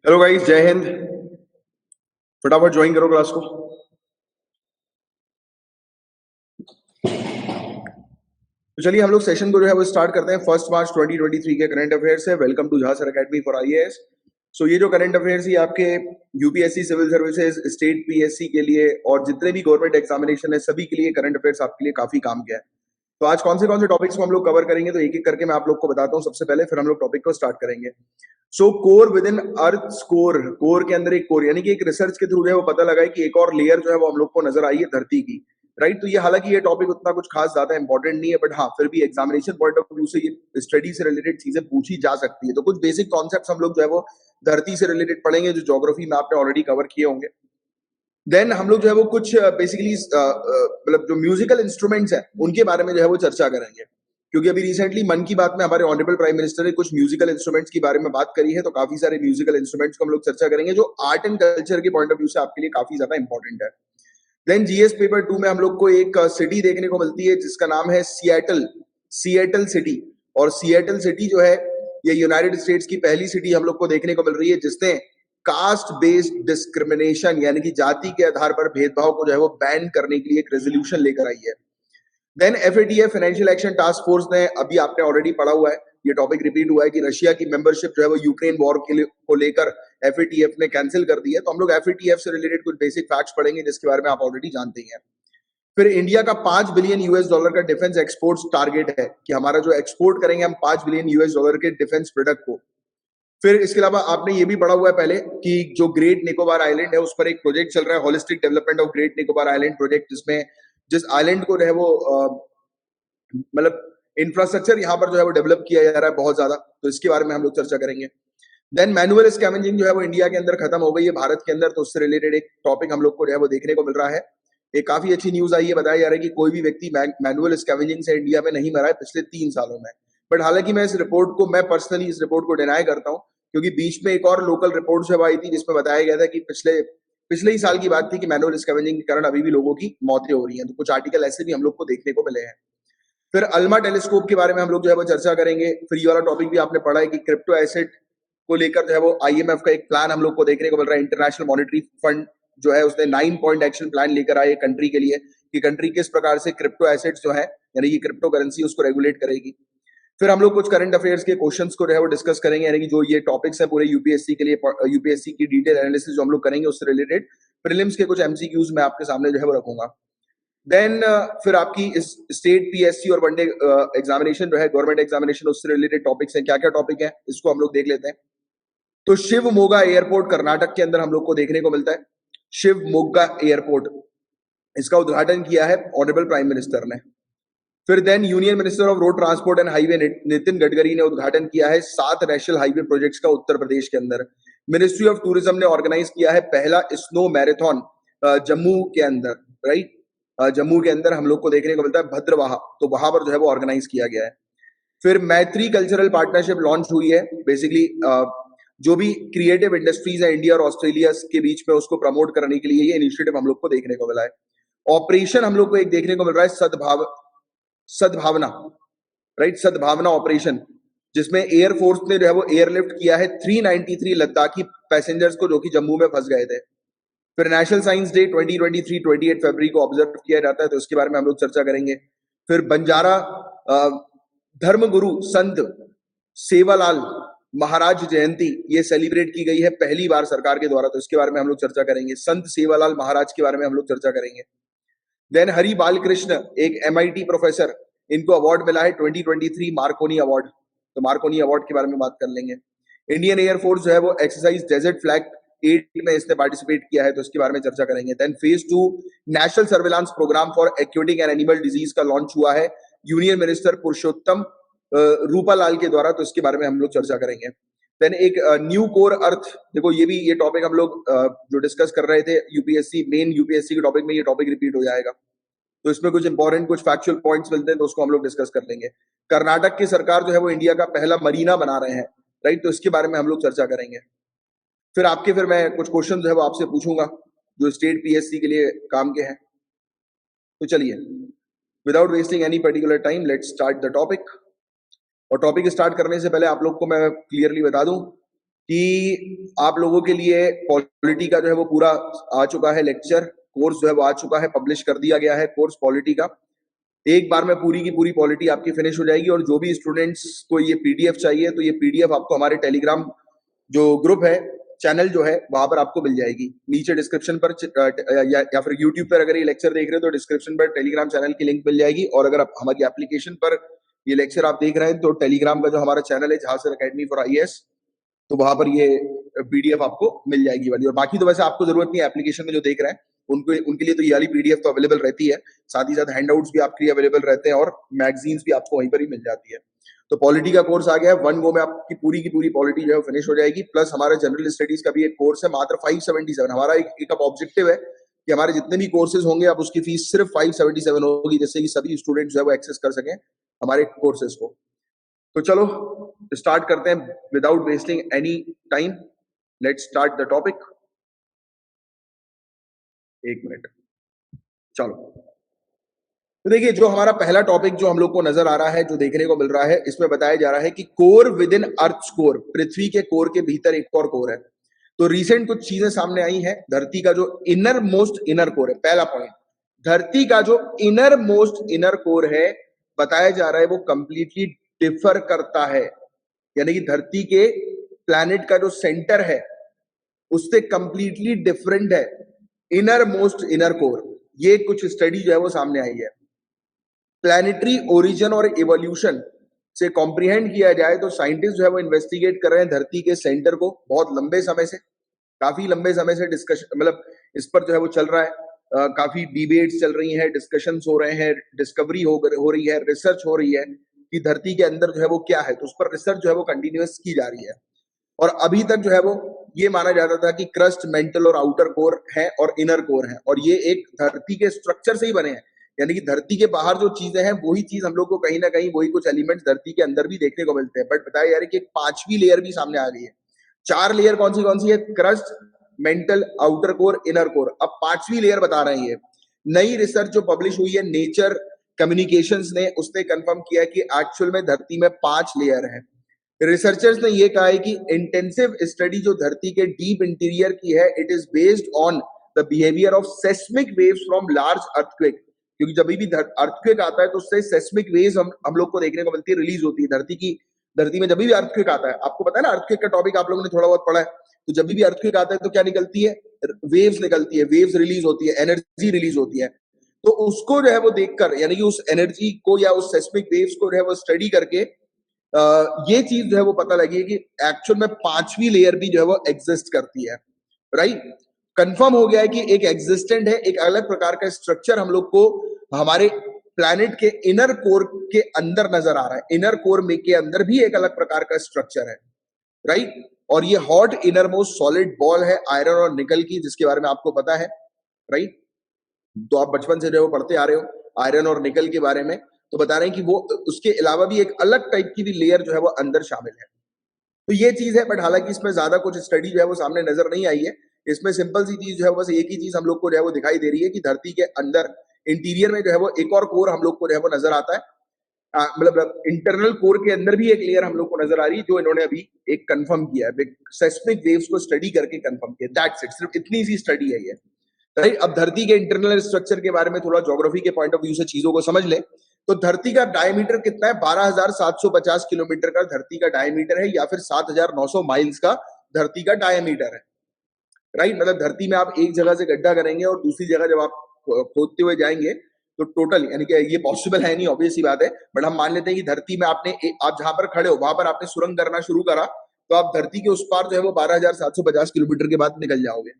Hello guys, जय हिंद। फटाफट join करो क्लास को। तो चलिए हम लोग सेशन को जो है वो स्टार्ट करते हैं। 1 मार्च 2023 के करंट अफेयर्स है। Welcome to Jhasar academy for IAS. So ये जो करंट अफेयर्स ही आपके UPSC, civil services, state PSC के लिए और जितने भी गवर्नमेंट एग्जामिनेशन है सभी के लिए करंट अफेयर्स आपके लिए काफी काम के हैं। तो आज कौन से टॉपिक्स को हम लोग कवर करेंगे तो एक एक करके मैं आप लोग को बताता हूँ सबसे पहले, फिर हम लोग टॉपिक को स्टार्ट करेंगे। So core within earth core, core के अंदर एक कोर, यानी कि एक रिसर्च के थ्रू जो है वो पता लगा है कि एक और लेयर जो है वो हम लोग को नजर आई है धरती की। राइट, तो ये हालांकि ये टॉपिक उतना कुछ खास ज्यादा इंपॉर्टेंट नहीं है, बट हाँ फिर भी एग्जामिनेशन पॉइंट ऑफ व्यू से ये स्टडी से रिलेटेड चीजें पूछी जा सकती है। तो कुछ बेसिक कॉन्सेप्ट हम लोग जो है वो धरती से रिलेटेड पढ़ेंगे, जो ज्योग्राफी में आपने ऑलरेडी कवर किए होंगे। देन हम लोग जो है वो कुछ बेसिकली मतलब जो म्यूजिकल इंस्ट्रूमेंट्स हैं उनके बारे में जो है वो चर्चा करेंगे, क्योंकि अभी रिसेंटली मन की बात में हमारे ऑनरेबल प्राइम मिनिस्टर ने कुछ म्यूजिकल इंस्ट्रूमेंट्स के बारे में बात करी है। तो काफी सारे म्यूजिकल इंस्ट्रूमेंट्स को हम लोग चर्चा करेंगे जो आर्ट एंड कल्चर के पॉइंट ऑफ व्यू से आपके लिए काफी ज्यादा इंपॉर्टेंट है। देन जीएस पेपर 2 में हम लोग को एक सिटी देखने को मिलती है जिसका नाम है सिएटल, सिएटल सिटी। और सिएटल सिटी जो है ये यूनाइटेड स्टेट्स की पहली सिटी हम लोग को देखने को मिल रही है जिसने कास्ट बेस्ड डिस्क्रिमिनेशन यानी कि जाति के आधार पर भेदभाव को जो है वो बैन करने के लिए एक रेजोल्यूशन लेकर आई है। Then FATF, financial action task force ने, अभी आपने ऑलरेडी पढ़ा हुआ है, ये टॉपिक रिपीट हुआ है कि रशिया की मेंबरशिप जो है वो यूक्रेन वॉर के लिए को लेकर एफएटीएफ ने कैंसिल कर दी है। तो हम लोग एफएटीएफ से रिलेटेड कुछ बेसिक फैक्ट्स पढ़ेंगे जिसके बारे में आप ऑलरेडी जानते ही हैं। फिर इंडिया का 5 बिलियन यूएस डॉलर का डिफेंस एक्सपोर्ट्स टारगेट है कि हमारा जो एक्सपोर्ट करेंगे हम 5 बिलियन यूएस डॉलर के डिफेंस प्रोडक्ट को। फिर इसके अलावा आपने ये भी पढ़ा हुआ है पहले कि जो ग्रेट निकोबार आइलैंड है उस पर एक प्रोजेक्ट चल रहा है, holistic development of great Nicobar island project, जिसमें जिस आइलैंड को जो है वो मतलब इंफ्रास्ट्रक्चर यहाँ पर जो है वो डेवलप किया जा रहा है बहुत ज्यादा। तो इसके बारे में हम लोग चर्चा करेंगे। देन मैनुअल स्कैवेंजिंग जो है वो इंडिया के अंदर खत्म हो गई है भारत के अंदर, तो उससे रिलेटेड एक टॉपिक हम लोग को जो है वो देखने को मिल रहा है। एक काफी अच्छी न्यूज आई है, बताया जा रहा है कि कोई भी व्यक्ति मैनुअल स्कैवेंजिंग से इंडिया में नहीं मरा है पिछले 3 सालों में। बट हालांकि मैं इस रिपोर्ट को, मैं पर्सनली इस रिपोर्ट को डिनाई करता हूँ, क्योंकि बीच में एक और लोकल रिपोर्ट जब आई थी जिसमें बताया गया था कि पिछले ही साल की बात थी कि मैनुअल स्कैवेंजिंग के कारण अभी भी लोगों की मौतें हो रही हैं। तो कुछ आर्टिकल ऐसे भी हम लोग को देखने को मिले हैं। फिर अल्मा टेलीस्कोप के बारे में हम लोग जो है वो चर्चा करेंगे। फिर ये वाला टॉपिक भी आपने पढ़ा है कि क्रिप्टो एसेट को लेकर जो है वो आईएमएफ का एक प्लान हम लोग को देखने को मिल रहा है। इंटरनेशनल मॉनेटरी फंड जो है उसने 9 पॉइंट एक्शन प्लान लेकर आए कंट्री के लिए कि कंट्री किस प्रकार से क्रिप्टो एसेट्स जो है यानी कि क्रिप्टो करेंसी उसको रेगुलेट करेगी। फिर हम लोग कुछ करंट अफेयर्स के क्वेश्चंस को जो है वो डिस्कस करेंगे, यानी कि जो ये टॉपिक्स है पूरे यूपीएससी के लिए, यूपीएससी की डिटेल एनालिसिस जो हम लोग करेंगे उससे रिलेटेड प्रीलिम्स के कुछ एमसीक्यूज मैं आपके सामने जो है वो रखूंगा। देन फिर आपकी इस स्टेट पीएससी और वनडे एग्जामिनेशन जो है गवर्नमेंट एग्जामिनेशन उससे रिलेटेड टॉपिक्स हैं। क्या क्या टॉपिक है इसको हम लोग देख लेते हैं। तो शिव मोगा एयरपोर्ट कर्नाटक के अंदर हम लोग को देखने को मिलता है। शिव मोगा एयरपोर्ट, इसका उद्घाटन किया है ऑनरेबल प्राइम मिनिस्टर ने। फिर then union minister of road transport and highway Nitin Gadkari ने उद्घाटन किया है 7 नेशनल हाईवे प्रोजेक्ट्स का उत्तर प्रदेश के अंदर। मिनिस्ट्री ऑफ टूरिज्म ने ऑर्गेनाइज किया है पहला स्नो मैराथन जम्मू के अंदर। राइट, जम्मू के अंदर हम लोग को देखने को मिलता है भद्रवाह, तो वहां पर जो है वो ऑर्गेनाइज किया गया है। फिर मैत्री कल्चरल पार्टनरशिप लॉन्च हुई है। बेसिकली जो भी क्रिएटिव इंडस्ट्रीज है इंडिया और ऑस्ट्रेलिया के बीच में उसको प्रमोट करने के लिए ये इनिशिएटिव हम लोग को देखने को मिला है। ऑपरेशन हम लोग को एक देखने को मिल रहा है सद्भावना, राइट, सद्भावना ऑपरेशन, जिसमें एयरफोर्स ने जो है वो एयरलिफ्ट किया है 393 लद्दाखी पैसेंजर्स को जो कि जम्मू में फंस गए थे। फिर नेशनल साइंस डे 2023 28 फरवरी को ऑब्जर्व किया जाता है, तो इसके बारे में हम लोग चर्चा करेंगे। फिर बंजारा धर्मगुरु संत सेवालाल महाराज जयंती ये सेलिब्रेट की गई है पहली बार सरकार के द्वारा, तो इसके बारे में हम लोग चर्चा करेंगे। संत सेवालाल महाराज के बारे में हम लोग चर्चा करेंगे। देन हरि बालकृष्ण, एक एमआईटी प्रोफेसर, इनको अवार्ड मिला है 2023 मार्कोनी अवार्ड, तो मार्कोनी अवार्ड के बारे में बात कर लेंगे। इंडियन एयरफोर्स जो है वो एक्सरसाइज डेजर्ट फ्लैग 8 में इसने पार्टिसिपेट किया है, तो इसके बारे में चर्चा करेंगे। Then phase 2 national surveillance programme for aquatic and animal disease का लॉन्च हुआ है यूनियन मिनिस्टर पुरुषोत्तम रूपालाल के द्वारा, तो इसके बारे में हम लोग चर्चा करेंगे। देन एक न्यू कोर अर्थ, देखो ये टॉपिक हम लोग जो डिस्कस कर रहे थे यूपीएससी मेन यूपीएससी के टॉपिक में, ये टॉपिक रिपीट हो जाएगा, तो इसमें कुछ इंपॉर्टेंट कुछ फैक्चुअल पॉइंट्स मिलते हैं तो उसको हम लोग डिस्कस कर लेंगे। कर्नाटक की सरकार जो है वो इंडिया का पहला मरीना बना रहे हैं, राइट, तो इसके बारे में हम लोग चर्चा करेंगे। फिर मैं कुछ क्वेश्चन जो है वो आपसे पूछूंगा जो स्टेट पीएससी के लिए काम के हैं। तो चलिए without wasting any particular time let's start the topic. और टॉपिक स्टार्ट करने से पहले आप लोग को मैं क्लियरली बता दूं कि आप लोगों के लिए पॉलिटी का जो है वो पूरा आ चुका है लेक्चर, कोर्स जो है वो आ चुका है, पब्लिश कर दिया गया है कोर्स पॉलिटी का। एक बार में पूरी की पूरी पॉलिटी आपकी फिनिश हो जाएगी। और जो भी स्टूडेंट्स को ये पीडीएफ चाहिए तो ये पीडीएफ आपको हमारे टेलीग्राम जो ग्रुप है, चैनल जो है, वहां पर आपको मिल जाएगी। नीचे डिस्क्रिप्शन पर या फिर यूट्यूब पर अगर ये लेक्चर देख रहे हो तो डिस्क्रिप्शन पर टेलीग्राम चैनल की लिंक मिल जाएगी। और अगर आप हमारी एप्लीकेशन पर ये लेक्चर आप देख रहे हैं तो टेलीग्राम का जो हमारा चैनल है झांसर अकेडमी फॉर आईएएस, तो वहां पर ये पीडीएफ आपको मिल जाएगी वाली। और बाकी तो वैसे आपको जरूरत नहीं है, एप्लीकेशन में जो देख रहे हैं उनके लिए तो ये वाली पीडीएफ तो अवेलेबल रहती है। साथ ही साथ हैंडआउट्स भी आपके लिए अवेलेबल रहते हैं और मैगजीन्स भी आपको वहीं पर ही मिल जाती है। तो पॉलिटी का कोर्स आ गया है, वन गो में आपकी पूरी की पूरी पॉलिटी जो है फिनिश हो जाएगी। प्लस हमारे जनरल स्टडीज का भी एक कोर्स है, मात्र 577। हमारा एक अब ऑब्जेक्टिव है कि हमारे जितने भी कोर्सेज होंगे अब उसकी फीस सिर्फ 577 होगी, जिससे कि सभी स्टूडेंट जो है वो एक्सेस कर सकें हमारे कोर्सेज को। तो चलो स्टार्ट करते हैं without wasting any time. Let's start the topic. एक मिनट, चलो। तो देखिए, जो हमारा पहला टॉपिक जो हम लोग को नजर आ रहा है, जो देखने को मिल रहा है, इसमें बताया जा रहा है कि core within earth core, पृथ्वी के कोर के भीतर एक और कोर है। तो रिसेंट कुछ चीजें सामने आई हैं। धरती का जो इनर मोस्ट इनर कोर है, पहला पॉइंट, धरती का जो इनर मोस्ट इनर कोर है, बताया जा रहा है वो कंप्लीटली डिफर करता है। यानी कि धरती के प्लैनेट का जो सेंटर है उससे कंप्लीटली डिफरेंट है इनर मोस्ट इनर कोर। ये कुछ स्टडी जो है वो सामने आई है। प्लैनेटरी ओरिजिन और इवोल्यूशन से कॉम्प्रिहेंड किया जाए तो साइंटिस्ट जो है वो इन्वेस्टिगेट कर रहे हैं धरती के सेंटर को बहुत लंबे समय से, काफी लंबे समय से डिस्कशन, मतलब इस पर जो है वो चल रहा है। काफी डिबेट्स चल रही हैं, डिस्कशंस हो रहे हैं, डिस्कवरी हो रही है, रिसर्च हो रही है कि धरती के अंदर जो है वो क्या है। तो उस पर रिसर्च जो है वो कंटिन्यूअस की जा रही है। और अभी तक जो है वो ये माना जाता था कि क्रस्ट, मेंटल और आउटर कोर है और इनर कोर है, और ये एक धरती के स्ट्रक्चर से ही बने हैं। यानी कि धरती के बाहर जो चीजें हैं वही चीज हम लोग को कहीं ना कहीं वही कुछ एलिमेंट्स धरती के अंदर भी देखने को मिलते हैं। बट बताया जा रहा है कि एक पांचवी लेयर भी सामने आ गई है। चार लेयर कौन सी है? Crust, mental, outer core, inner core. अब पांचवी लेयर बता रही है। नई रिसर्च जो पब्लिश हुई है नेचर कम्युनिकेशंस ने, उसने कंफर्म किया कि एक्चुअल में धरती में 5 लेयर है। रिसर्चर्स ने ये कहा है कि इंटेंसिव स्टडी जो धरती के डीप इंटीरियर की है, it is based on the behaviour of seismic waves from large earthquake. क्योंकि जब भी अर्थक्वेक आता है तो उससे सेस्मिक वेव्स हम लोग को देखने को मिलती है, रिलीज होती है। धरती में जब भी अर्थक्वेक आता है, आपको पता है ना, अर्थक्वेक का टॉपिक आप लोगों ने थोड़ा बहुत पढ़ा है। तो जब भी अर्थक्वेक आता है तो क्या निकलती है? वेव्स निकलती है, वेव्स रिलीज होती है, एनर्जी रिलीज होती है। तो उसको जो है वो देखकर, यानी कि उस एनर्जी को या उस सेस्मिक वेव्स को जो है वो स्टडी करके ये चीज जो है वो पता लगी है कि एक्चुअल में पांचवी लेयर भी जो है वो एग्जिस्ट करती है। राइट, कंफर्म हो गया है कि एक एग्जिस्टेंट है, एक अलग प्रकार का स्ट्रक्चर हम लोग को हमारे प्लैनेट के इनर कोर के अंदर नजर आ रहा है। इनर कोर में के अंदर भी एक अलग प्रकार का स्ट्रक्चर है। राइट, और ये hot inner most solid ball है आयरन और निकल की, जिसके बारे में आपको पता है। राइट, तो आप बचपन से जो है वो पढ़ते आ रहे हो आयरन और निकल के बारे में। तो बता रहे हैं कि वो उसके अलावा भी एक अलग टाइप की भी लेयर जो है वो अंदर शामिल है। तो ये चीज है, बट हालांकि इसमें ज्यादा कुछ स्टडी जो है वो सामने नजर नहीं आई है। इसमें सिंपल सी चीज जो है बस एक ही चीज हम लोग को जो है वो दिखाई दे रही है कि धरती के अंदर इंटीरियर में जो है वो एक और कोर हम लोग को जो है वो नजर आता है। मतलब इंटरनल कोर के अंदर भी एक लेयर हम लोग को नजर आ रही है, जो इन्होंने अभी एक कंफर्म किया है, सेस्मिक वेव्स को स्टडी करके कंफर्म किया। दैट्स इट, सिर्फ इतनी सी स्टडी है ये। राइट, अब धरती के इंटरनल स्ट्रक्चर के बारे में थोड़ा ज्योग्राफी के पॉइंट ऑफ व्यू से चीजों को समझ ले। तो धरती का डायमीटर कितना है? 12,750 किलोमीटर का धरती का डायमीटर है, या फिर 7,900 माइल्स का धरती का डायमीटर है। राइट, मतलब धरती में आप एक जगह से गड्ढा करेंगे और दूसरी जगह जब आप खोदते हुए जाएंगे तो टोटल, यानी कि ये पॉसिबल है नहीं, ऑब्वियस सी बात है, बट हम मान लेते हैं कि धरती में आप जहां पर खड़े हो वहां पर आपने सुरंग करना शुरू करा, तो आप धरती के उस पार जो है वो 12,750 किलोमीटर के बाद निकल जाओगे।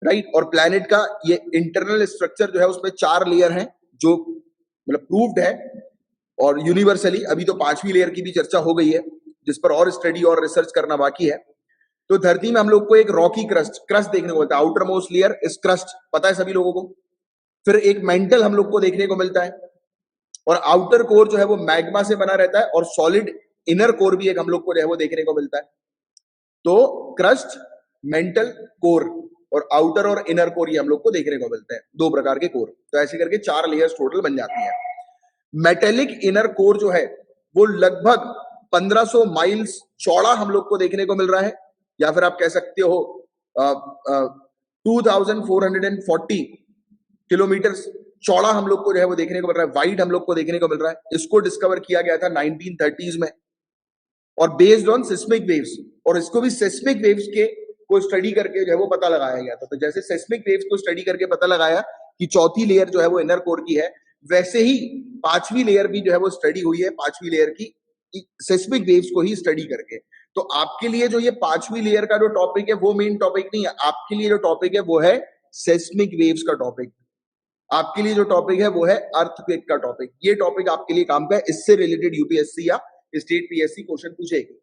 राइट, और प्लैनेट का ये इंटरनल स्ट्रक्चर जो है उसमें 4 लेयर हैं, जो मतलब प्रूव्ड है और यूनिवर्सली। अभी तो 5वीं लेयर की भी चर्चा हो गई है, जिस पर और स्टडी और रिसर्च करना बाकी है। तो धरती में हम लोग को एक रॉकी क्रस्ट देखने को मिलता है। आउटर मोस्ट लेयर इस क्रस्ट, पता है सभी लोगों को। फिर एक मेंटल हम लोग को देखने को मिलता है, और आउटर कोर जो है वो मैग्मा से बना रहता है, और सॉलिड इनर कोर भी एक हम लोग को जो है वो देखने को मिलता है। तो क्रस्ट, मेंटल, कोर और आउटर और इनर कोर ये हम लोग को देखने को मिलते हैं, 2 प्रकार के कोर। तो ऐसे करके 4 लेयर्स टोटल बन जाती हैं। मेटेलिक इनर कोर जो है वो लगभग 1500 माइल्स चौड़ा हम लोग को देखने को मिल रहा है, या फिर आप कह सकते हो 2440 किलोमीटर चौड़ा हम लोग को जो है वो देखने को मिल रहा है, वाइड हम लोग को देखने को मिल रहा है। इसको डिस्कवर किया गया था 1930s में, और बेस्ड ऑन सिस्मिक वेव्स, और इसको भी सिस्मिक वेव्स के को स्टडी करके जो है वो पता लगाया गया था। तो जैसे सिस्मिक वेव्स को स्टडी करके पता लगाया कि चौथी लेयर जो है वो इनर कोर की है, वैसे ही पांचवी लेयर भी जो है वो स्टडी हुई है, पांचवी लेयर की सिस्मिक वेव्स को ही स्टडी करके। तो आपके लिए जो ये पांचवी लेयर का जो टॉपिक है वो मेन टॉपिक नहीं है, आपके लिए जो टॉपिक है वो है सिस्मिक वेव्स का टॉपिक। आपके लिए जो टॉपिक है वो है अर्थक्वेक का टॉपिक। ये टॉपिक आपके लिए काम का है, इससे रिलेटेड यूपीएससी या स्टेट पीएससी क्वेश्चन पूछेगी।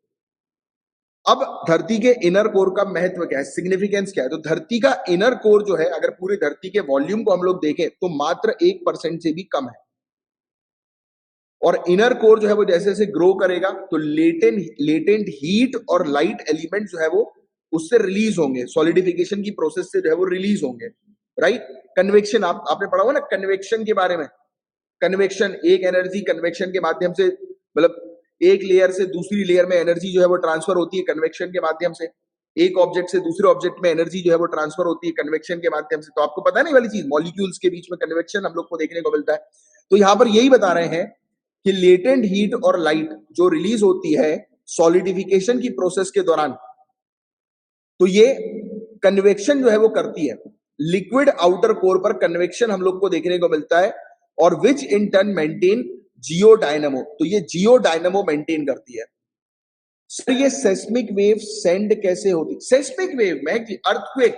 अब धरती के इनर कोर का महत्व क्या है, सिग्निफिकेंस क्या है? तो धरती का इनर कोर जो है, अगर पूरी धरती के वॉल्यूम को हम लोग देखें तो मात्र 1% से भी कम है। और इनर कोर जो है वो जैसे जैसे ग्रो करेगा तो लेटेंट हीट और लाइट एलिमेंट जो है वो उससे रिलीज होंगे, सॉलिडिफिकेशन की प्रोसेस से जो है वो रिलीज होंगे, राइट। कन्वेक्शन आपने पढ़ा हुआ ना कन्वेक्शन के बारे में। कन्वेक्शन, एक एनर्जी कन्वेक्शन के माध्यम से, मतलब एक लेयर से दूसरी लेयर में एनर्जी जो है वो ट्रांसफर होती है कन्वेक्शन के माध्यम से। एक ऑब्जेक्ट से दूसरे ऑब्जेक्ट में एनर्जी जो है वो ट्रांसफर होती है कन्वेक्शन के माध्यम से। तो आपको पता नहीं वाली चीज, मॉलिक्यूल्स के बीच में कन्वेक्शन हम लोग को देखने को मिलता है। तो यहां पर यही बता रहे हैं कि लेटेंट हीट और लाइट जो रिलीज होती है सॉलिडिफिकेशन की प्रोसेस के दौरान, तो ये कन्वेक्शन जो है वो करती है। लिक्विड आउटर कोर पर कन्वेक्शन हम लोग को देखने को मिलता है, और which in turn maintain geodynamo. तो ये जियो डायनामो मेंटेन करती है। सर ये सेस्मिक वेव सेंड कैसे होती? सेस्मिक वेव में अर्थक्वेक,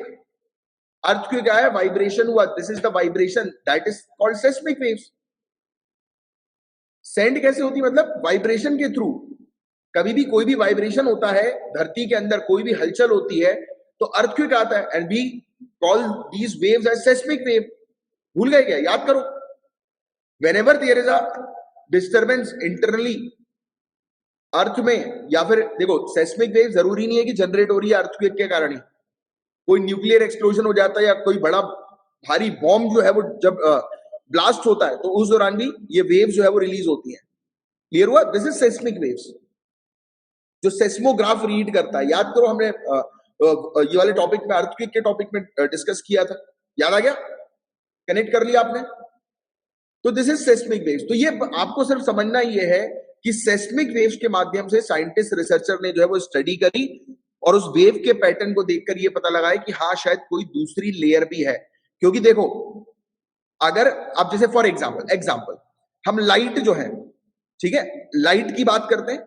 अर्थक्वेक आया, वाइब्रेशन हुआ, this is the vibration that is called seismic waves. Send कैसे होती? मतलब वाइब्रेशन के थ्रू। कभी भी कोई भी वाइब्रेशन होता है धरती के अंदर, कोई भी हलचल होती है तो अर्थक्वेक आता है, and we call these waves as seismic wave. भूल गए क्या? याद करो। whenever there is a disturbance internally अर्थ में, या फिर देखो सेस्मिक वेव जरूरी नहीं है कि जनरेट हो रही है अर्थक्वेक के कारण ही। कोई न्यूक्लियर एक्सप्लोजन हो जाता है या कोई बड़ा भारी बॉम्ब जो है वो जब ब्लास्ट होता है तो उस दौरान भी ये वेव्स जो है वो रिलीज होती है। क्लियर हुआ? दिस इज सेस्मिक वेव्स जो सेस्मोग्राफ रीड करता है। याद करो हमने ये वाले टॉपिक में अर्थक्वेक के टॉपिक में डिस्कस किया था, याद आ गया? कनेक्ट कर लिया आपने? तो दिस इज सेस्मिक वेव्स। तो ये आपको सिर्फ समझना ये है कि सेस्मिक वेव्स के माध्यम से साइंटिस्ट रिसर्चर ने जो है वो स्टडी करी, और उस वेव के पैटर्न को देखकर ये पता लगाया कि हाँ शायद कोई दूसरी लेयर भी है। क्योंकि देखो अगर आप जैसे फॉर एग्जांपल हम लाइट जो है, ठीक है, लाइट की बात करते हैं।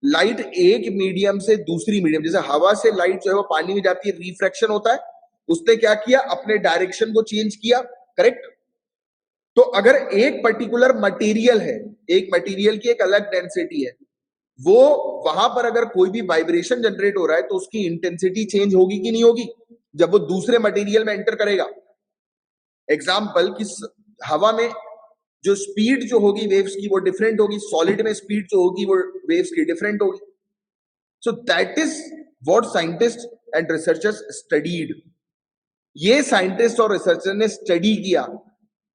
लाइट एक मीडियम से दूसरी मीडियम, जैसे हवा से लाइट जो है वो पानी में जाती है, रिफ्रैक्शन होता है, उसने क्या किया, अपने डायरेक्शन को चेंज किया, करेक्ट। तो अगर एक पर्टिकुलर मटेरियल है, एक मटेरियल की एक अलग डेंसिटी है, वो वहां पर अगर कोई भी वाइब्रेशन जनरेट हो रहा है तो उसकी इंटेंसिटी चेंज होगी कि नहीं होगी जब वो दूसरे मटेरियल में एंटर करेगा। एग्जाम्पल कि हवा में जो स्पीड जो होगी वेव्स की वो डिफरेंट होगी, सॉलिड में स्पीड जो होगी वो वेव्स की डिफरेंट होगी। So that is what scientist and researchers studied. ये साइंटिस्ट और रिसर्चर ने स्टडी किया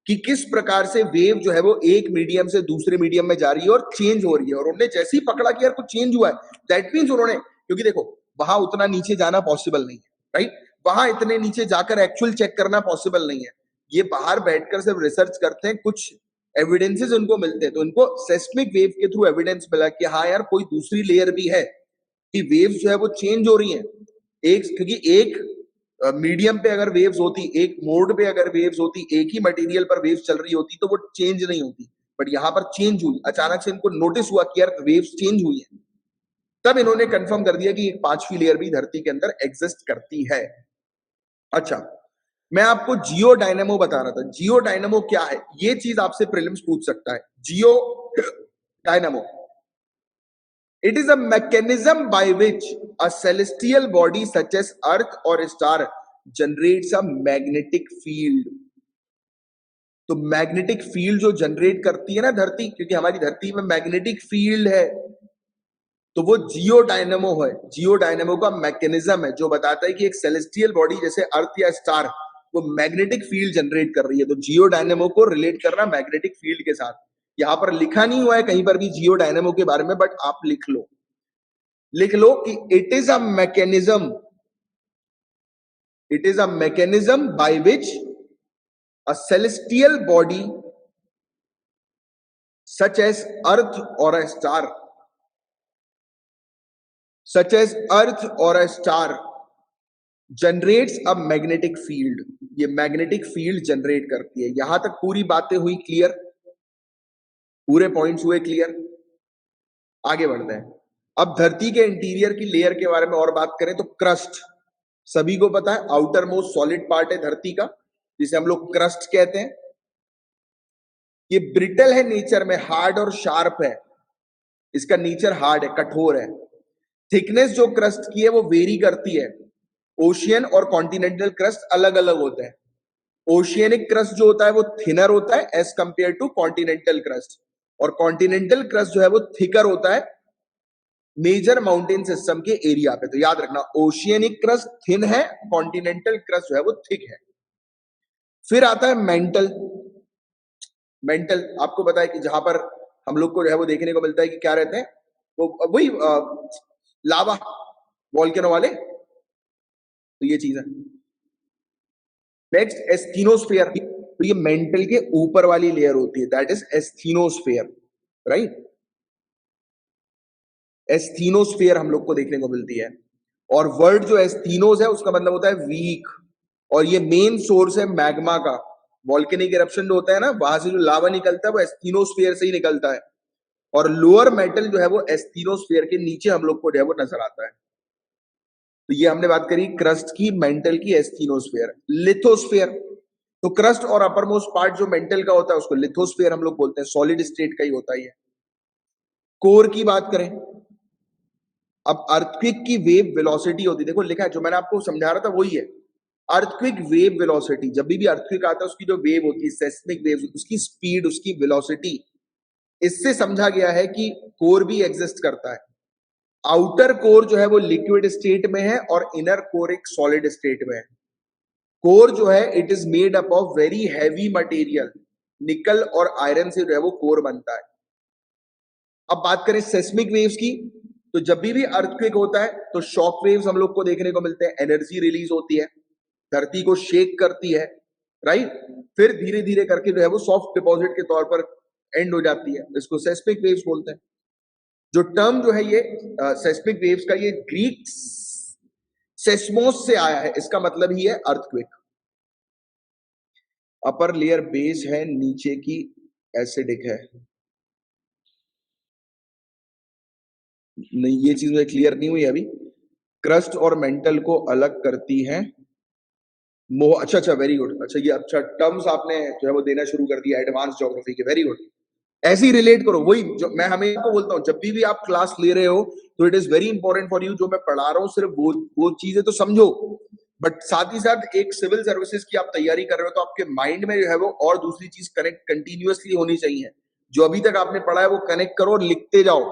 कि किस प्रकार से वेव जो है वो एक मीडियम से दूसरे मीडियम में जा रही है और चेंज हो रही है। और उन्होंने जैसे ही पकड़ा कि यार कुछ चेंज हुआ है, दैट मीन्स उन्होंने, क्योंकि देखो वहां उतना नीचे जाना पॉसिबल नहीं है, राइट, वहां इतने नीचे जाकर एक्चुअल चेक करना पॉसिबल नहीं है। ये बाहर बैठकर सिर्फ रिसर्च करते हैं, कुछ एविडेंसेस उनको मिलते हैं, तो उनको सेस्मिक वेव के थ्रू एविडेंस मिला कि हाँ यार कोई दूसरी लेयर भी है, कि वेव्स जो है वो चेंज हो रही हैं। क्योंकि एक मीडियम पे अगर वेव्स होती, एक मोड पे अगर वेव्स होती, एक ही मटेरियल पर वेव्स चल रही होती तो वो चेंज नहीं होती, बट यहां पर चेंज हुई। अचानक से इनको नोटिस हुआ कि यार वेव्स चेंज हुई है, तब इन्होंने कंफर्म कर दिया कि एक पांचवी लेयर भी धरती के अंदर एग्जिस्ट करती है। अच्छा, मैं आपको जियो डायनेमो बता रहा था। जियो डायनेमो क्या है, ये चीज आपसे प्रीलिम्स पूछ सकता है। जियो dynamo, it is a mechanism by which a celestial body such as earth or star generates a magnetic field। तो मैग्नेटिक फील्ड जो जनरेट करती है ना धरती, क्योंकि हमारी धरती में मैग्नेटिक फील्ड है, तो वो जियो डायनेमो है। जियो डायनेमो का मैकेनिज्म है जो बताता है कि एक सेलेस्टियल बॉडी जैसे अर्थ या स्टार वो मैग्नेटिक फील्ड जनरेट कर रही है। तो जियो डायनेमो को रिलेट करना मैग्नेटिक फील्ड के साथ। यहां पर लिखा नहीं हुआ है कहीं पर भी जियो डायनेमो के बारे में, बट आप लिख लो। लिख लो कि it is a mechanism by which a celestial body such as earth or a star such as earth or a star generates a magnetic field. ये मैग्नेटिक फील्ड जनरेट करती है। यहां तक पूरी बातें हुई क्लियर, पूरे पॉइंट्स हुए क्लियर। आगे बढ़ते हैं। अब धरती के इंटीरियर की लेयर के बारे में और बात करें तो क्रस्ट, सभी को पता है आउटर मोस्ट सॉलिड पार्ट है धरती का, जिसे हम लोग क्रस्ट कहते हैं। ये ब्रिटल है नेचर में, हार्ड और शार्प है, इसका नेचर हार्ड है, कठोर है। थिकनेस जो क्रस्ट की है वो वेरी करती है। ओशियन और कॉन्टिनेंटल क्रस्ट अलग अलग होते हैं। ओशियनिक क्रस्ट जो होता है वो थिनर होता है as compare to continental crust, और कॉन्टिनेंटल क्रस्ट जो है वो थिकर होता है मेजर माउंटेन सिस्टम के एरिया पे। तो याद रखना, ओशियनिक क्रस्ट थिन है, कॉन्टिनेंटल क्रस्ट जो है वो थिक है। फिर आता है मेंटल। मेंटल आपको पता है कि जहां पर हम लोग को जो है वो देखने को मिलता है कि क्या रहते हैं, वो वही लावा वॉल्केनो वाले, तो ये चीज है। नेक्स्ट एस्थीनोस्फेयर, तो ये मेंटल के ऊपर वाली लेयर होती है, दैट इज एस्थीनोस्फेयर, राइट। एस्थीनोस्फेयर हम लोग को देखने को मिलती है। और वर्ड जो एस्थीनोस है उसका मतलब होता है वीक, और ये मेन सोर्स है मैग्मा का। वॉल्केनिक इरप्शन जो होता है ना, वहां से जो लावा निकलता है वो एस्थीनोस्फेयर से ही निकलता है। और लोअर मेटल जो है वो एस्थीनोस्फेयर के नीचे हम लोग को जो है वो नजर आता है। तो ये हमने बात करी क्रस्ट की, मेंटल की, एस्थीनोस्फेयर। लिथोस्फेयर, तो क्रस्ट और अपर मोस्ट पार्ट जो मेंटल का होता है उसको लिथोस्फेयर हम लोग बोलते हैं, सॉलिड स्टेट का ही होता है ये। कोर की बात करें, अब अर्थक्वेक की वेव वेलोसिटी होती है, देखो लिखा है जो मैंने आपको समझा रहा था वही है। अर्थक्वेक वेव वेलोसिटी, जब भी अर्थक्वेक आता है उसकी जो वेव होती है, सेस्मिक वेव, उसकी स्पीड, उसकी वेलोसिटी, इससे समझा गया है कि कोर भी एग्जिस्ट करता है। आउटर कोर जो है वो लिक्विड स्टेट में है और इनर कोर एक सॉलिड स्टेट में है। कोर जो है it is made up of very heavy material, निकल और आयरन से जो है वो कोर बनता है। अब बात करें सेस्मिक वेव्स की, तो जब भी अर्थक्वेक होता है तो शॉक वेव्स हम लोग को देखने को मिलते हैं, एनर्जी रिलीज होती है, धरती को शेक करती है, राइट। फिर धीरे धीरे करके जो है वो सॉफ्ट डिपॉजिट के तौर पर एंड हो जाती है, इसको सेस्मिक वेव्स बोलते हैं। जो टर्म जो है ये सेस्मिक वेव्स का, ये ग्रीक सेस्मोस से आया है, इसका मतलब ही है अर्थक्वेक। अपर लेयर बेस है, नीचे की एसिडिक है। नहीं, ये चीज मुझे क्लियर नहीं हुई अभी। क्रस्ट और मेंटल को अलग करती है मोह। अच्छा अच्छा, वेरी गुड। अच्छा, ये अच्छा टर्म्स आपने जो है वो देना शुरू कर दिया एडवांस ज्योग्राफी के, वेरी गुड। ऐसे ही रिलेट करो, वही जो मैं हमेशा बोलता हूँ, जब भी आप क्लास ले रहे हो तो it is very important for you, जो मैं पढ़ा रहा हूँ सिर्फ वो चीजें तो समझो, बट साथ ही साथ एक सिविल सर्विसेज की आप तैयारी कर रहे हो तो आपके माइंड में जो है वो और दूसरी चीज कनेक्ट कंटिन्यूअसली होनी चाहिए। जो अभी तक आपने पढ़ा है वो कनेक्ट करो और लिखते जाओ।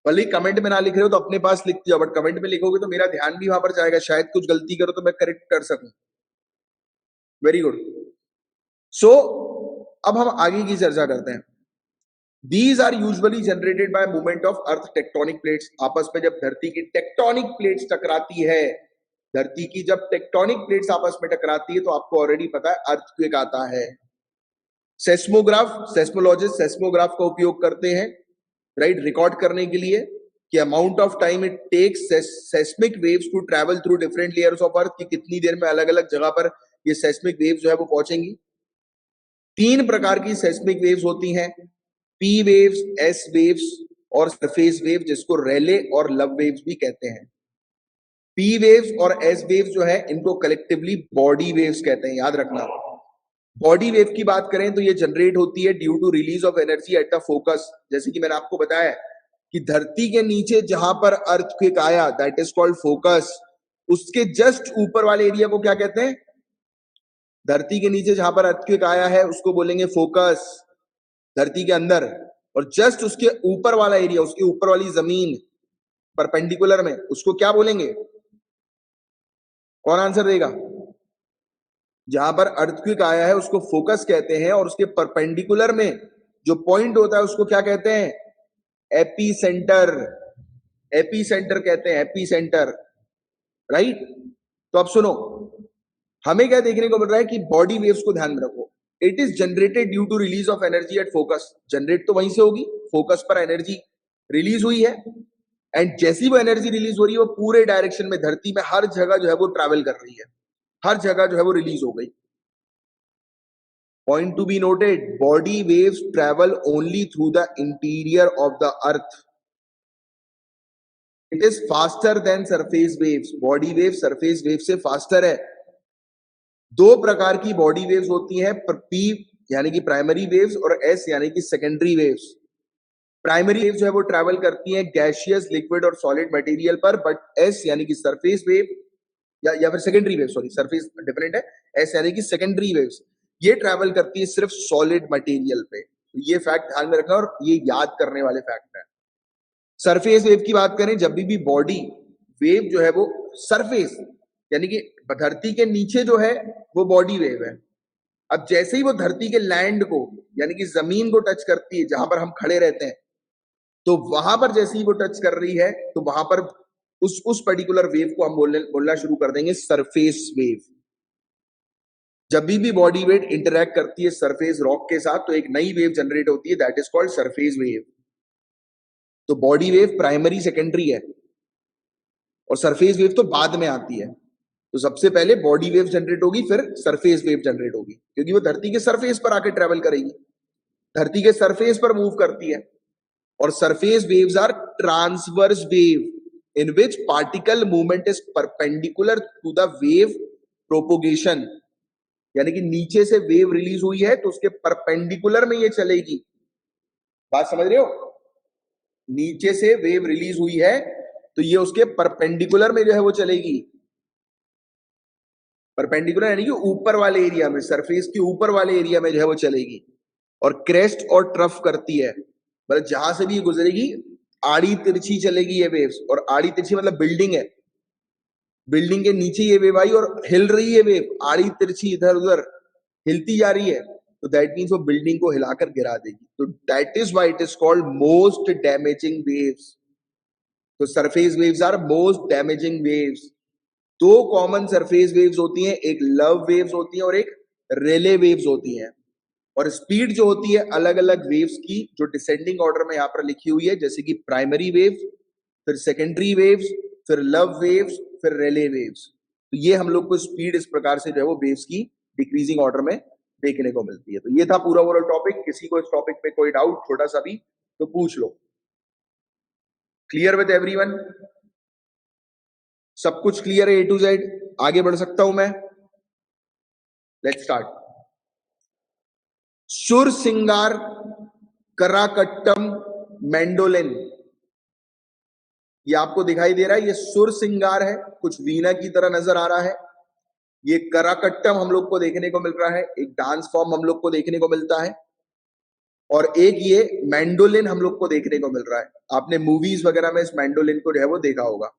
भले ही कमेंट में ना लिख रहे हो तो अपने पास लिखते जाओ, बट कमेंट में लिखोगे तो मेरा ध्यान भी वहां पर जाएगा, शायद कुछ गलती करो तो मैं करेक्ट कर सकूं। Very good. सो अब हम आगे की चर्चा करते हैं। These are usually generated by movement of earth tectonic plates। आपस में जब धरती की टेक्टोनिक प्लेट्स टकराती है, धरती की जब टेक्टोनिक प्लेट्स आपस में टकराती है तो आपको ऑलरेडी पता है अर्थक्वेक आता है। सेस्मोग्राफ, सेस्मोलॉजिस्ट सेस्मोग्राफ का उपयोग करते हैं, राइट, रिकॉर्ड करने के लिए कि amount of time it takes seismic waves to travel through different layers of earth, कि कितनी देर में अलग अलग जगह पर ये सेस्मिक वेव्स जो है वो पहुंचेंगी। 3 प्रकार की सेस्मिक वेव्स होती हैं, पी वेव्स, एस वेव्स और सरफेस वेव, जिसको रेले और लव वेव्स भी कहते हैं। पी वेव्स और एस वेव्स जो है इनको कलेक्टिवली बॉडी वेव्स कहते हैं, याद रखना। बॉडी वेव की बात करें तो ये जनरेट होती है due to release of energy at the focus. जैसे कि मैंने आपको बताया कि धरती के नीचे जहां पर अर्थक्वेक आया, दैट इज कॉल्ड फोकस। उसके जस्ट ऊपर वाले एरिया को क्या कहते हैं? धरती के नीचे जहां पर अर्थक्वेक आया है उसको बोलेंगे फोकस, धरती के अंदर। और जस्ट उसके ऊपर वाला एरिया, उसके ऊपर वाली जमीन परपेंडिकुलर में, उसको क्या बोलेंगे? कौन आंसर देगा? जहां पर अर्थक्वेक आया है उसको फोकस कहते हैं, और उसके परपेंडिकुलर में जो पॉइंट होता है उसको क्या कहते हैं? AP centre. एपी सेंटर कहते हैं, एपी सेंटर, राइट। तो अब सुनो, हमें क्या देखने को मिल रहा है कि बॉडी वेव्स को ध्यान में रखो। It is generated due to release of energy at focus. Generate तो वहीं से होगी, फोकस पर एनर्जी रिलीज हुई है, एंड जैसी वो एनर्जी रिलीज हो रही है वो पूरे डायरेक्शन में धरती में हर जगह जो है वो ट्रैवल कर रही है, हर जगह जो है वो रिलीज हो गई। Point to be noted, body waves travel only through the interior of the earth. It is faster than surface waves. Body wave surface wave से फास्टर है। दो प्रकार की बॉडी वेव्स होती हैं, पी यानी कि प्राइमरी वेव्स और एस यानी कि सेकेंडरी वेव्स। प्राइमरी वेव जो है वो ट्रैवल करती हैं गैसियस, लिक्विड और सॉलिड मटेरियल पर, बट एस यानी कि सरफेस वेव या फिर secondary wave, sorry surface different है, एस यानी कि सेकेंडरी वेव्स ये ट्रैवल करती है सिर्फ सॉलिड मटेरियल पे। तो ये फैक्ट ध्यान में रखना और ये याद करने वाले फैक्ट है। सरफेस वेव की बात करें, जब भी बॉडी वेव जो है वो सरफेस यानी कि धरती के नीचे जो है वो बॉडी वेव है। अब जैसे ही वो धरती के लैंड को यानी कि जमीन को टच करती है, जहां पर हम खड़े रहते हैं, तो वहां पर जैसे ही वो टच कर रही है तो वहां पर उस पर्टिकुलर वेव को हम बोलना शुरू कर देंगे सरफेस वेव। जब भी बॉडी वेव इंटरैक्ट करती है सरफेस रॉक के साथ तो एक नई वेव जनरेट होती है, that is called surface wave. तो बॉडी वेव प्राइमरी सेकेंडरी है और सरफेस वेव तो बाद में आती है। तो सबसे पहले बॉडी वेव जनरेट होगी, फिर सरफेस वेव जनरेट होगी, क्योंकि वो धरती के सरफेस पर आके ट्रेवल करेगी, धरती के सरफेस पर मूव करती है। और surface waves are transverse wave in which particle movement is perpendicular to the wave propagation. यानी कि नीचे से वेव रिलीज हुई है तो उसके परपेंडिकुलर में ये चलेगी। बात समझ रहे हो? नीचे से वेव रिलीज हुई है तो ये उसके परपेंडिकुलर में जो है वो चलेगी। परपेंडिकुलर यानी कि ऊपर वाले एरिया में, सरफेस के ऊपर वाले एरिया में जो है वो चलेगी। और क्रेस्ट और ट्रफ करती है, मतलब जहां से भी गुजरेगी आड़ी तिरछी चलेगी ये वेव्स। और आड़ी तिरछी मतलब बिल्डिंग है, बिल्डिंग के नीचे ये वेव आई और हिल रही है वेव, आड़ी तिरछी इधर उधर हिलती जा रही है, तो दैट मीन्स वो बिल्डिंग को हिलाकर गिरा देगी। तो that is why it is called most damaging waves. तो surface waves are most damaging waves. दो कॉमन सरफेस वेव्स होती हैं, एक लव वेव्स होती हैं और एक रेले वेव्स होती हैं। और स्पीड जो होती है अलग अलग वेव्स की, जो डिसेंडिंग ऑर्डर में यहां पर लिखी हुई है, जैसे कि प्राइमरी वेव, फिर सेकेंडरी वेव्स, फिर लव वेव्स, फिर रेले वेव्स। तो ये हम लोग को स्पीड इस प्रकार से जो है वो वेव्स की डिक्रीजिंग ऑर्डर में देखने को मिलती है। तो ये था पूरा ओवरऑल टॉपिक। किसी को इस टॉपिक पे कोई डाउट छोटा सा भी तो पूछ लो। Clear with everyone? सब कुछ क्लियर है ए टू जेड? आगे बढ़ सकता हूं मैं? Let's start. सुर सिंगार, कराकट्टम, मैंडोलिन, ये आपको दिखाई दे रहा है, ये सुर सिंगार है, कुछ वीणा की तरह नजर आ रहा है। ये कराकट्टम हम लोग को देखने को मिल रहा है, एक डांस फॉर्म हम लोग को देखने को मिलता है। और एक ये मैंडोलिन हम लोग को देखने को मिल रहा है। आपने मूवीज वगैरह में इस मैंडोलिन को जो है वो देखा होगा।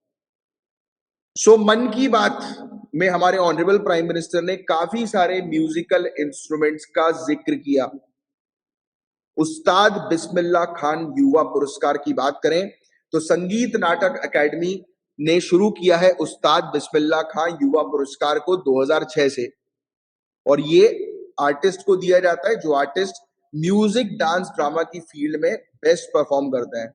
सो मन की बात में हमारे ऑनरेबल प्राइम मिनिस्टर ने काफी सारे म्यूजिकल इंस्ट्रूमेंट्स का जिक्र किया। उस्ताद बिस्मिल्लाह खान युवा पुरस्कार की बात करें तो संगीत नाटक अकेडमी ने शुरू किया है उस्ताद बिस्मिल्लाह खान युवा पुरस्कार को 2006 से। और ये आर्टिस्ट को दिया जाता है जो आर्टिस्ट म्यूजिक, डांस, ड्रामा की फील्ड में बेस्ट परफॉर्म करते हैं।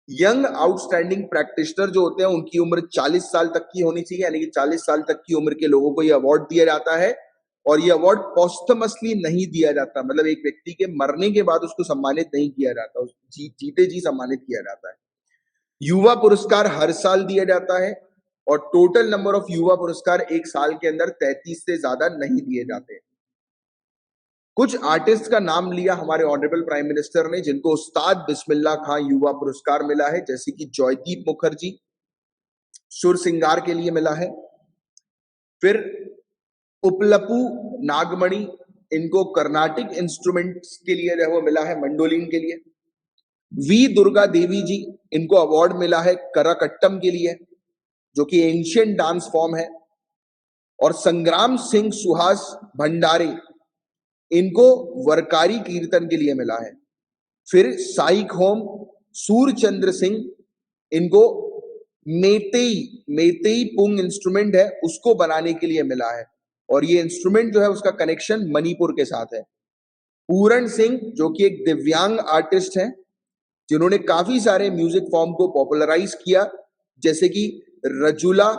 यंग आउटस्टैंडिंग प्रैक्टिशनर जो होते हैं उनकी उम्र 40 साल तक की होनी चाहिए, यानी कि 40 साल तक की उम्र के लोगों को यह अवार्ड दिया जाता है। और ये अवार्ड पोस्टमसली नहीं दिया जाता, मतलब एक व्यक्ति के मरने के बाद उसको सम्मानित नहीं किया जाता, जीते जी सम्मानित किया जाता है। युवा पुरस्कार हर साल दिया जाता है और टोटल नंबर ऑफ युवा पुरस्कार एक साल के अंदर 33 से ज्यादा नहीं दिए जाते। कुछ आर्टिस्ट का नाम लिया हमारे ऑनरेबल प्राइम मिनिस्टर ने जिनको उस्ताद बिस्मिल्लाह खान युवा पुरस्कार मिला है, जैसे कि जॉयदीप मुखर्जी सुर सिंगार के लिए मिला है। फिर उपलपू नागमणि, इनको कर्नाटिक इंस्ट्रूमेंट्स के लिए जो है वो मिला है, मंडोलिन के लिए। वी दुर्गा देवी जी, इनको अवार्ड मिला है कराकट्टम के लिए, जो कि एंशियंट डांस फॉर्म है। और संग्राम सिंह सुहास भंडारे, इनको वरकारी कीर्तन के लिए मिला है। फिर साई खोम सूरचंद्र सिंह, इनको मेतेई मेतेई पुंग इंस्ट्रूमेंट है उसको बनाने के लिए मिला है, और ये इंस्ट्रूमेंट जो है उसका कनेक्शन मणिपुर के साथ है। पूरण सिंह जो कि एक दिव्यांग आर्टिस्ट है, जिन्होंने काफी सारे म्यूजिक फॉर्म को पॉपुलराइज किया, जैसे कि रजुला,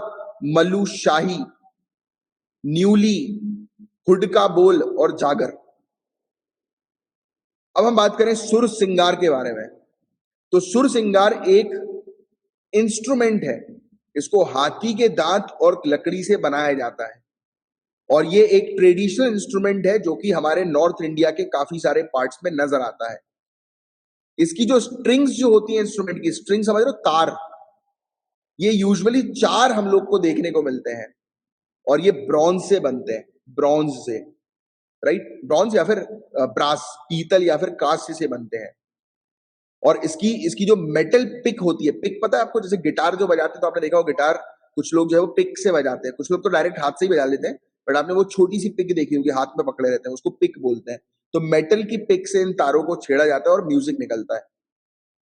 मलू शाही, न्यूली, हुडका बोल और जागर। अब हम बात करें सुर सिंगार के बारे में, तो सुर सिंगार एक इंस्ट्रूमेंट है, इसको हाथी के दांत और लकड़ी से बनाया जाता है, और ये एक ट्रेडिशनल इंस्ट्रूमेंट है जो कि हमारे नॉर्थ इंडिया के काफी सारे पार्ट्स में नजर आता है। इसकी जो स्ट्रिंग्स जो होती है, इंस्ट्रूमेंट की स्ट्रिंग समझ रहे हो, तार, ये यूजुअली 4 हम लोग को देखने को मिलते हैं, और ये ब्रॉन्ज से बनते हैं, ब्रॉन्ज से, राइट, ब्रॉन्ज या फिर ब्रास, पीतल या फिर कांस्य से बनते हैं। और इसकी इसकी जो मेटल पिक होती है, पिक पता है आपको, जैसे गिटार जो बजाते हैं तो आपने देखा हो गिटार कुछ लोग जो है वो पिक से बजाते हैं, कुछ लोग तो डायरेक्ट हाथ से ही बजा लेते हैं, बट आपने वो छोटी सी पिक देखी होगी, हाथ में पकड़े रहते हैं, उसको पिक बोलते हैं। तो मेटल की पिक से इन तारों को छेड़ा जाता है और म्यूजिक निकलता है।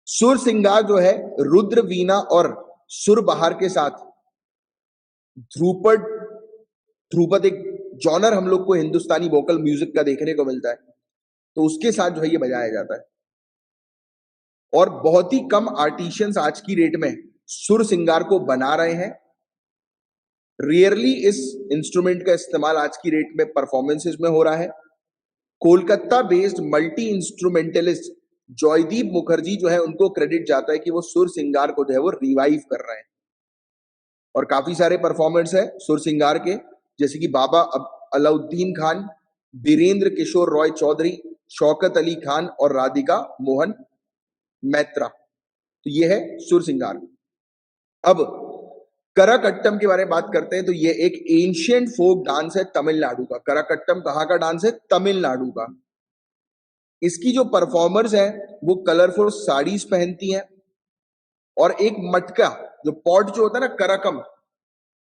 सुर सिंगार जो है रुद्र, वीणा और सुर बहार के साथ ध्रुपद, ध्रुपद एक जॉनर हम लोग को हिंदुस्तानी वोकल म्यूजिक का देखने को मिलता है, तो उसके साथ जो है ये बजाया जाता है। और बहुत ही कम आर्टिशियंस आज की डेट में सुर सिंगार को बना रहे हैं। रियरली इस इंस्ट्रूमेंट का इस्तेमाल आज की डेट में परफॉर्मेंसेस में हो रहा है। Kolkata based multi instrumentalist Joydeep Mukherjee जो है उनको क्रेडिट जाता है कि वो सुर सिंगार को जो है वो रिवाइव कर रहे हैं, और काफी सारे परफॉर्मर्स है सुर सिंगार के, जैसे कि बाबा अलाउद्दीन खान, बीरेंद्र किशोर रॉय चौधरी, शौकत अली खान और राधिका मोहन मैत्रा। तो ये है सुर सिंगार। अब कराकट्टम के बारे में बात करते हैं, तो ये एक एंशियंट फोक डांस है तमिलनाडु का। कराकट्टम कहाँ का डांस है? तमिलनाडु का। इसकी जो परफॉर्मर्स हैं वो कलरफुल साड़ीज पहनती हैं, और एक मटका जो पॉट जो होता है ना, करकम,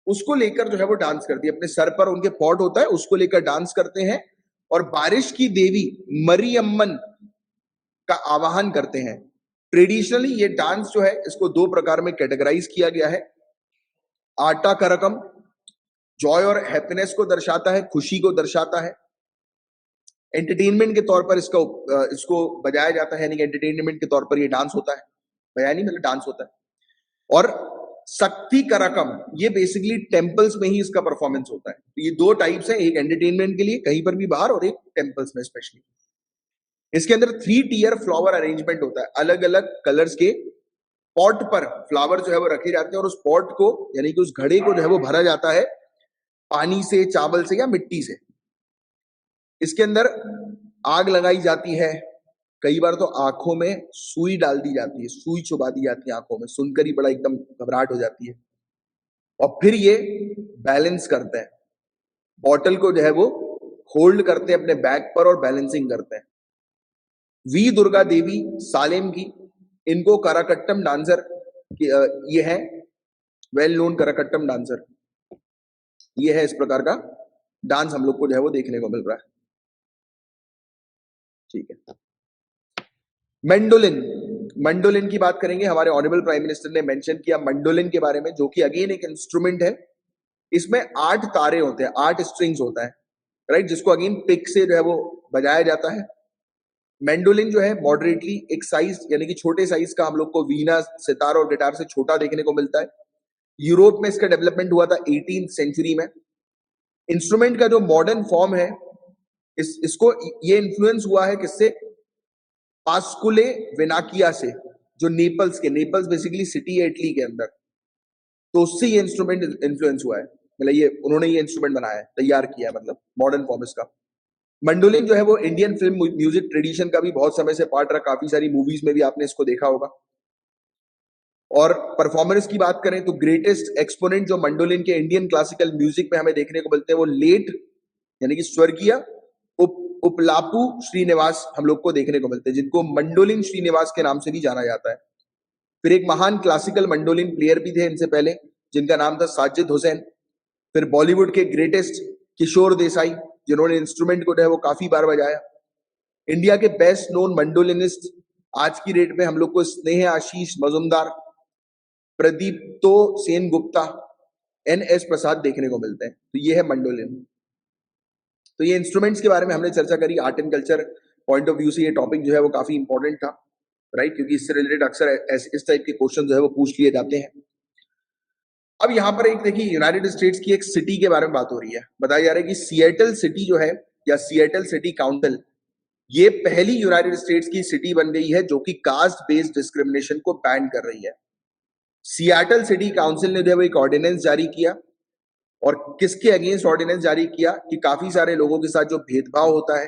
उसको लेकर जो है वो डांस करती है, अपने सर पर उनके पॉट होता है उसको लेकर डांस करते हैं, और बारिश की देवी मरियम्मन का आवाहन करते हैं। ट्रेडिशनली ये डांस जो है इसको 2 प्रकार में कैटेगराइज किया गया है। आटा करकम जॉय और हैप्पीनेस को दर्शाता है, खुशी को दर्शाता है। एंटरटेनमेंट के तौर पर इसको बजाया जाता है, यानी कि एंटरटेनमेंट के तौर पर ये डांस होता है, बयान नहीं मतलब डांस होता है। और शक्ति करकम ये बेसिकली टेम्पल्स में ही इसका परफॉर्मेंस होता है। तो ये 2 टाइप्स हैं, एक एंटरटेनमेंट के लिए कहीं पर भी बाहर, और एक टेम्पल्स में स्पेशली। इसके अंदर 3 टियर फ्लावर अरेंजमेंट होता है, अलग अलग कलर्स के पॉट पर फ्लावर जो है वो रखे जाते हैं, और उस पॉट को यानी कि उस घड़े को जो है वो भरा जाता है पानी से, चावल से या मिट्टी से। इसके अंदर आग लगाई जाती है, कई बार तो आंखों में सुई डाल दी जाती है, सुई चुबा दी जाती है आंखों में, सुनकर ही बड़ा एकदम घबराहट हो जाती है। और फिर ये बैलेंस करते हैं, बॉटल को जो है वो होल्ड करते हैं अपने बैक पर और बैलेंसिंग करते हैं। वी दुर्गा देवी सालेम की, इनको कराकट्टम डांसर, ये है वेल नोन कराकट्टम डांसर। ये है इस प्रकार का डांस हम लोग को जो है वो देखने को मिल रहा है। ठीक है, मंडोलिन, मंडोलिन की बात करेंगे। हमारे ऑनरेबल प्राइम मिनिस्टर ने मेंशन किया मंडोलिन के बारे में, जो कि अगेन एक इंस्ट्रूमेंट है। इसमें 8 तारे होते हैं, 8 स्ट्रिंग्स होता है, राइट, जिसको अगेन पिक से जो है वो बजाया जाता है। मैंडोलिन जो है मॉडरेटली एक साइज यानी कि छोटे साइज का हम लोग को वीणा, सितार और गिटार से छोटा देखने को मिलता है। यूरोप में इसका डेवलपमेंट हुआ था 18th सेंचुरी में। इंस्ट्रूमेंट का जो मॉडर्न फॉर्म है, इसको ये इन्फ्लुएंस हुआ है किससे? पास्कुले वेनाकिया से, जो नेपल्स बेसिकली सिटी है इटली के अंदर, तो उससे ये इंस्ट्रूमेंट इन्फ्लुएंस हुआ है, मतलब ये उन्होंने ये इंस्ट्रूमेंट बनाया है, तैयार किया है, मतलब मॉडर्न फॉर्म इसका। मंडोलिन जो है वो इंडियन फिल्म म्यूजिक ट्रेडिशन का भी बहुत समय से पार्ट रहा, काफी सारी मूवीज में भी आपने इसको देखा होगा। और परफॉर्मेंस की बात करें तो ग्रेटेस्ट एक्सपोनेंट जो मंडोलिन के इंडियन क्लासिकल म्यूजिक में हमें देखने को मिलते हैं वो लेट यानी कि स्वर्गीय उपलापू श्रीनिवास हम लोग को देखने को मिलते हैं, जिनको मंडोलिन श्रीनिवास के नाम से भी जाना जाता है। फिर एक महान क्लासिकल मंडोलिन प्लेयर भी थे इनसे पहले, जिनका नाम था साजिद हुसैन। फिर बॉलीवुड के ग्रेटेस्ट किशोर देसाई, जिन्होंने इंस्ट्रूमेंट को जो है वो काफी बार बजाया। इंडिया के बेस्ट नोन मंडोलिनिस्ट आज की डेट में हम लोग को स्नेह आशीष मजुमदार, प्रदीप्तो सेनगुप्ता, NS प्रसाद देखने को मिलते हैं। तो ये है मंडोलिन। तो ये इंस्ट्रूमेंट्स के बारे में हमने चर्चा करी। Art and culture point of view से ये टॉपिक जो है वो काफी इंपॉर्टेंट था, राइट, क्योंकि इससे रिलेटेड अक्सर इस टाइप के क्वेश्चन जो है वो पूछ लिए जाते हैं। अब यहाँ पर एक देखिए, यूनाइटेड स्टेट्स की एक सिटी के बारे में बात हो रही है। बताया जा रहा है कि सिएटल सिटी जो है, या सिएटल सिटी काउंसिल, ये पहली यूनाइटेड स्टेट्स की सिटी बन गई है जो कि कास्ट बेस्ड डिस्क्रिमिनेशन को बैन कर रही है। सिएटल सिटी काउंसिल ने जो है एक ऑर्डिनेंस जारी किया, और किसके अगेंस्ट ऑर्डिनेंस जारी किया कि काफी सारे लोगों के साथ जो भेदभाव होता है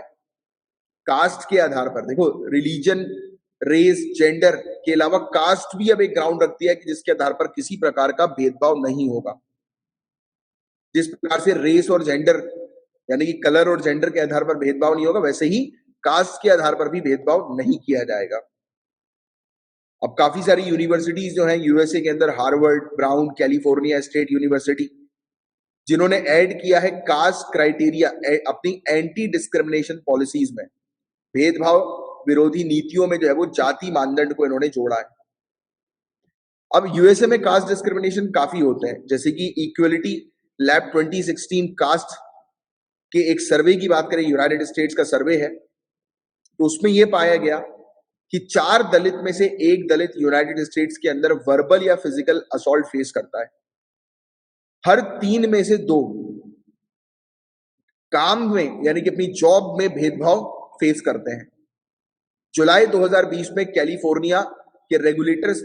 कास्ट के आधार पर, देखो रिलीजन, रेस, जेंडर के अलावा कास्ट भी अब एक ग्राउंड रखती है कि जिसके आधार पर किसी प्रकार का भेदभाव नहीं होगा। जिस प्रकार से रेस और जेंडर यानी कि कलर और जेंडर के आधार पर भेदभाव नहीं होगा, वैसे ही कास्ट के आधार पर भी भेदभाव नहीं किया जाएगा। अब काफी सारी यूनिवर्सिटीज जो हैं यूएसए के अंदर, Harvard, brown, California state university, जिन्होंने ऐड किया है कास्ट क्राइटेरिया अपनी एंटी डिस्क्रिमिनेशन पॉलिसीज में, भेदभाव विरोधी नीतियों में जो है वो जाति मानदंड को इन्होंने जोड़ा है। अब यूएसए में कास्ट डिस्क्रिमिनेशन काफी होते हैं, जैसे कि इक्वलिटी लैब 2016 कास्ट के एक सर्वे की बात करें, यूनाइटेड स्टेट्स का सर्वे है, तो उसमें यह पाया गया कि 4 दलित में से 1 दलित यूनाइटेड स्टेट्स के अंदर वर्बल या फिजिकल असॉल्ट फेस करता है। हर 3 में से 2 काम में यानी कि अपनी जॉब में भेदभाव फेस करते हैं। जुलाई 2020 में कैलिफोर्निया के रेगुलेटर्स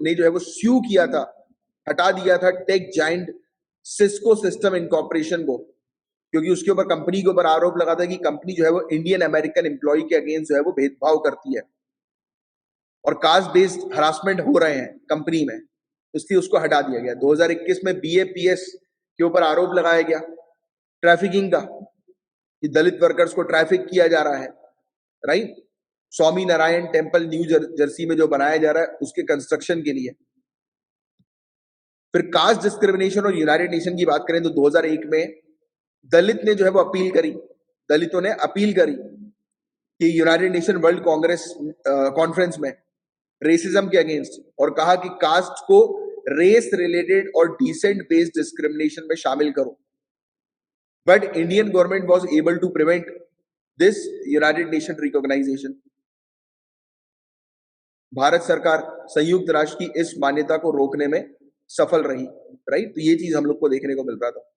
ने जो है वो स्यू किया था, हटा दिया था tech giant Cisco system incorporation को, क्योंकि उसके ऊपर कंपनी के ऊपर आरोप लगा था कि कंपनी जो है वो इंडियन अमेरिकन एम्प्लॉय के अगेंस्ट जो है वो भेदभाव करती है और कास्ट बेस्ड हरासमेंट हो रहे हैं कंपनी में, इसलिए उसको हटा दिया गया। 2021 में BAPS के ऊपर आरोप लगाया गया ट्रैफिकिंग का, कि दलित वर्कर्स को ट्रैफिक किया जा रहा है, right. Swami Narayan temple new Jersey में जो बनाया जा रहा है उसके कंस्ट्रक्शन के लिए। फिर कास्ट डिस्क्रिमिनेशन और यूनाइटेड नेशन की बात करें तो 2001 में दलित ने जो है वो अपील करी, दलितों ने अपील करी कि United Nation World Congress conference में रेसिज्म के अगेंस्ट, और कहा कि कास्ट को रेस रिलेटेड और डिसेंट बेस्ड डिस्क्रिमिनेशन में शामिल करो। But Indian government was able to prevent this United Nation recognisation. भारत सरकार संयुक्त राष्ट्र की इस मान्यता को रोकने में सफल रही, राइट। तो ये चीज हम लोग को देखने को मिल रहा था।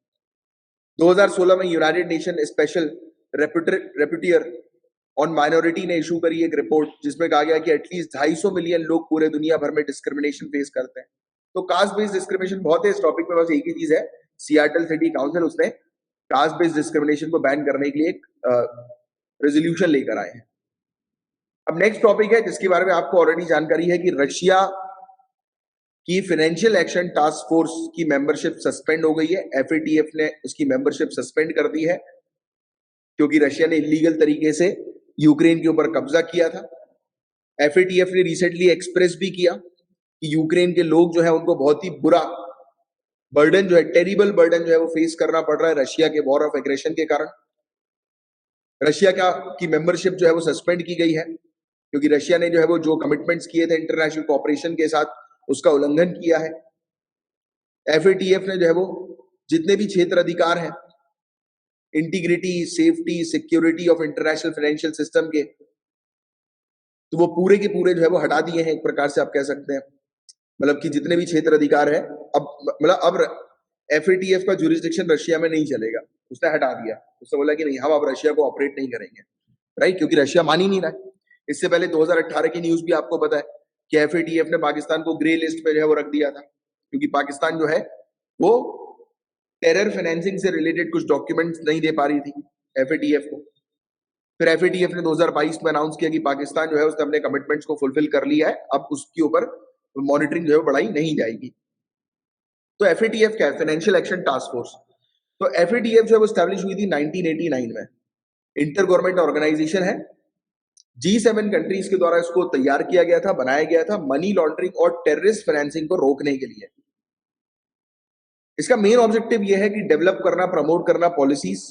2016 में United Nation special rapporteur on minority ने इशू करी एक रिपोर्ट, जिसमें कहा गया कि एटलीस्ट 250 मिलियन लोग पूरे दुनिया भर में डिस्क्रिमिनेशन फेस करते हैं। तो कास्ट बेस्ड डिस्क्रिमिनेशन बहुत है। इस टॉपिक पे बस एक ही चीज है, सिएटल सिटी काउंसिल उसने कास्ट बेस्ड डिस्क्रिमिनेशन को बैन करने के लिए एक रेजोल्यूशन लेकर आए हैं। अब नेक्स्ट टॉपिक है जिसके बारे में आपको ऑलरेडी जानकारी है कि रशिया की फाइनेंशियल एक्शन टास्क फोर्स की मेंबरशिप सस्पेंड हो गई है। FATF ने उसकी मेंबरशिप सस्पेंड कर दी है क्योंकि रशिया ने इलीगल तरीके से यूक्रेन के ऊपर कब्जा किया था। FATF ने रिसेंटली एक्सप्रेस भी किया कि यूक्रेन के लोग जो है उनको बहुत ही बुरा बर्डन जो है, टेरिबल बर्डन जो है वो फेस करना पड़ रहा है रशिया के वॉर ऑफ एग्रेशन के कारण। रशिया की मेंबरशिप जो है वो सस्पेंड की गई है क्योंकि रशिया ने जो है वो जो कमिटमेंट्स किए थे इंटरनेशनल कोऑपरेशन के साथ उसका उल्लंघन किया है। FATF ने जो है वो जितने भी क्षेत्र अधिकार हैं integrity, safety, security of international financial system के, तो वो पूरे के पूरे जो है वो हटा दिए हैं, एक प्रकार से आप कह सकते हैं। मतलब कि जितने भी क्षेत्र अधिकार है अब FATF का जुरिस्डिक्शन रशिया में नहीं चलेगा, उसने हटा दिया। उसने बोला कि नहीं, हम अब रशिया को ऑपरेट नहीं करेंगे, राइट, क्योंकि रशिया मान ही नहीं रहा है। इससे पहले 2018 की न्यूज भी आपको पता है कि FATF ने पाकिस्तान को ग्रे लिस्ट पे जो है वो रख दिया था क्योंकि पाकिस्तान जो है वो टेरर फाइनेंसिंग से रिलेटेड कुछ डॉक्यूमेंट्स नहीं दे पा रही थी FATF को। फिर FATF ने 2022 में अनाउंस किया कि पाकिस्तान जो है उसने अपने कमिटमेंट्स को फुलफिल कर लिया है, अब उसके ऊपर मॉनिटरिंग जो है बढ़ाई नहीं जाएगी। तो FATF क्या है? Financial action task force. तो FATF जो है वो स्टैब्लिश हुई थी 1989 में, इंटर गवर्नमेंट ऑर्गेनाइजेशन है। G7 कंट्रीज के द्वारा इसको तैयार किया गया था, बनाया गया था मनी लॉन्ड्रिंग और टेररिस्ट फाइनेंसिंग को रोकने के लिए। इसका मेन ऑब्जेक्टिव यह है कि डेवलप करना, प्रमोट करना पॉलिसीज,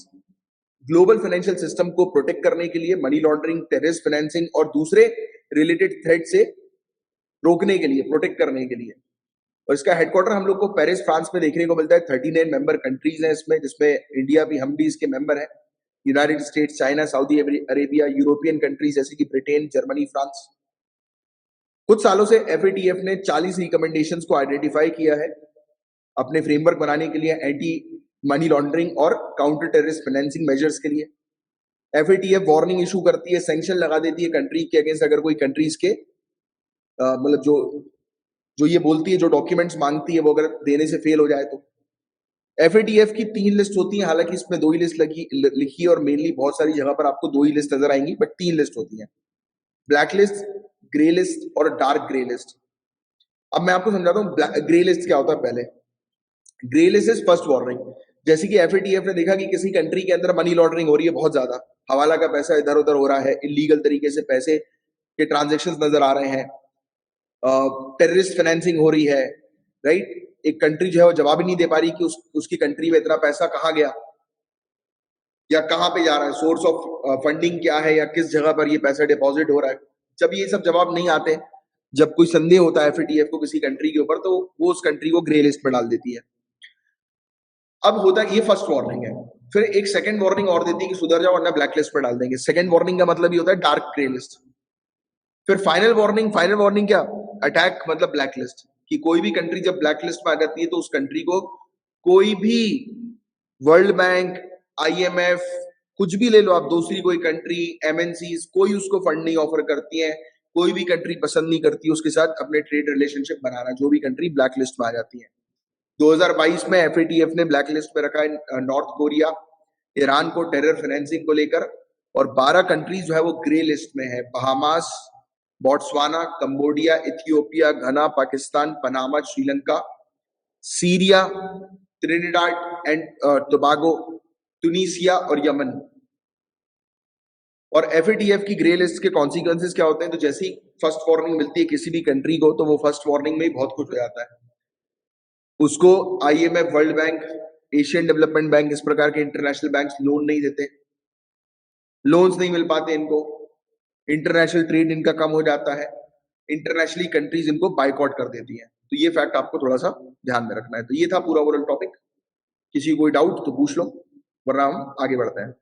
ग्लोबल फाइनेंशियल सिस्टम को प्रोटेक्ट करने के लिए, मनी लॉन्ड्रिंग, टेररिस्ट फाइनेंसिंग और दूसरे रिलेटेड थ्रेट से रोकने के लिए, प्रोटेक्ट करने के लिए। और इसका हेडक्वार्टर हम लोग को पेरिस फ्रांस में देखने को मिलता है। 39 मेंबर कंट्रीज हैं इसमें, जिसमें इंडिया भी, हम भी इसके मेंबर हैं। United states, China, Saudi Arabia, European countries जैसे कि ब्रिटेन, जर्मनी, फ्रांस। कुछ सालों से एफएटीएफ ने 40 रिकमेंडेशंस को आइडेंटिफाई किया है अपने फ्रेमवर्क बनाने के लिए, एंटी मनी लॉन्ड्रिंग और काउंटर टेररिस्ट फाइनेंसिंग मेजर्स के लिए। एफएटीएफ वार्निंग इशू करती है, सैंक्शन लगा देती है कंट्री के अगेंस्ट अगर कोई कंट्रीज के मतलब जो जो ये बोलती है, जो डॉक्यूमेंट्स मांगती है, वो अगर देने से फेल हो जाए तो। एफएटीएफ की 3 लिस्ट होती है, हालांकि इसमें 2 ही लिस्ट लिखी है और मेनली बहुत सारी जगह पर आपको 2 ही लिस्ट नजर आएंगी, बट 3 लिस्ट होती है, ब्लैक लिस्ट, ग्रे लिस्ट और डार्क ग्रे लिस्ट। अब मैं आपको समझाता हूँ ग्रे लिस्ट क्या होता है। पहले grey list is first warning. जैसे कि एफएटीएफ ने देखा कि किसी कंट्री के अंदर मनी लॉन्ड्रिंग हो रही है बहुत ज्यादा, हवाला का पैसा इधर उधर हो रहा है, इलीगल तरीके से पैसे के ट्रांजेक्शन नजर आ रहे हैं, टेररिस्ट फाइनेंसिंग हो रही है, राइट। एक कंट्री जो है वो जवाब ही नहीं दे पा रही कि उसकी कंट्री में इतना पैसा कहाँ गया या कहाँ पे जा रहा है, सोर्स ऑफ फंडिंग क्या है या किस जगह पर ये पैसा डिपॉजिट हो रहा है। जब ये सब जवाब नहीं आते, जब कोई संदेह होता है एफएटीएफ को किसी कंट्री के ऊपर, तो वो उस कंट्री को ग्रे लिस्ट में डाल देती है। अब होता है, ये फर्स्ट वार्निंग है। फिर एक सेकंड वार्निंग और देती है कि सुधर जाओ वरना ब्लैक लिस्ट में डाल देंगे। सेकंड वार्निंग का मतलब ये होता है डार्क ग्रे लिस्ट। फिर फाइनल वार्निंग क्या, अटैक मतलब ब्लैक लिस्ट, कि कोई भी कंट्री जब ब्लैक लिस्ट में आ जाती है तो उस कंट्री को कोई भी वर्ल्ड बैंक, आईएमएफ, कुछ भी ले लो आप, दूसरी कोई कंट्री, एमएनसीज, कोई उसको फंड नहीं ऑफर करती है, कोई भी कंट्री पसंद नहीं करती उसके साथ अपने ट्रेड रिलेशनशिप बनाना, जो भी कंट्री ब्लैक लिस्ट में आ जाती है। 2022 में एफएटीएफ ने ब्लैक लिस्ट में रखा है नॉर्थ कोरिया, ईरान को टेरर फाइनेंसिंग को लेकर, और 12 कंट्रीज जो है वो ग्रे लिस्ट में है, बहामास, बोट्सवाना, कंबोडिया, इथियोपिया, घना, Pakistan, Panama, Sri Lanka, Syria, त्रिनिडाद and Tobago, Tunisia और यमन। और एफएटीएफ की ग्रे लिस्ट के कॉन्सिक्वेंसेस क्या होते हैं, तो जैसी फर्स्ट वार्निंग मिलती है किसी भी कंट्री को, तो वो फर्स्ट वार्निंग में ही बहुत कुछ हो जाता है। उसको IMF, world bank, Asian development bank, इस प्रकार के इंटरनेशनल बैंक्स लोन नहीं देते, लोन्स नहीं मिल पाते इनको, इंटरनेशनल ट्रेड इनका कम हो जाता है, इंटरनेशनली कंट्रीज इनको बाइकआउट कर देती हैं। तो ये फैक्ट आपको थोड़ा सा ध्यान में रखना है। तो ये था पूरा ओवरऑल टॉपिक। किसी को कोई डाउट तो पूछ लो, वरना हम आगे बढ़ते हैं।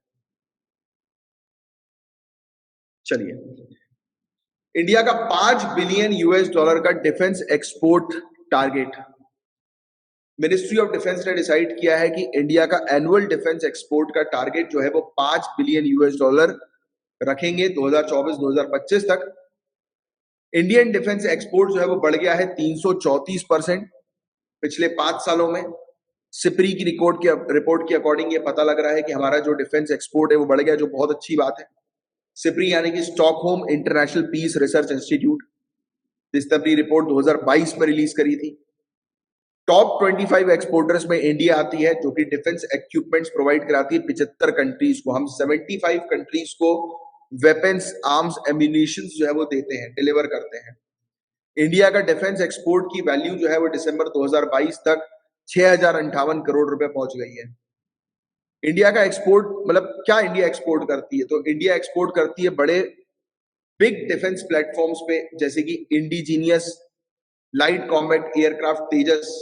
चलिए, इंडिया का 5 बिलियन यूएस डॉलर का defence export target, ministry of defence ने डिसाइड किया है कि इंडिया का एनुअल डिफेंस एक्सपोर्ट का टारगेट जो है वो 5 बिलियन यूएस डॉलर रखेंगे 2024-2025 तक। इंडियन डिफेंस एक्सपोर्ट जो है वो बढ़ गया है 334% पिछले 5 सालों में। सिप्री की रिपोर्ट के अकॉर्डिंग ये पता लग रहा है कि हमारा जो डिफेंस एक्सपोर्ट है वो बढ़ गया, जो बहुत अच्छी बात है। सिप्री यानी कि Stockholm International Peace Research Institute, जिसने अपनी रिपोर्ट 2022 में रिलीज करी थी। टॉप 25 एक्सपोर्टर्स में इंडिया आती है, जो कि डिफेंस इक्विपमेंट्स प्रोवाइड कराती है 75 कंट्रीज को। हम 75 कंट्रीज को वेपन्स, आर्म्स, एम्यूनिशन जो है वो देते हैं, डिलीवर करते हैं। इंडिया का डिफेंस एक्सपोर्ट की वैल्यू जो है वो दिसंबर 2022 तक 6058 करोड़ रुपए पहुंच गई है। इंडिया का एक्सपोर्ट मतलब क्या, इंडिया एक्सपोर्ट करती है, तो इंडिया एक्सपोर्ट करती है बड़े बिग डिफेंस प्लेटफॉर्म्स पे, जैसे कि इंडिजीनियस लाइट कॉम्बैट एयरक्राफ्ट तेजस,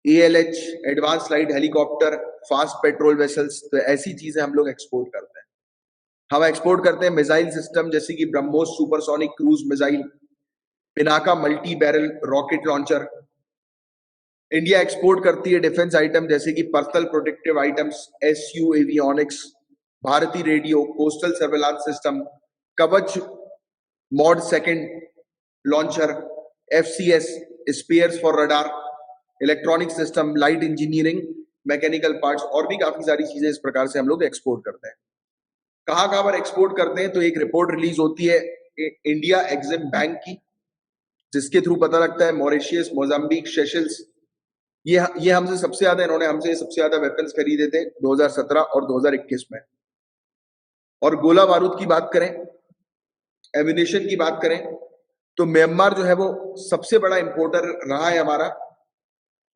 ALH advance light helicopter, fast patrol vessels, तो ऐसी चीजें हम लोग एक्सपोर्ट करते हैं। हम एक्सपोर्ट करते हैं मिसाइल सिस्टम, जैसे कि BrahMos supersonic cruise missile, Pinaka multi barrel rocket launcher. India export करती है डिफेंस आइटम जैसे कि personal protective items, SU avionics, भारतीय radio, coastal surveillance system, Kavach mod second launcher, FCS spares for radar, electronic system, light engineering, mechanical parts, और भी काफी सारी चीजें इस प्रकार से हम लोग एक्सपोर्ट करते हैं। कहाँ पर एक्सपोर्ट करते हैं, तो एक रिपोर्ट रिलीज होती है इंडिया एग्जिम बैंक की, जिसके थ्रू पता लगता है मॉरिशियस, मोजाम्बिक, सेशल्स, ये हमसे सबसे ज्यादा, इन्होंने हमसे सबसे ज्यादा वेपन्स खरीदे थे 2017 और 2021 में। और गोला बारूद की बात करें, एम्यूनिशन की बात करें, तो म्यांमार जो है वो सबसे बड़ा इंपोर्टर रहा है हमारा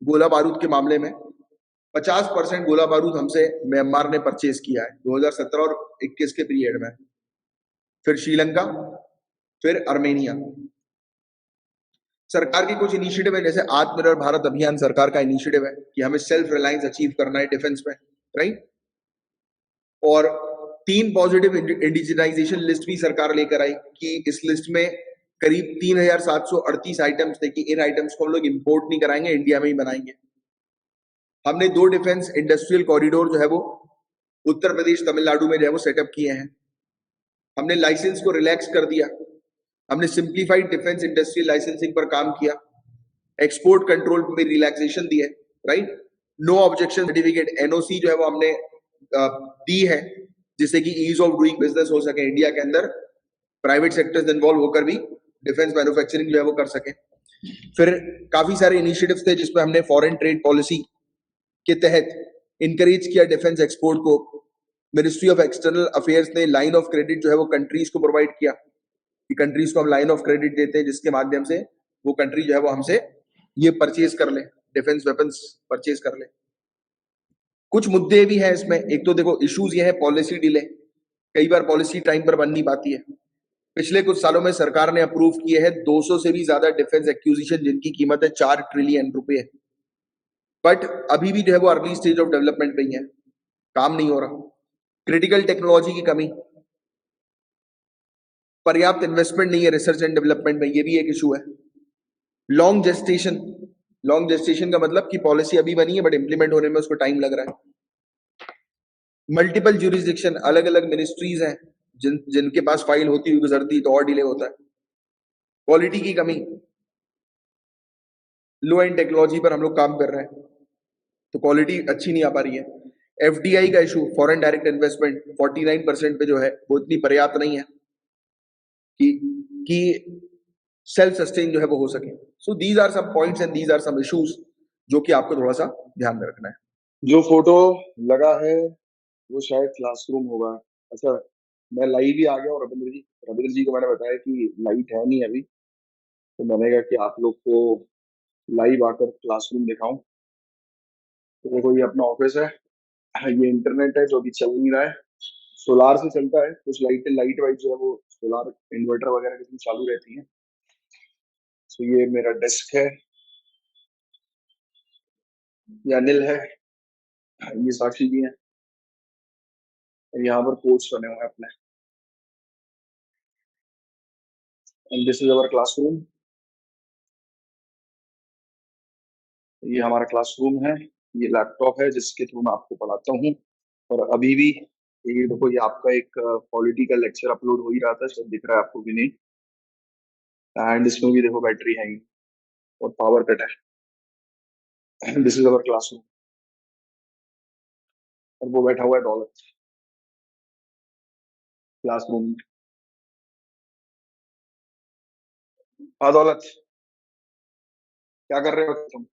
गोला बारूद के मामले में। 50% गोला बारूद हमसे म्यांमार ने परचेज किया है 2017 और 21 के पीरियड में। फिर श्रीलंका, फिर अर्मेनिया। सरकार के कुछ इनिशिएटिव है, जैसे आत्मनिर्भर भारत अभियान सरकार का इनिशिएटिव है कि हमें सेल्फ रिलायंस अचीव करना है डिफेंस में, राइट। और 3 पॉजिटिव इंडिजिनाइजेशन लिस्ट भी सरकार लेकर आई कि इस लिस्ट में करीब 3738 आइटम्स थे कि इन आइटम्स को हम लोग इंपोर्ट नहीं कराएंगे, इंडिया में ही बनाएंगे। हमने 2 डिफेंस इंडस्ट्रियल कॉरिडोर जो है वो उत्तर प्रदेश तमिलनाडु में जो है वो सेटअप किए हैं। हमने लाइसेंस को रिलैक्स कर दिया। हमने सिंप्लीफाइड डिफेंस इंडस्ट्रियल लाइसेंसिंग पर काम किया। एक्सपोर्ट कंट्रोल में रिलैक्सेशन दी है, right. No objection certificate NOC जो है वो हमने दी है, जिससे कि ईज ऑफ डूइंग बिजनेस हो सके इंडिया के अंदर, प्राइवेट सेक्टर्स इन्वॉल्व होकर भी डिफेंस मैन्युफैक्चरिंग जो है वो कर सके। फिर काफी सारे इनिशिएटिव्स थे जिसमें हमने फॉरेन ट्रेड पॉलिसी के तहत इंकरेज किया डिफेंस एक्सपोर्ट को। मिनिस्ट्री ऑफ एक्सटर्नल अफेयर्स ने लाइन ऑफ क्रेडिट जो है वो कंट्रीज को प्रोवाइड किया कि कंट्रीज को हम लाइन ऑफ क्रेडिट देते हैं जिसके माध्यम से वो कंट्री जो है वो हमसे ये परचेज कर ले, डिफेंस वेपन्स परचेज कर ले। कुछ मुद्दे भी हैं इसमें। एक तो देखो इश्यूज ये है पॉलिसी डिले, कई बार पॉलिसी टाइम पर बन नहीं पाती है। पिछले कुछ सालों में सरकार ने अप्रूव किए हैं 200 से भी ज्यादा डिफेंस एक्विजिशन जिनकी कीमत है 4 ट्रिलियन रुपए, बट अभी भी जो है वो अर्ली स्टेज ऑफ डेवलपमेंट पे ही है, काम नहीं हो रहा। क्रिटिकल टेक्नोलॉजी की कमी, पर्याप्त इन्वेस्टमेंट नहीं है रिसर्च एंड डेवलपमेंट में, ये भी एक इशू है। लॉन्ग जेस्टेशन, लॉन्ग जेस्टेशन का मतलब कि पॉलिसी अभी बनी है बट इंप्लीमेंट होने में उसको टाइम लग रहा है। मल्टीपल ज्यूरिसडिक्शन, अलग अलग मिनिस्ट्रीज हैं जिनके पास फाइल होती हुई गुजरती तो और डिले होता है। क्वालिटी की कमी, लो एंड टेक्नोलॉजी पर हम लोग काम कर रहे हैं तो क्वालिटी अच्छी नहीं आ पा रही है। एफडीआई का इशू, फॉरेन डायरेक्ट इन्वेस्टमेंट 49% पे जो है वो इतनी पर्याप्त नहीं है कि सेल्फ सस्टेन जो है वो हो सके। So these are some points and these are some issues जो कि आपको थोड़ा सा ध्यान में रखना है। जो फोटो लगा है वो शायद क्लासरूम होगा। अच्छा, मैं लाइव ही आ गया और रविंद्र जी को मैंने बताया कि लाइट है नहीं अभी, तो मैंने कहा कि आप लोग को लाइव आकर क्लासरूम दिखाऊं। तो देखो ये अपना ऑफिस है, ये इंटरनेट है जो अभी चल नहीं रहा है, सोलार से चलता है। कुछ लाइट वाइट जो है वो सोलार इन्वर्टर वगैरह के थ्रू चालू रहती है। तो ये मेरा डेस्क है, ये अनिल है, ये साक्षी जी है, यहाँ पर कोर्स बने हुए हैं अपने। And this is our classroom, ये हमारा क्लासरूम है, ये लैपटॉप है जिसके थ्रू मैं आपको पढ़ाता हूँ। और अभी भी ये देखो, ये आपका एक पॉलिटिकल लेक्चर अपलोड हो ही रहा था, शायद दिख रहा है आपको भी नहीं। एंड इसमें भी देखो बैटरी है ही और पावर कट है। दिस इज अवर क्लासरूम, और वो बैठा हुआ है दौलत क्लासरूम में। हाँ दौलत, क्या कर रहे हो तुम?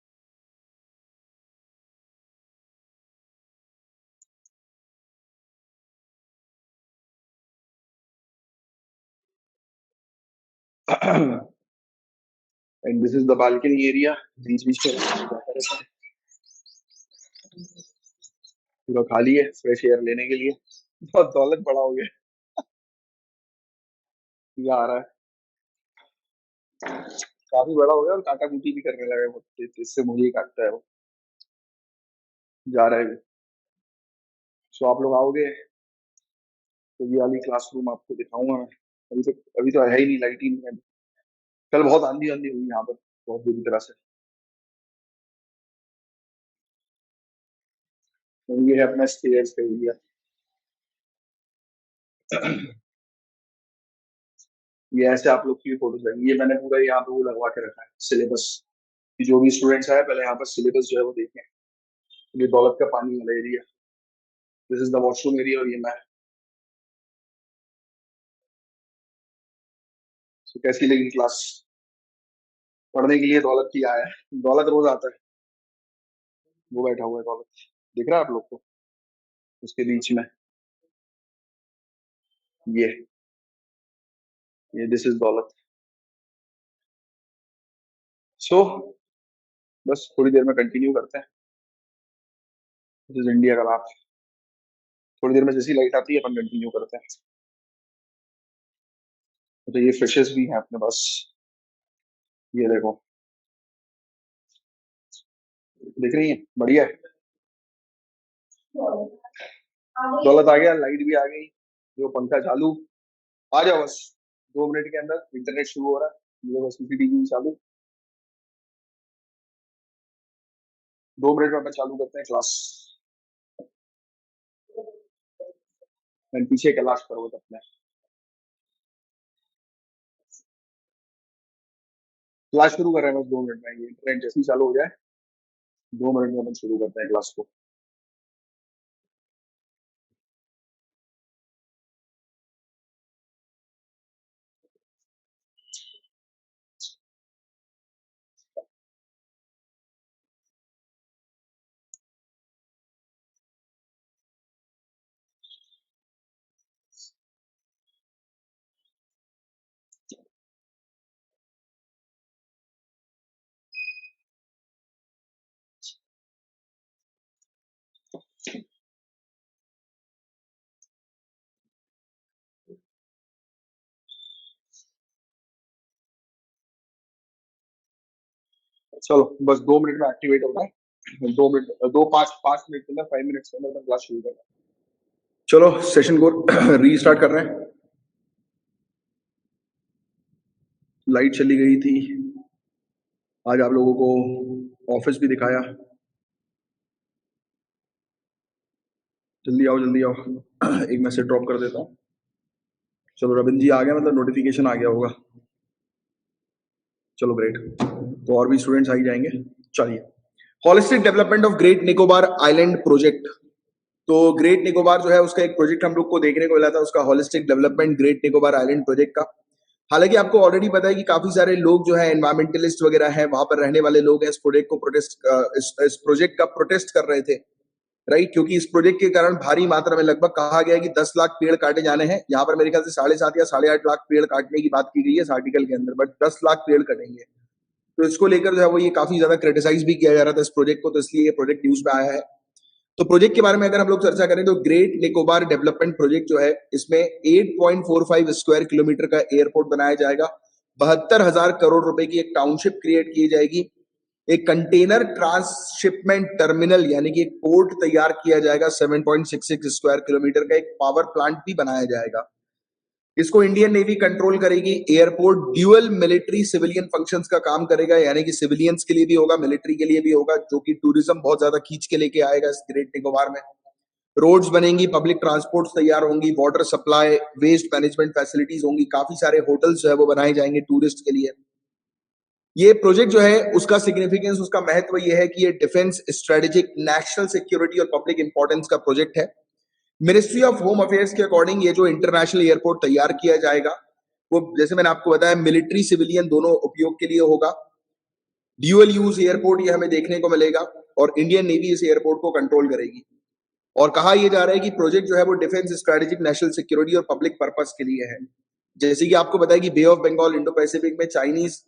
And this is the balcony area, बीच बीच में पूरा खाली है फ्रेश एयर लेने के लिए। बहुत दौलत बड़ा हो गया, ये आ रहा है, काफी बड़ा हो गया और काटा कुटी भी करने लगा है बहुत तेज, इससे मुझे ही काटता है वो, जा रहा है। सो आप लोग आओगे तो ये वाली क्लासरूम आपको दिखाऊंगा मैं। अभी तो है ही नहीं, लाइट ही नहीं है। कल बहुत आंधी आंधी हुई यहाँ पर, बहुत बुरी तरह से। तो ये है अपना स्टेयर्स का एरिया। ये ऐसे आप लोग की फोटोज है, ये मैंने पूरा यहाँ पे वो लगवा के रखा है सिलेबस, कि जो भी स्टूडेंट्स आए पहले यहाँ पर सिलेबस जो है वो देखें। ये दौलत का पानी वाला area, this is the washroom area, और ये मैं। तो कैसी लगी क्लास? पढ़ने के लिए दौलत की आया है, दौलत रोज आता है, वो बैठा हुआ है दौलत, दिख रहा है आप लोग को उसके बीच में। ये ये दिस इज दौलत। सो बस थोड़ी देर में कंटिन्यू करते हैं। दिस इज इंडिया का मैप। थोड़ी देर में जैसी लाइट आती है अपन कंटिन्यू करते हैं। तो ये फिशेस भी हैं अपने पास, ये देखो। दिख रही है? बढ़िया है। दौलत आ गया, लाइट भी आ गई, जो पंखा चालू। आ जाओ बस, 2 मिनट के अंदर इंटरनेट शुरू हो रहा है, ये बस सीसीटीवी चालू। 2 मिनट में अपन चालू करते हैं क्लास। मैं पीछे क्लास करो अपने। क्लास शुरू कर रहे हैं बस 2 मिनट में, ये इंटरनेट जैसे ही चालू हो जाए 2 मिनट में अपन शुरू करते हैं क्लास को। चलो बस 2 मिनट में एक्टिवेट होता है। 2 मिनट, 5 मिनट के अंदर, 5 मिनट के अंदर क्लास शुरू करना। चलो सेशन को रीस्टार्ट कर रहे हैं। लाइट चली गई थी, आज आप लोगों को ऑफिस भी दिखाया। जल्दी आओ जल्दी आओ, एक मैसेज ड्रॉप कर देता हूँ। चलो रविंद्र जी आ गया, मतलब नोटिफिकेशन आ गया होगा। चलो ग्रेट, तो और भी स्टूडेंट्स आ ही जाएंगे। चलिए, holistic development of great Nicobar island project. तो ग्रेट निकोबार जो है उसका एक प्रोजेक्ट हम लोग को देखने को मिला था, उसका holistic development great Nicobar island project का। हालांकि आपको ऑलरेडी पता है कि काफी सारे लोग जो है एनवायरमेंटलिस्ट वगैरह हैं, वहां पर रहने वाले लोग हैं, इस प्रोजेक्ट को इस प्रोजेक्ट का प्रोटेस्ट कर रहे थे, राइट। क्योंकि इस प्रोजेक्ट के कारण भारी मात्रा में, लगभग कहा गया है कि 10 लाख पेड़ काटे जाने हैं। यहाँ पर मेरे ख्याल से 7.5 या 8.5 लाख पेड़ काटने की बात की गई है इस आर्टिकल के अंदर, बट 10 लाख पेड़ कटेंगे। तो इसको लेकर जो है वो ये काफी ज्यादा क्रिटिसाइज भी किया जा रहा था इस प्रोजेक्ट को, तो इसलिए ये प्रोजेक्ट न्यूज में आया है। तो प्रोजेक्ट के बारे में अगर हम लोग चर्चा करें तो ग्रेट निकोबार डेवलपमेंट प्रोजेक्ट जो है, इसमें 8.45 स्क्वायर किलोमीटर का एयरपोर्ट बनाया जाएगा, 72,000 करोड़ रुपए की एक टाउनशिप क्रिएट की जाएगी, एक कंटेनर ट्रांसशिपमेंट टर्मिनल यानी कि एक पोर्ट तैयार किया जाएगा, 7.66 स्क्वायर किलोमीटर का एक पावर प्लांट भी बनाया जाएगा। इसको इंडियन नेवी कंट्रोल करेगी। Airport dual military civilian functions का काम करेगा, यानी कि सिविलियंस के लिए भी होगा, मिलिट्री के लिए भी होगा, जो कि टूरिज्म बहुत ज्यादा खींच के लेके आएगा इस ग्रेट निकोबार में। रोड्स बनेंगी, पब्लिक ट्रांसपोर्ट तैयार होंगी, water supply, waste management facilities होंगी, काफी सारे होटल्स जो है वो बनाए जाएंगे टूरिस्ट के लिए। ये प्रोजेक्ट जो है उसका सिग्निफिकेंस, उसका महत्व ये है कि ये डिफेंस, स्ट्रेटेजिक, नेशनल सिक्योरिटी और पब्लिक इंपॉर्टेंस का प्रोजेक्ट है। मिनिस्ट्री ऑफ होम अफेयर्स के अकॉर्डिंग ये जो इंटरनेशनल एयरपोर्ट तैयार किया जाएगा वो, जैसे मैंने आपको बताया, मिलिट्री सिविलियन दोनों उपयोग के लिए होगा। ड्यूअल यूज एयरपोर्ट ये हमें देखने को मिलेगा, और इंडियन नेवी इस एयरपोर्ट को कंट्रोल करेगी। और कहा यह जा रहा है कि प्रोजेक्ट जो है वो डिफेंस, स्ट्रेटेजिक, नेशनल सिक्योरिटी और पब्लिक पर्पस के लिए है। जैसे कि आपको बताया कि बे ऑफ बंगाल, इंडो पैसिफिक में चाइनीज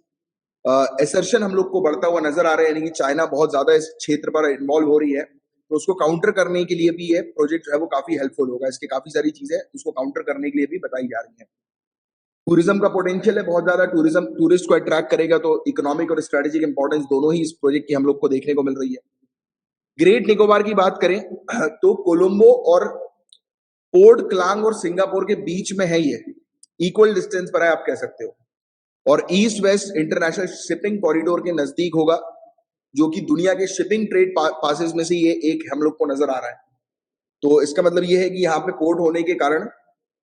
एसर्शन हम लोग को बढ़ता हुआ नजर आ रहा है, यानी कि चाइना बहुत ज्यादा इस क्षेत्र पर इन्वॉल्व हो रही है, तो उसको काउंटर करने के लिए भी ये प्रोजेक्ट जो है वो काफी हेल्पफुल होगा। इसके काफी सारी चीजें उसको काउंटर करने के लिए भी बताई जा रही हैं। टूरिज्म का पोटेंशियल है बहुत ज्यादा, टूरिज्म टूरिस्ट को अट्रैक्ट करेगा, तो इकोनॉमिक और स्ट्रेटेजिक इंपॉर्टेंस दोनों ही इस प्रोजेक्ट की हम लोग को देखने को मिल रही है। ग्रेट निकोबार की बात करें तो कोलंबो और पोर्ट क्लांग और सिंगापुर के बीच में है, ये इक्वल डिस्टेंस पर है आप कह सकते हो, और east west international shipping corridor के नजदीक होगा, जो कि दुनिया के शिपिंग ट्रेड पासेस में से ये एक हम लोग को नजर आ रहा है। तो इसका मतलब ये है कि यहाँ पे पोर्ट होने के कारण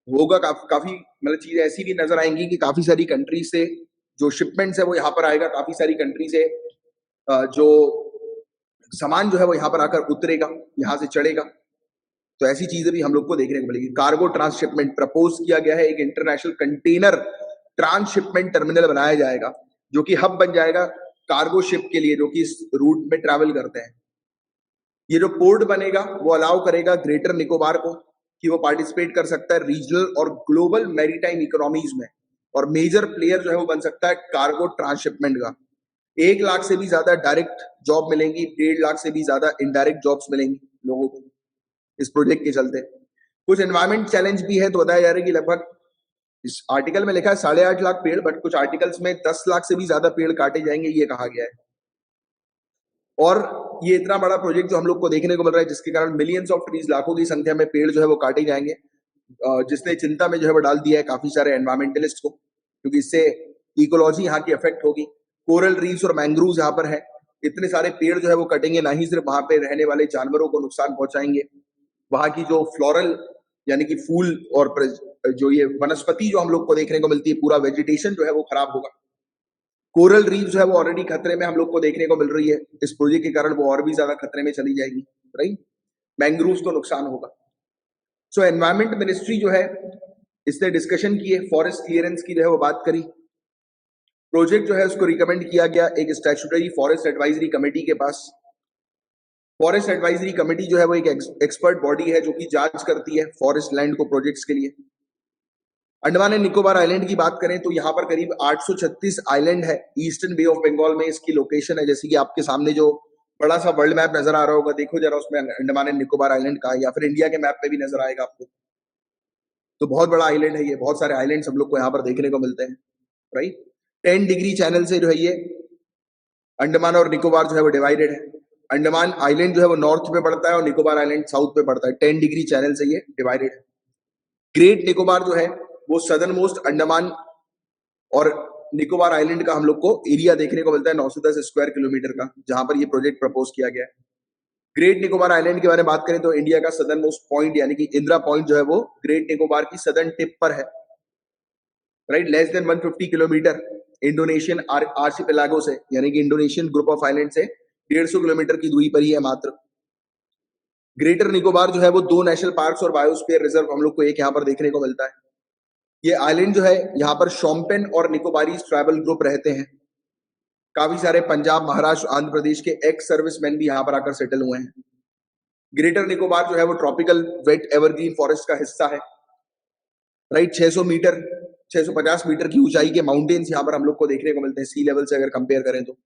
होगा काफी मतलब चीजें ऐसी भी नजर आएंगी कि काफी सारी कंट्री से जो शिपमेंट्स है वो यहाँ पर आएगा, काफी सारी कंट्री से जो सामान जो है वो यहाँ पर आकर उतरेगा, यहाँ से चढ़ेगा। तो ऐसी चीजें भी हम लोग को देखने को मिलेगी। कार्गो ट्रांसशिपमेंट प्रपोज किया गया है, एक इंटरनेशनल कंटेनर ट्रांसशिपमेंट टर्मिनल बनाया जाएगा, जो कि हब बन जाएगा कार्गो शिप के लिए, जो कि इस रूट में ट्रैवल करते हैं। ये जो पोर्ट बनेगा वो अलाउ करेगा ग्रेटर निकोबार को कि वो पार्टिसिपेट कर सकता है रीजनल और ग्लोबल मैरीटाइम इकोनॉमीज में, और मेजर प्लेयर जो है वो बन सकता है कार्गो ट्रांसशिपमेंट का। 1 लाख से भी ज्यादा डायरेक्ट जॉब मिलेंगी, 1.5 लाख से भी ज्यादा इनडायरेक्ट जॉब्स मिलेंगी लोगों को इस प्रोजेक्ट के चलते। कुछ एनवायरमेंट चैलेंज भी है, तो बताया जा रहा है कि लगभग, इस आर्टिकल में लिखा है 8.5 लाख पेड़, बट कुछ आर्टिकल्स में 10 लाख से भी ज्यादा पेड़ काटे जाएंगे, ये कहा गया है। और ये इतना बड़ा प्रोजेक्ट जो हम लोग को देखने को मिल रहा है, जिसके कारण मिलियंस ऑफ ट्रीज, लाखों की संख्या में पेड़ जो है वो काटे जाएंगे, जिसने चिंता में जो है वो डाल दिया है काफी सारे एनवायरमेंटलिस्ट को, क्योंकि इससे इकोलॉजी यहाँ की अफेक्ट होगी। कोरल रीफ्स और मैंग्रोव यहाँ पर है, इतने सारे पेड़ जो है वो कटेंगे, ना ही सिर्फ वहां पे रहने वाले जानवरों को नुकसान पहुंचाएंगे, वहां की जो फ्लोरल यानी कि फूल और जो ये वनस्पति जो हम लोग को देखने को मिलती है, पूरा वेजिटेशन जो है वो खराब होगा। कोरल रीफ जो है वो ऑलरेडी खतरे में हम लोग को देखने को मिल रही है, इस प्रोजेक्ट के कारण वो और भी ज्यादा खतरे में चली जाएगी, राइट। मैंग्रोव्स को नुकसान होगा। सो एनवायरमेंट मिनिस्ट्री जो है इसने डिस्कशन की है, फॉरेस्ट क्लियरेंस की जो है वो बात करी। प्रोजेक्ट जो है उसको रिकमेंड किया गया एक स्टैट्यूटरी फॉरेस्ट एडवाइजरी कमेटी के पास। फॉरेस्ट एडवाइजरी कमेटी जो है वो एक एक्सपर्ट बॉडी है जो कि जांच करती है फॉरेस्ट लैंड को प्रोजेक्ट्स के लिए। अंडमान एंड निकोबार आइलैंड की बात करें तो यहाँ पर करीब 836 आइलैंड है ईस्टर्न बे ऑफ बंगाल में, इसकी लोकेशन है। जैसे कि आपके सामने जो बड़ा सा वर्ल्ड मैप नजर आ रहा होगा, देखो जरा उसमें अंडमान एंड निकोबार आइलैंड का है, या फिर इंडिया के मैप पे भी नजर आएगा आपको। तो बहुत बड़ा आइलैंड है ये, बहुत सारे आइलैंड हम लोग को यहाँ पर देखने को मिलते हैं, राइट। 10 डिग्री चैनल से जो है ये अंडमान और निकोबार जो है वो डिवाइडेड है। अंडमान आइलैंड जो है वो नॉर्थ पे पड़ता है और निकोबार आइलैंड साउथ पे पड़ता है। 10 डिग्री चैनल से ये डिवाइडेड है। ग्रेट निकोबार जो है वो सदर्न मोस्ट अंडमान और निकोबार आइलैंड का हम लोग को एरिया देखने को मिलता है 910 स्क्वायर किलोमीटर का, जहां पर ये प्रोजेक्ट प्रपोज किया गया है। ग्रेट निकोबार आइलैंड के बारे में बात करें तो इंडिया का सदर्न मोस्ट पॉइंट यानी कि इंदिरा पॉइंट जो है वो ग्रेट निकोबार की सदर्न टिप पर है, right. Less than 150 kilometre Indonesian archipelago से, यानी कि इंडोनेशियन ग्रुप ऑफ आइलैंड से 150 किलोमीटर की दूरी पर ही है मात्र। ग्रेटर निकोबार जो है वो 2 नेशनल पार्क्स और बायोस्फीयर रिजर्व हम लोग को एक यहाँ पर देखने को मिलता है। ये आइलैंड जो है यहाँ पर शोम्पेन और निकोबारी ट्राइबल ग्रुप रहते हैं। काफी सारे पंजाब, महाराष्ट्र, आंध्र प्रदेश के एक्स सर्विसमैन भी यहाँ पर आकर सेटल हुए हैं। ग्रेटर निकोबार जो है वो ट्रॉपिकल वेट एवरग्रीन फॉरेस्ट का हिस्सा है, राइट। 600 मीटर 650 मीटर की ऊंचाई के माउंटेन्स यहाँ पर हम लोग को देखने को मिलते हैं सी लेवल से अगर कंपेयर करें तो।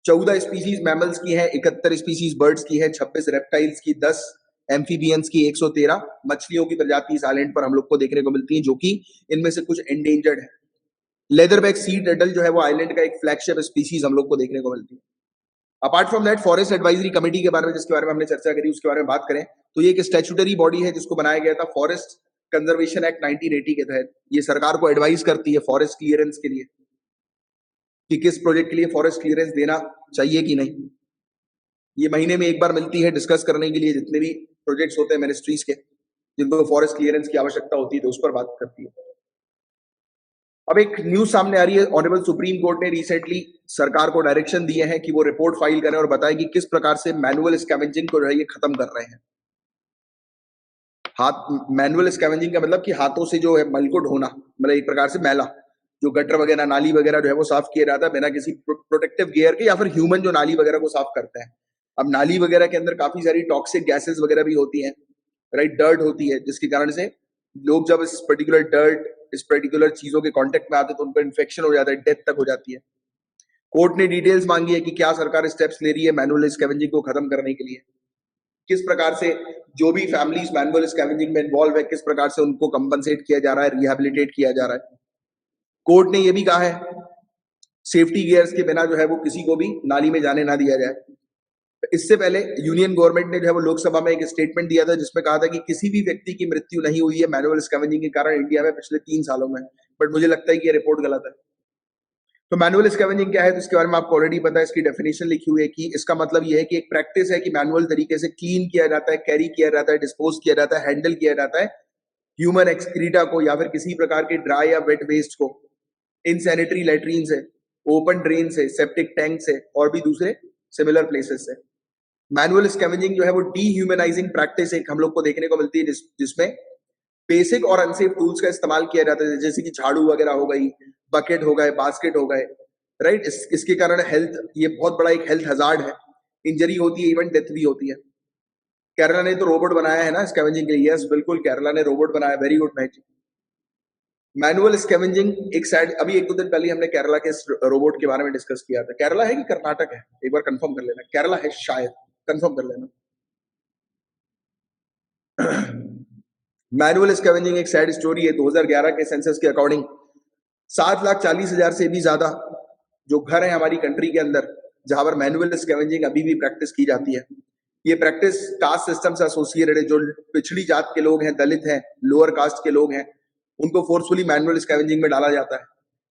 14 स्पीसीज मैमल्स की है, 71 स्पीसीज बर्ड्स की है, 26 रेप्टाइल्स की, 10 एम्फीबियंस की, 113 मछलियों की प्रजाति इस आइलैंड पर हम लोग को देखने को मिलती है, जो कि इनमें से कुछ एंडेंजर्ड है। लेदरबैक सी टर्टल जो है वो आइलैंड का एक फ्लैगशिप स्पीसीज हम लोग को देखने को मिलती है। Apart from that, forest advisory committee के बारे में जिसके बारे में हमने चर्चा करी, उसके बारे में बात करें तो ये एक स्टैट्यूटरी बॉडी है जिसको बनाया गया था फॉरेस्ट कंजर्वेशन एक्ट 1980 के तहत। ये सरकार को एडवाइस करती है फॉरेस्ट क्लियरेंस के लिए कि किस प्रोजेक्ट के लिए फॉरेस्ट क्लियरेंस देना चाहिए कि नहीं। ये महीने में एक बार मिलती है डिस्कस करने के लिए, जितने भी प्रोजेक्ट्स होते हैं मिनिस्ट्रीज के जिनको फॉरेस्ट क्लियरेंस की आवश्यकता होती है तो उस पर बात करती है। अब एक न्यूज सामने आ रही है, ऑनरेबल सुप्रीम कोर्ट ने रिसेंटली सरकार को डायरेक्शन दिए हैं कि वो रिपोर्ट फाइल करें और बताएं कि किस प्रकार से मैनुअल स्कैवेंजिंग को जो है ये खत्म कर रहे हैं। मैनुअल स्कैवेंजिंग का मतलब कि हाथों से जो है मल को ढोना, मतलब एक प्रकार से मैला जो गटर वगैरह, नाली वगैरह जो है वो साफ किया जाता है बिना किसी प्रोटेक्टिव गियर के, या फिर ह्यूमन जो नाली वगैरह को साफ करते हैं। अब नाली वगैरह के अंदर काफी सारी टॉक्सिक गैसेस वगैरह भी होती हैं, राइट, डर्ट होती है, जिसके कारण से लोग जब इस पर्टिकुलर डर्ट, इस पर्टिकुलर चीजों के कांटेक्ट में आते हैं तो उनको इन्फेक्शन हो जाता है, डेथ तक हो जाती है। कोर्ट ने डिटेल्स मांगी है कि क्या सरकार स्टेप्स ले रही है मैनुअल स्कैवेंजिंग को खत्म करने के लिए, किस प्रकार से जो भी फैमिलीज मैनुअल स्कैवेंजिंग में इन्वॉल्व है किस प्रकार से उनको कंपनसेट किया जा रहा है, रिहैबिलिटेट किया जा रहा है। कोर्ट ने यह भी कहा है सेफ्टी गियर्स के बिना जो है वो किसी को भी नाली में जाने ना दिया जाए। इससे पहले यूनियन गवर्नमेंट ने जो है वो लोकसभा में एक स्टेटमेंट दिया था जिसमें कहा था कि किसी भी व्यक्ति की मृत्यु नहीं हुई है मैनुअल स्कैवेंजिंग के कारण इंडिया में पिछले 3 सालों में, बट मुझे लगता है कि ये रिपोर्ट गलत है। तो मैनुअल स्कैवेंजिंग क्या है, तो इसके बारे में आपको ऑलरेडी पता है, इसकी डेफिनेशन लिखी हुई है कि इसका मतलब ये है कि एक प्रैक्टिस है कि मैनुअल तरीके से क्लीन किया जाता है, कैरी किया जाता है, डिस्पोज किया जाता है, हैंडल किया जाता है ह्यूमन एक्सक्रीटा को या फिर किसी प्रकार के ड्राई या वेट वेस्ट को इनसैनिटरी लैट्रीन से, ओपन ड्रेन से, सेप्टिक टैंक से और भी दूसरे सिमिलर प्लेसेस से। मैनुअल स्कैवेंजिंग जो है वो डीह्यूमनाइजिंग प्रैक्टिस एक हम लोग को देखने को मिलती है जिसमें बेसिक और अनसेफ टूल्स का इस्तेमाल किया जाता है, जैसे कि झाड़ू वगैरह हो गई, बकेट हो गए, बास्केट हो गए, राइट। इसके कारण हेल्थ, ये बहुत बड़ा एक हेल्थ हजार्ड है, इंजरी होती है, इवन डेथ भी होती है। केरला ने तो रोबोट बनाया है ना स्कैवेंजिंग के लिए, यस बिल्कुल केरला ने रोबोट बनाया, very good match. Manual scavenging एक साइड, अभी 1-2 दिन पहले हमने केरला के रोबोट के बारे में डिस्कस किया था। केरला है कि कर्नाटक है, एक बार कंफर्म कर लेना, केरला है शायद, कंफर्म कर लेना। मैनुअल स्कैवेंजिंग एक सैड स्टोरी है। 2011 के सेंसस के अकॉर्डिंग 7,40,000 से भी ज्यादा जो घर है हमारी कंट्री के अंदर जहां पर मैनुअल स्कैवेंजिंग अभी भी प्रैक्टिस की जाती है। ये प्रैक्टिस कास्ट सिस्टम से एसोसिएटेड है। जो पिछड़ी जात के लोग हैं, दलित हैं, लोअर कास्ट के लोग हैं, उनको फोर्सफुली मैनुअल स्कैवेंजिंग में डाला जाता है।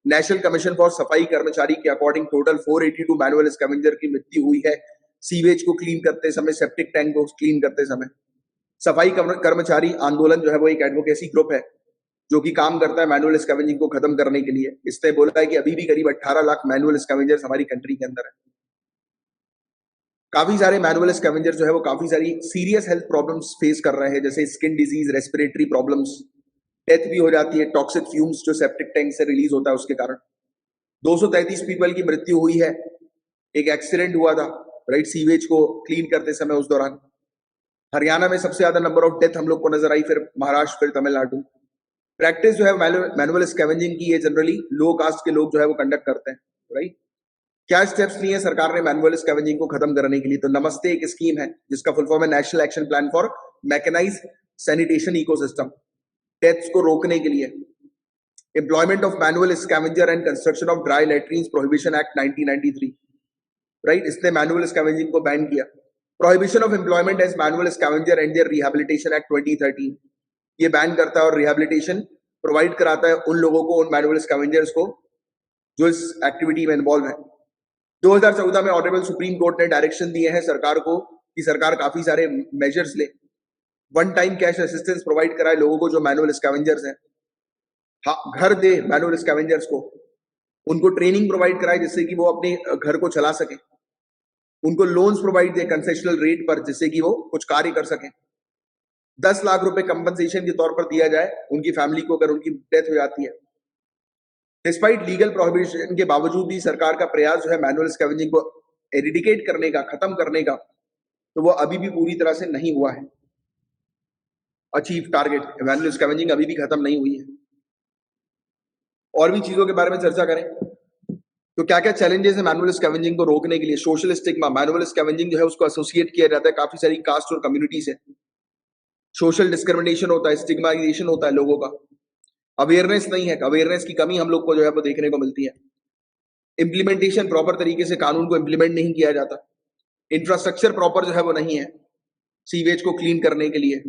नेशनल कमीशन फॉर सफाई कर्मचारी के अकॉर्डिंग टोटल 482 मैनुअल स्कैवेंजर की मृत्यु हुई है सीवेज को क्लीन करते समय, सेप्टिक टैंक को क्लीन करते समय। सफाई कर्मचारी आंदोलन जो है वो एक एडवोकेसी ग्रुप है जो कि काम करता है मैनुअल स्कैवेंजिंग को खत्म करने के लिए। इसने बोला है कि अभी भी करीब 18 लाख मैनुअल स्कैवेंजर्स हमारी कंट्री के अंदर है। काफी सारे मैनुअल स्कैवेंजर जो है वो काफी सारी सीरियस हेल्थ प्रॉब्लम्स फेस कर रहे हैं, जैसे skin disease, respiratory problems, death भी हो जाती है टॉक्सिक फ्यूम्स जो सेप्टिक टैंक से रिलीज होता है उसके कारण। 233 पीपल की मृत्यु हुई है। एक एक्सीडेंट हुआ था राइट सीवेज को क्लीन करते समय उस दौरान। हरियाणा में सबसे ज्यादा नंबर ऑफ डेथ हम लोग को नजर आई, फिर महाराष्ट्र, फिर तमिलनाडु। प्रैक्टिस जो है मैनुअल स्कैवेंजिंग की, ये जनरली लो कास्ट के लोग जो है वो कंडक्ट करते हैं राइट। क्या स्टेप्स लिए हैं सरकार ने मैनुअल स्कैवेंजिंग को खत्म करने के लिए? तो नमस्ते एक स्कीम है जिसका फुल फॉर्म है national action plan for mechanised sanitation ecosystem. Deaths को रोकने के लिए employment of manual scavenger and construction of dry latrines prohibition act 1993 right. इसने मैनुअल स्कैवेंजिंग को बैन किया। Prohibition of employment as manual scavenger and their rehabilitation act 2013 ये ban करता है और रिहैबिलिटेशन प्रोवाइड कराता है उन लोगों को, उन मैनुअल स्कैवेंजर्स को जो इस एक्टिविटी में इन्वॉल्व है। 2014 में ऑनरेबल सुप्रीम कोर्ट ने डायरेक्शन दिए हैं सरकार को कि सरकार काफी सारे मेजर्स ले, one time cash assistance provide कराए लोगों को जो मैनुअल स्कैवेंजर्स हैं, घर दे मैनुअल स्कैवेंजर्स को, उनको ट्रेनिंग प्रोवाइड कराए जिससे कि वो अपने घर को चला सके, उनको लोन्स प्रोवाइड दे कंसेशनल रेट पर जिससे कि वो कुछ कार्य कर सके। 10 लाख रुपए कंपनसेशन के तौर पर दिया जाए उनकी फैमिली को अगर उनकी डेथ हो जाती है। डिस्पाइट लीगल प्रोहिबिशन के बावजूद भी सरकार का प्रयास जो है मैनुअल स्कैवेंजिंग को एरिडिकेट करने का, खत्म करने का, तो वो अभी भी पूरी तरह से नहीं हुआ है अचीव टारगेट। मैनुअल स्कैवेंजिंग अभी भी खत्म नहीं हुई है। और भी चीजों के बारे में चर्चा करें तो क्या क्या चैलेंजेस है मैनुअल स्कैवेंजिंग को रोकने के लिए? सोशल स्टिग्मा, मैनुअल स्कैवेंजिंग जो है उसको एसोसिएट किया जाता है काफी सारी कास्ट और कम्युनिटी से। सोशल डिस्क्रिमिनेशन होता है, स्टिग्माइजेशन होता है लोगों का, अवेयरनेस नहीं है, अवेयरनेस की कमी हम लोग को जो है वो देखने को मिलती है। इंप्लीमेंटेशन, प्रॉपर तरीके से कानून को इंप्लीमेंट नहीं किया जाता। इंफ्रास्ट्रक्चर प्रॉपर जो है वो नहीं है सीवेज को क्लीन करने के लिए।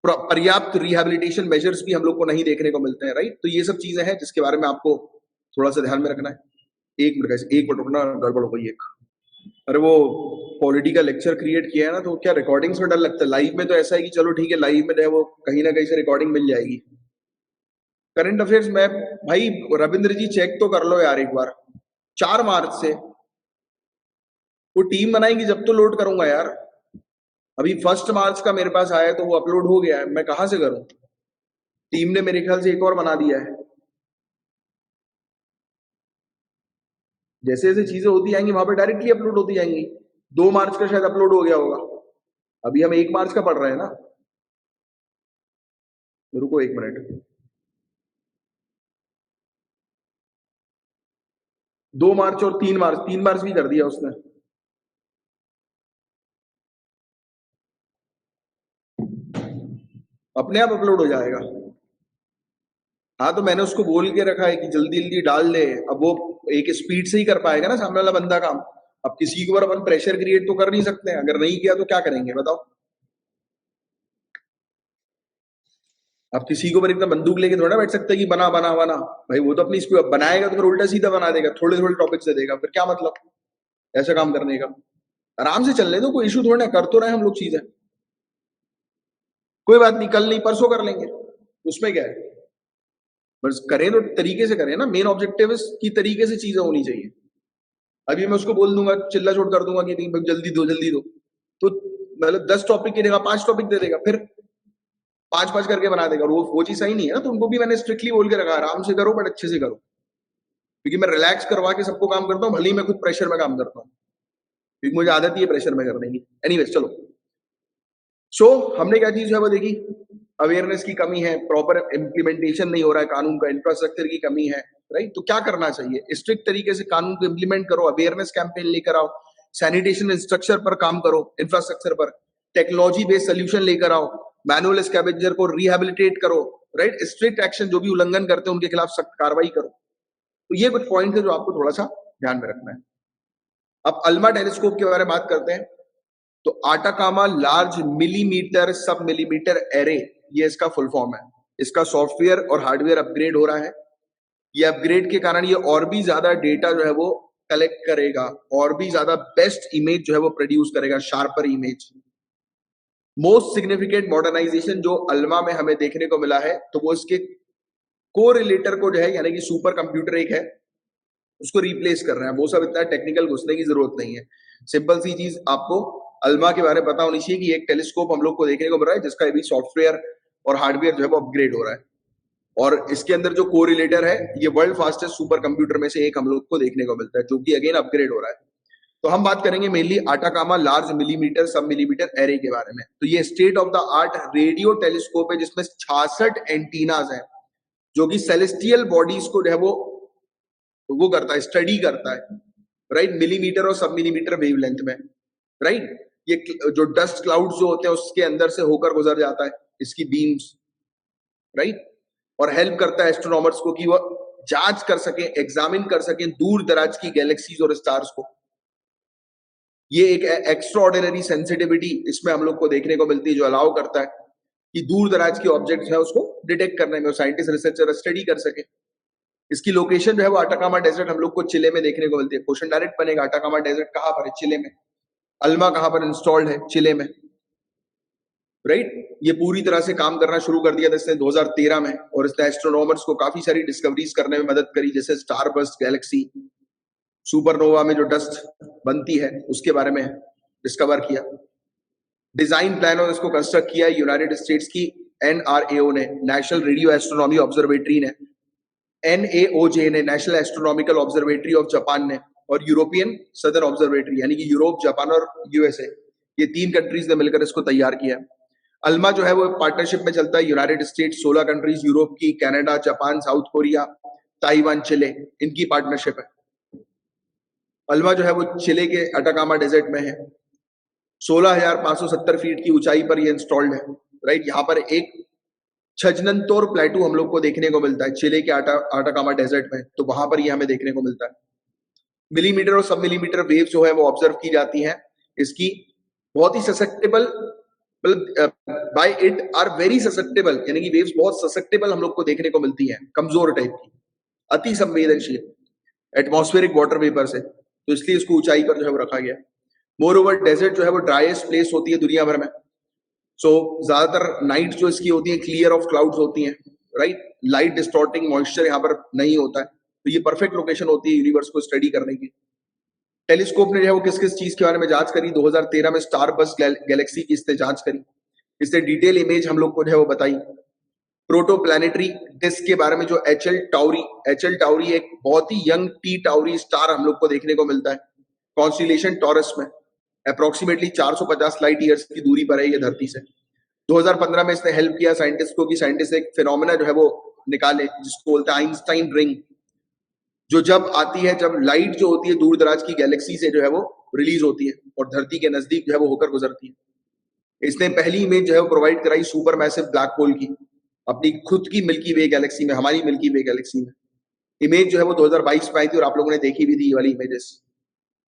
पर्याप्त रिहैबिलिटेशन मेजर्स भी हम लोग को नहीं देखने को मिलते हैं राइट। तो ये सब चीजें हैं जिसके बारे में आपको थोड़ा सा ध्यान में रखना है। एक मिनट रुकना, गड़बड़ हो गई एक। अरे वो पॉलिटिकल लेक्चर क्रिएट किया है ना, तो क्या रिकॉर्डिंग्स में डर लगता है? लाइव में तो ऐसा है कि चलो ठीक है, लाइव में जो है वो कहीं ना कहीं से रिकॉर्डिंग मिल जाएगी। करंट अफेयर्स में भाई रविंद्र जी चेक तो कर लो यार एक बार। 4 मार्च से वो टीम बनाएंगी जब तो लोड करूंगा यार। अभी 1 मार्च का मेरे पास आया है तो वो अपलोड हो गया है, मैं कहां से करूं? टीम ने मेरे ख्याल से एक और बना दिया है। जैसे जैसे चीजें होती जाएंगी वहां पर डायरेक्टली अपलोड होती जाएंगी। 2 मार्च का शायद अपलोड हो गया होगा, अभी हम 1 मार्च का पढ़ रहे हैं ना। रुको 1 मिनट। 2 मार्च और 3 मार्च, 3 मार्च भी कर दिया उसने। अपने आप अपलोड हो जाएगा। हाँ तो मैंने उसको बोल के रखा है कि जल्दी जल्दी डाल दे। अब वो एक स्पीड से ही कर पाएगा ना सामने वाला बंदा काम। अब किसी के ऊपर अपन प्रेशर क्रिएट तो कर नहीं सकते हैं, अगर नहीं किया तो क्या करेंगे बताओ? अब किसी के ऊपर एकदम बंदूक लेके थोड़ा बैठ सकते हैं कि बना बना बना। भाई वो तो अपनी स्पीड बनाएगा तो फिर उल्टा सीधा बना देगा, थोड़े थोड़े टॉपिक से देगा, फिर क्या मतलब ऐसा काम करने का? आराम से चलने दो, कोई इशू थोड़ा, कर तो रहे हम लोग चीजें। कोई बात नहीं, कल नहीं परसों कर लेंगे, उसमें क्या है? बस करें तो तरीके से करें ना। मेन ऑब्जेक्टिव की तरीके से चीजें होनी चाहिए। अभी मैं उसको बोल दूंगा, चिल्ला चोट कर दूंगा कि नहीं जल्दी दो जल्दी दो, तो मतलब 10 टॉपिक की जगह 5 टॉपिक दे देगा, फिर 5-5 करके बना देगा। वो चीज सही नहीं है ना। तो उनको भी मैंने स्ट्रिक्टली बोल के रखा, आराम से करो बट अच्छे से करो, क्योंकि मैं रिलैक्स करवा के सबको काम करता हूँ, भले ही मैं खुद प्रेशर में काम करता हूँ, क्योंकि मुझे आदत ही है प्रेशर में करने की। एनीवेज चलो, सो हमने क्या चीज है वो देखी, अवेयरनेस की कमी है, प्रॉपर इम्प्लीमेंटेशन नहीं हो रहा है कानून का, इंफ्रास्ट्रक्चर की कमी है राइट। तो क्या करना चाहिए? स्ट्रिक्ट तरीके से कानून को इम्प्लीमेंट करो, अवेयरनेस कैंपेन लेकर आओ, सैनिटेशन स्ट्रक्चर पर काम करो, इंफ्रास्ट्रक्चर पर टेक्नोलॉजी बेस्ड सोल्यूशन लेकर आओ, मैनुअल स्कैवेंजर को रिहैबिलिटेट करो राइट। स्ट्रिक्ट एक्शन, जो भी उल्लंघन करते हैं उनके खिलाफ सख्त कार्रवाई करो। तो ये कुछ पॉइंट है जो आपको थोड़ा सा ध्यान में रखना है। अब अल्मा टेलीस्कोप के बारे में बात करते हैं, तो आटाकामा लार्ज मिलीमीटर सब मिलीमीटर एरे, ये इसका फुल फॉर्म है। इसका सॉफ्टवेयर और हार्डवेयर अपग्रेड हो रहा है। ये अपग्रेड के कारण ये और भी ज्यादा डेटा जो है वो कलेक्ट करेगा, और भी ज्यादा बेस्ट इमेज जो है वो प्रोड्यूस करेगा, sharper image. Most significant modernisation जो अल्मा में हमें देखने को मिला है, तो वो इसके कोरिलेटर को जो है, यानी कि सुपर कंप्यूटर एक है, उसको रिप्लेस कर रहे हैं। वो सब इतना टेक्निकल घुसने की जरूरत नहीं है। सिंपल सी चीज आपको अल्मा के बारे में पता होनी चाहिए कि एक टेलीस्कोप हम लोग को देखने को मिल रहा है जिसका अभी सॉफ्टवेयर और हार्डवेयर जो है वो अपग्रेड हो रहा है, और इसके अंदर जो कोरिलेटर है, ये वर्ल्ड फास्टेस्ट सुपर कंप्यूटर में से एक हम लोग को देखने को मिलता है, जो कि अगेन अपग्रेड हो रहा है। तो हम बात करेंगे मेनली आटाकामा लार्ज मिलीमीटर सब मिलीमीटर एरे के बारे में। तो ये state of the art radio telescope है जिसमें 66 एंटीनाज हैं, जो कि सेलेस्टियल बॉडीज को जो है वो करता है, स्टडी करता है, राइट, मिलीमीटर और सब मिलीमीटर वेवलेंथ में, राइट। ये जो डस्ट क्लाउड्स जो होते हैं उसके अंदर से होकर गुजर जाता है इसकी बीम्स, राइट, और हेल्प करता है एस्ट्रोनॉमर्स को कि वो जांच कर सके, एग्जामिन कर सके दूर दराज की गैलेक्सीज और स्टार्स को। ये एक एक्स्ट्राऑर्डिनरी सेंसिटिविटी इसमें हम लोग को देखने को मिलती है, जो अलाउ करता है कि दूर दराज के ऑब्जेक्ट्स है उसको डिटेक्ट करने में साइंटिस्ट रिसर्चर स्टडी कर सके। इसकी लोकेशन जो है वो आटाकामा डेजर्ट हम लोग को चिले में देखने को मिलती है। क्वेश्चन डायरेक्ट बनेगा, आटाकामा डेजर्ट कहां पर है? चिले में। अल्मा कहां पर इंस्टॉल्ड है? चिले में, राइट। ये पूरी तरह से काम करना शुरू कर दिया था इसने 2013 में, और इसने एस्ट्रोनॉमर्स को काफी सारी डिस्कवरीज करने में मदद करी, जैसे स्टारबर्स्ट गैलेक्सी, सुपरनोवा में जो डस्ट बनती है उसके बारे में डिस्कवर किया। डिजाइन प्लान और इसको कंस्ट्रक्ट किया यूनाइटेड स्टेट्स की एनआरएओ ने, नेशनल रेडियो एस्ट्रोनॉमी ऑब्जर्वेटरी ने, एनएओजे ने, national astronomical observatory of Japan ने, और यूरोपियन सदर्न ऑब्जर्वेटरी, यानी कि यूरोप, जापान और यूएसए, ये 3 कंट्रीज ने मिलकर इसको तैयार किया। अल्मा जो है वो पार्टनरशिप में चलता है, यूनाइटेड स्टेट्स, 16 कंट्रीज यूरोप की, Canada, Japan, South Korea, Taiwan, Chile, इनकी पार्टनरशिप है। अल्मा जो है वो चिले के अटाकामा डेजर्ट में है। 16,570 फीट की ऊंचाई पर ये इंस्टॉल्ड है, राइट। यहाँ पर एक छजनंतोर प्लेटू हम लोग को देखने को मिलता है चिले के आटाकामा डेजर्ट में, तो वहां पर ये हमें देखने को मिलता है। मिलीमीटर और सब मिलीमीटर वेव जो है वो ऑब्जर्व की जाती हैं। इसकी बहुत ही ससेप्टेबल, मतलब by it are very susceptible, यानी कि वेव्स बहुत ससेप्टेबल हम लोग को देखने को मिलती हैं, कमजोर टाइप की, अति संवेदनशील एटमॉस्फेरिक वाटर वेपर से, तो इसलिए इसको ऊंचाई पर जो है वो रखा गया। मोर ओवर डेजर्ट जो है वो ड्राइएस्ट प्लेस होती है दुनिया भर में, सो ज्यादातर नाइट जो इसकी होती है क्लियर ऑफ क्लाउड्स होती हैं, राइट, लाइट डिस्टॉर्टिंग मॉइस्चर यहाँ पर नहीं होता है, तो ये परफेक्ट लोकेशन होती है यूनिवर्स को स्टडी करने की। टेलीस्कोप ने जो है वो किस किस चीज के बारे में जांच करी? 2013 में स्टारबर्स्ट गैलेक्सी की इसने जांच करी, इसने डिटेल इमेज हम लोग को जो है वो बताई। प्रोटोप्लैनेटरी डिस्क के बारे में, जो एचएल टाउरी एक बहुत ही यंग टी टाउरी स्टार हम लोग को देखने को मिलता है कॉन्स्टिलेशन टॉरस में, अप्रोक्सीमेटली 450 लाइट ईयर्स की दूरी पर है ये धरती से। 2015 में इसने हेल्प किया साइंटिस्ट को कि साइंटिस्ट एक फिनोमेना जो है वो निकाले जिसको बोलते हैं आइंस्टाइन रिंग, जो जब आती है, जब लाइट जो होती है दूर दराज की गैलेक्सी से जो है वो रिलीज होती है और धरती के नजदीक जो है वो होकर गुजरती है। इसने पहली इमेज जो है वो प्रोवाइड कराई सुपर मैसिव ब्लैक होल की, अपनी खुद की मिल्की वे गैलेक्सी में, हमारी मिल्की वे गैलेक्सी में। इमेज जो है वो 2022 में आई थी और आप लोगों ने देखी भी थी ये वाली इमेजेस,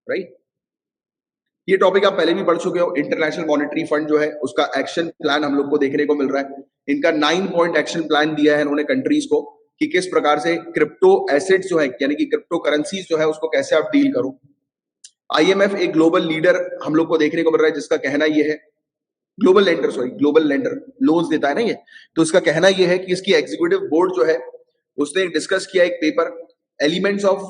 राइट। ये टॉपिक आप पहले भी पढ़ चुके हो। इंटरनेशनल मॉनेटरी फंड जो है उसका एक्शन प्लान हम लोग को देखने को मिल रहा है। इनका 9 पॉइंट एक्शन प्लान दिया है इन्होंने कंट्रीज को कि किस प्रकार से क्रिप्टो एसेट्स जो है, यानी कि क्रिप्टो करेंसीज जो है उसको कैसे आप डील करो। आईएमएफ एक ग्लोबल लीडर हम लोग को देखने को मिल रहा है जिसका कहना ये है, ग्लोबल लेंडर लोन्स देता है ना ये, तो इसका कहना ये है कि इसकी एग्जीक्यूटिव बोर्ड जो है उसने डिस्कस किया एक paper, elements of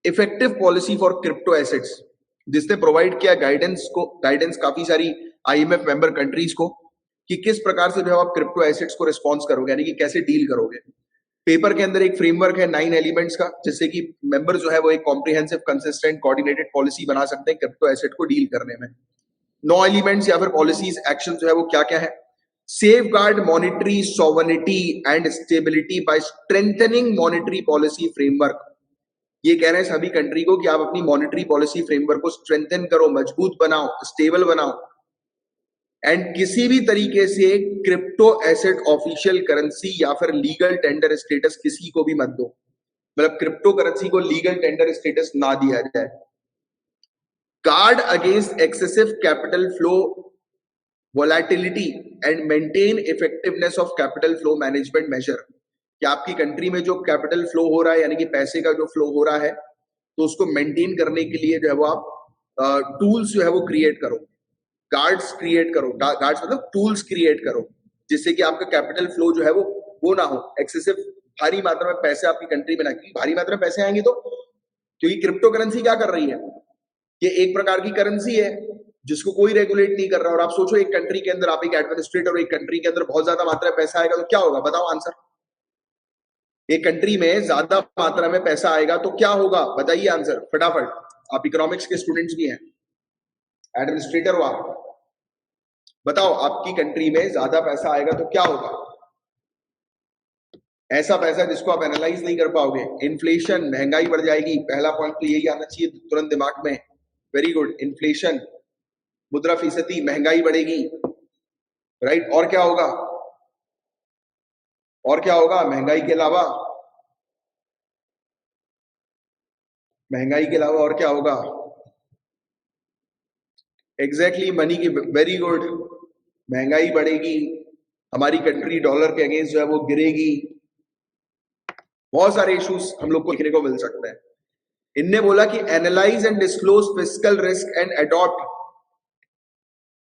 effective policy for crypto assets, जिसने प्रोवाइड किया गाइडेंस काफी सारी आईएमएफ मेंबर कंट्रीज को कि किस प्रकार से जो है आप क्रिप्टो एसेट्स को रिस्पॉन्स करोगे, यानी कि कैसे डील करोगे। पेपर के अंदर एक फ्रेमवर्क है 9 एलिमेंट्स का, जिससे कि मेंबर जो है वो एक कॉम्प्रिहेंसिव, कंसिस्टेंट, कोऑर्डिनेटेड पॉलिसी बना सकते हैं क्रिप्टो एसेट को डील करने में। 9 एलिमेंट्स या फिर पॉलिसीज, एक्शन जो है वो क्या क्या है? Safeguard monetary sovereignty and stability by strengthening monetary policy framework. ये कह रहे हैं सभी कंट्री को कि आप अपनी मॉनेटरी पॉलिसी फ्रेमवर्क को स्ट्रेंथन करो, मजबूत बनाओ, स्टेबल बनाओ, एंड किसी भी तरीके से क्रिप्टो एसेट ऑफिशियल करेंसी या फिर लीगल टेंडर स्टेटस किसी को भी मत दो, मतलब क्रिप्टो करेंसी को लीगल टेंडर स्टेटस ना दिया जाए। guard against excessive capital flow volatility and maintain effectiveness of capital flow management measure। कि आपकी कंट्री में जो कैपिटल फ्लो हो रहा है यानी कि पैसे का जो फ्लो हो रहा है तो उसको मेंटेन करने के लिए जो है वो आप टूल्स जो है वो क्रिएट करो, गार्ड्स क्रिएट करो, गार्ड्स मतलब टूल्स क्रिएट करो जिससे कि आपका कैपिटल फ्लो जो है वो ना हो, एक्सेसिव भारी मात्रा में पैसे आपकी कंट्री में ना, क्योंकि भारी मात्रा में पैसे आएंगे तो, क्योंकि क्रिप्टो करेंसी क्या कर रही है, ये एक प्रकार की करेंसी है जिसको कोई रेगुलेट नहीं कर रहा। और आप सोचो एक कंट्री के अंदर आप एक एडमिनिस्ट्रेटर और एक कंट्री के अंदर बहुत ज्यादा मात्रा में पैसा आएगा तो क्या होगा, बताओ आंसर। एक कंट्री में ज्यादा मात्रा में पैसा आएगा तो क्या होगा, बताइए आंसर फटाफट। आप इकोनॉमिक्स के स्टूडेंट्स भी हैं, एडमिनिस्ट्रेटर हो आप, बताओ आपकी कंट्री में ज्यादा पैसा आएगा तो क्या होगा। ऐसा पैसा जिसको आप एनालाइज नहीं कर पाओगे, इन्फ्लेशन, महंगाई बढ़ जाएगी। पहला पॉइंट तो यही आना चाहिए तुरंत दिमाग में, वेरी गुड। इन्फ्लेशन, मुद्राफीसदी, महंगाई बढ़ेगी, राइट। और क्या होगा, और क्या होगा महंगाई के अलावा, महंगाई के अलावा और क्या होगा, एग्जैक्टली मनी की, वेरी गुड। महंगाई बढ़ेगी, हमारी कंट्री डॉलर के अगेंस्ट जो है वो गिरेगी, बहुत सारे इश्यूज हम लोग को देखने को मिल सकते हैं। इनने बोला कि analyse and disclose fiscal risk and adopt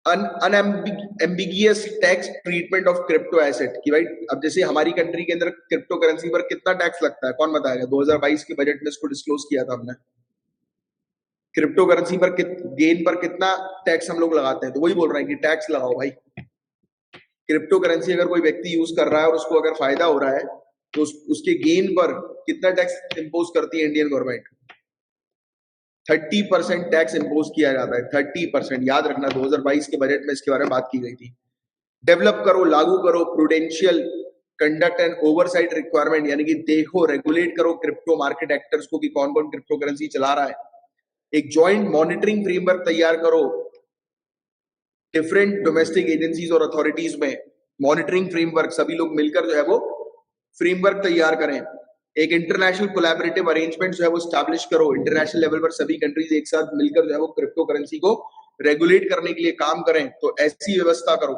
unambiguous tax treatment of crypto asset. कि भाई अब जैसे हमारी कंट्री के अंदर क्रिप्टो करेंसी पर कितना टैक्स लगता है, कौन बताएगा। 2022 के बजट में इसको डिस्क्लोज किया था हमने, क्रिप्टो करेंसी पर गेन पर कितना टैक्स हम लोग लगाते हैं। तो वही बोल रहे हैं कि टैक्स लगाओ भाई। क्रिप्टो करेंसी अगर कोई व्यक्ति यूज कर रहा है और उसको अगर फायदा हो रहा है तो उसके गेन पर कितना टैक्स इंपोज करती है इंडियन गवर्नमेंट, 30% टैक्स इंपोज किया जाता है, 30%। याद रखना 2022 के बजट में इसके बारे में बात की गई थी। डेवलप करो, लागू करो prudential conduct and oversight requirement, यानी कि देखो, रेगुलेट करो क्रिप्टो मार्केट एक्टर्स को कि कौन कौन क्रिप्टो करेंसी चला रहा है। एक जॉइंट मॉनिटरिंग फ्रेमवर्क तैयार करो, डिफरेंट डोमेस्टिक एजेंसीज और अथॉरिटीज में मॉनिटरिंग फ्रेमवर्क, सभी लोग मिलकर जो है वो फ्रेमवर्क तैयार करें। एक इंटरनेशनल कोलैबोरेटिव अरेंजमेंट जो है वो स्टैब्लिश करो, इंटरनेशनल लेवल पर सभी कंट्रीज एक साथ मिलकर जो है वो क्रिप्टो करेंसी को रेगुलेट करने के लिए काम करें, तो ऐसी व्यवस्था करो।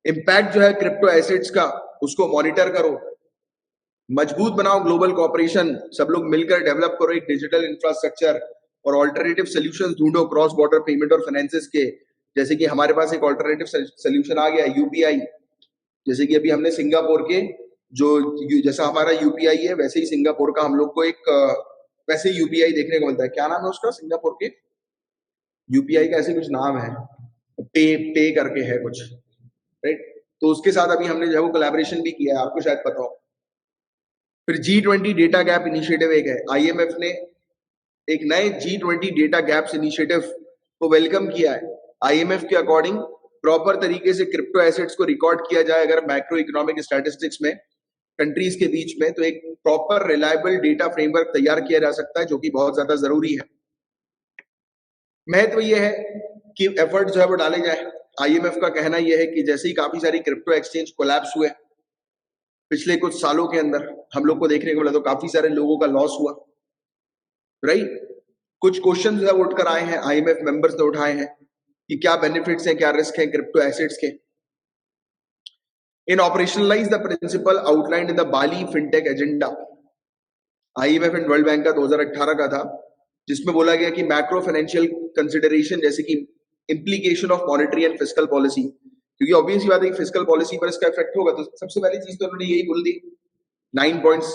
इम्पैक्ट जो है क्रिप्टो एसेट्स का उसको मॉनिटर करो, मजबूत बनाओ ग्लोबल कॉपरेशन, सब लोग मिलकर डेवलप करो एक डिजिटल इंफ्रास्ट्रक्चर और ऑल्टरनेटिव सॉल्यूशंस ढूंढो क्रॉस बॉर्डर पेमेंट और फाइनेंसेस के। जैसे कि हमारे पास एक ऑल्टरनेटिव सॉल्यूशन आ गया यूपीआई, जैसे कि अभी हमने सिंगापुर के जो जैसा हमारा यूपीआई है वैसे ही सिंगापुर का हम लोग को एक वैसे ही यूपीआई देखने को मिलता है। क्या नाम है उसका सिंगापुर के यूपीआई का, ऐसे कुछ नाम है, पे करके है कुछ, राइट। तो उसके साथ अभी हमने जो है वो कोलैबोरेशन भी किया है, आपको शायद पता हो। फिर G20 डेटा गैप इनिशिएटिव एक है, आईएमएफ ने एक नए G20 डेटा गैप्स इनिशिएटिव को वेलकम किया है। आईएमएफ के अकॉर्डिंग प्रॉपर तरीके से क्रिप्टो एसेट्स को रिकॉर्ड किया जाए अगर मैक्रो इकोनॉमिक स्टैटिस्टिक्स में कंट्रीज के बीच में, तो एक प्रॉपर रिलायबल डेटा फ्रेमवर्क तैयार किया जा सकता है, जो कि बहुत ज्यादा जरूरी है। महत्व यह है कि एफर्ट जो है वो डाले जाए। आईएमएफ का कहना यह है कि जैसे ही काफी सारी क्रिप्टो एक्सचेंज कोलैप्स हुए पिछले कुछ सालों के अंदर, हम लोग को देखने को मिला, तो काफी सारे लोगों का लॉस हुआ, राइट। कुछ क्वेश्चन जो है वो उठकर आए हैं, आईएमएफ मेंबर्स ने उठाए हैं कि क्या बेनिफिट्स हैं, क्या रिस्क हैं क्रिप्टो एसेट्स के। In operationalise the principle outlined in the Bali fintech agenda, IMF and World Bank का 2018 का था, जिसमें बोला गया कि मैक्रो फाइनेंशियल कंसिडरेशन जैसे कि implication of monetary and fiscal policy, क्योंकि ऑब्वियस बात है कि फिस्कल पॉलिसी पर इसका इफेक्ट होगा। तो सबसे पहली चीज तो उन्होंने यही बोल दी 9 पॉइंट्स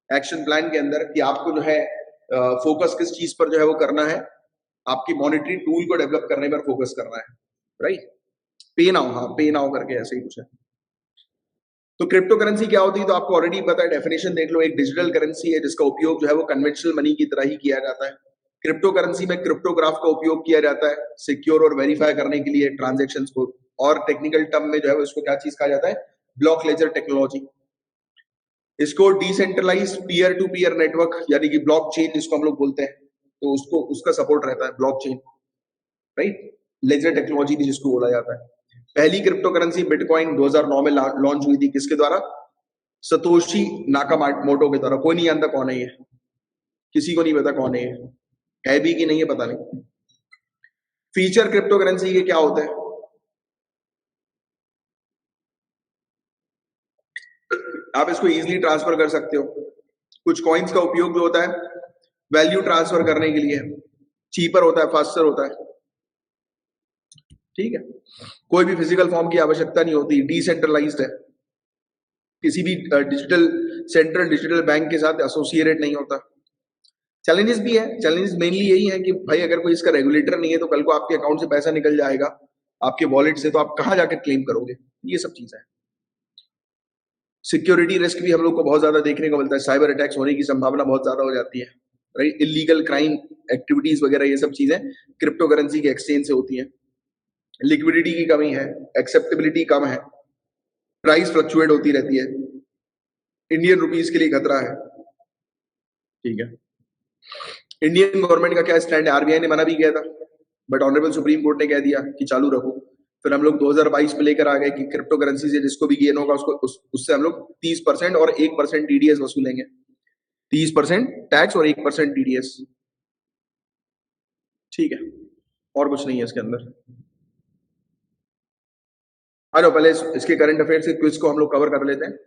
एक्शन प्लान के अंदर कि आपको जो है फोकस किस चीज पर जो है वो करना है, आपकी मॉनेटरी टूल को डेवलप करने पर फोकस करना है, राइट। पे नाउ, हाँ पे नाउ करके ऐसे ही कुछ है। तो क्रिप्टो करेंसी क्या होती है तो आपको ऑलरेडी पता है, डेफिनेशन देख लो। एक डिजिटल करेंसी है जिसका उपयोग जो है वो कन्वेंशनल मनी की तरह ही किया जाता है। क्रिप्टो करेंसी में क्रिप्टोग्राफ का उपयोग किया जाता है सिक्योर और वेरीफाई करने के लिए ट्रांजैक्शंस को, और टेक्निकल टर्म में जो है उसको क्या चीज कहा जाता है, ब्लॉक लेजर टेक्नोलॉजी। इसको decentralise peer to peer network यानी कि ब्लॉक चेन जिसको हम लोग बोलते हैं, तो उसको उसका सपोर्ट रहता है blockchain, right. Ledger technology भी जिसको बोला जाता है। पहली क्रिप्टो करेंसी बिटकॉइन 2009 में लॉन्च हुई थी, किसके द्वारा, सतोशी नाकामोटो के द्वारा। कोई नहीं जानता कौन है ये, किसी को नहीं पता कौन है ये, है भी कि नहीं है पता नहीं। फीचर क्रिप्टो करेंसी के क्या होते हैं? आप इसको इजीली ट्रांसफर कर सकते हो। कुछ कॉइन्स का उपयोग जो होता है वैल्यू ट्रांसफर करने के लिए, चीपर होता है, फास्टर होता है, ठीक है। कोई भी फिजिकल फॉर्म की आवश्यकता नहीं होती, डिसेंट्रलाइज्ड है, किसी भी डिजिटल सेंट्रल डिजिटल बैंक के साथ एसोसिएटेड नहीं होता। चैलेंजेस भी है, चैलेंजेस मेनली यही है कि भाई अगर कोई इसका रेगुलेटर नहीं है तो कल को आपके अकाउंट से पैसा निकल जाएगा आपके वॉलेट से, तो आप कहां जाकर क्लेम करोगे? ये सब चीजें है। सिक्योरिटी रिस्क भी हम लोग को बहुत ज्यादा देखने को मिलता है, साइबर अटैक्स होने की संभावना बहुत ज्यादा हो जाती है, राइट। इलीगल क्राइम एक्टिविटीज वगैरह ये सब चीजें क्रिप्टो करेंसी के एक्सचेंज से होती है। लिक्विडिटी की कमी है, एक्सेप्टेबिलिटी कम है, प्राइस फ्लक्चुएट होती रहती है, इंडियन रुपीज के लिए खतरा है, ठीक है। इंडियन गवर्नमेंट का क्या स्टैंड है? आरबीआई ने मना भी किया था, बट ऑनरेबल सुप्रीम कोर्ट ने कह दिया कि चालू रखो। फिर हम लोग 2022 में लेकर आ गए कि क्रिप्टो करेंसी से जिसको भी गेन होगा उसको उससे हम लोग 30% और 1% टीडीएस वसूलेंगे। 30% टैक्स और 1% टीडीएस, ठीक है। और कुछ नहीं है इसके अंदर। आ जाओ पहले इसके करंट अफेयर्स के क्विज को हम लोग कवर कर लेते हैं।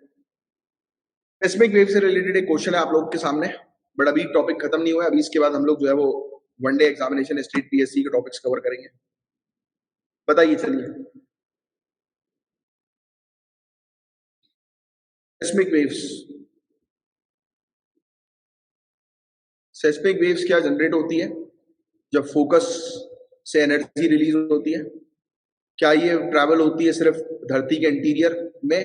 सेस्मिक वेव से रिलेटेड एक क्वेश्चन है आप लोग के सामने, बट अभी टॉपिक खत्म नहीं हुआ है। अभी इसके बाद हम लोग जो है वो वनडे एग्जामिनेशन स्टेट पीएससी के टॉपिक्स कवर करेंगे। बताइए चलिए। सेस्मिक वेव्स, सेस्मिक वेव्स क्या जनरेट होती है जब फोकस से एनर्जी रिलीज होती है? क्या ये ट्रैवल होती है सिर्फ धरती के इंटीरियर में?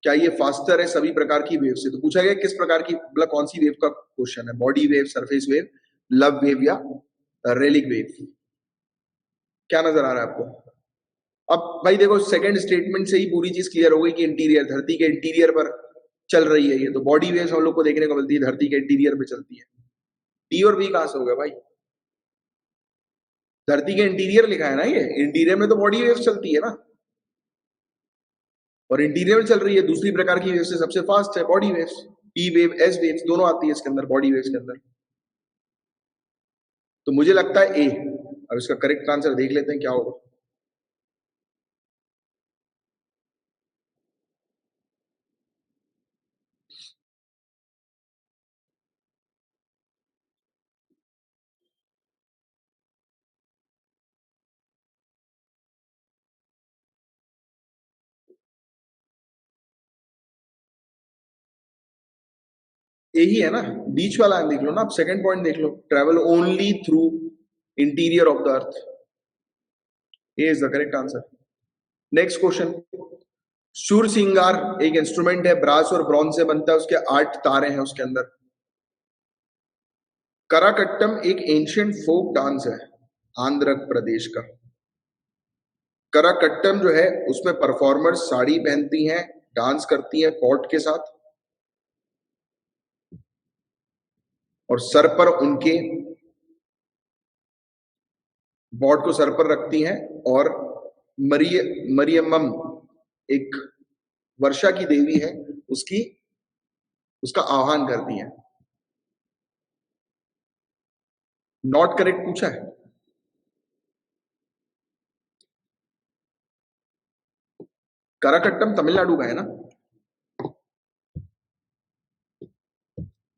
क्या ये फास्टर है सभी प्रकार की वेव से? तो पूछा गया किस प्रकार की, मतलब कौन सी वेव का क्वेश्चन है। Body wave, surface wave, love wave या रेलिक वेव? क्या नजर आ रहा है आपको? अब भाई देखो सेकंड स्टेटमेंट से ही पूरी चीज क्लियर हो गई कि इंटीरियर, धरती के इंटीरियर पर चल रही है ये। तो बॉडी वेव्स हम लोग को देखने को मिलती है धरती के इंटीरियर पे चलती है। डी और बी कहां से हो गया भाई? धरती के इंटीरियर लिखा है ना, ये इंटीरियर में तो बॉडी वेव्स चलती है ना, और इंटीरियर में चल रही है दूसरी प्रकार की वेव से सबसे फास्ट है बॉडी वेव्स। ई वेव, एस वेव्स दोनों आती है इसके अंदर, बॉडी वेव्स के अंदर। तो मुझे लगता है ए। अब इसका करेक्ट आंसर देख लेते हैं क्या होगा। यही है ना, बीच वाला देख लो ना, आप सेकंड पॉइंट देख लो, travel only through interior of the earth. A is the correct answer. Next question. शूर सिंगार एक इंस्ट्रूमेंट है, ब्रास और ब्रॉन्ज से बनता है, उसके 8 तारे हैं उसके अंदर। कराकट्टम एक एंशियंट फोक डांस है आंध्र प्रदेश का। कराकट्टम जो है उसमें परफॉर्मर साड़ी पहनती हैं, डांस करती हैं पॉट के साथ, और सर पर उनके बॉट को सर पर रखती हैं, और मरियमम एक वर्षा की देवी है, उसकी उसका आह्वान करती हैं। नॉट करेक्ट पूछा है। कराकट्टम तमिलनाडु का है ना,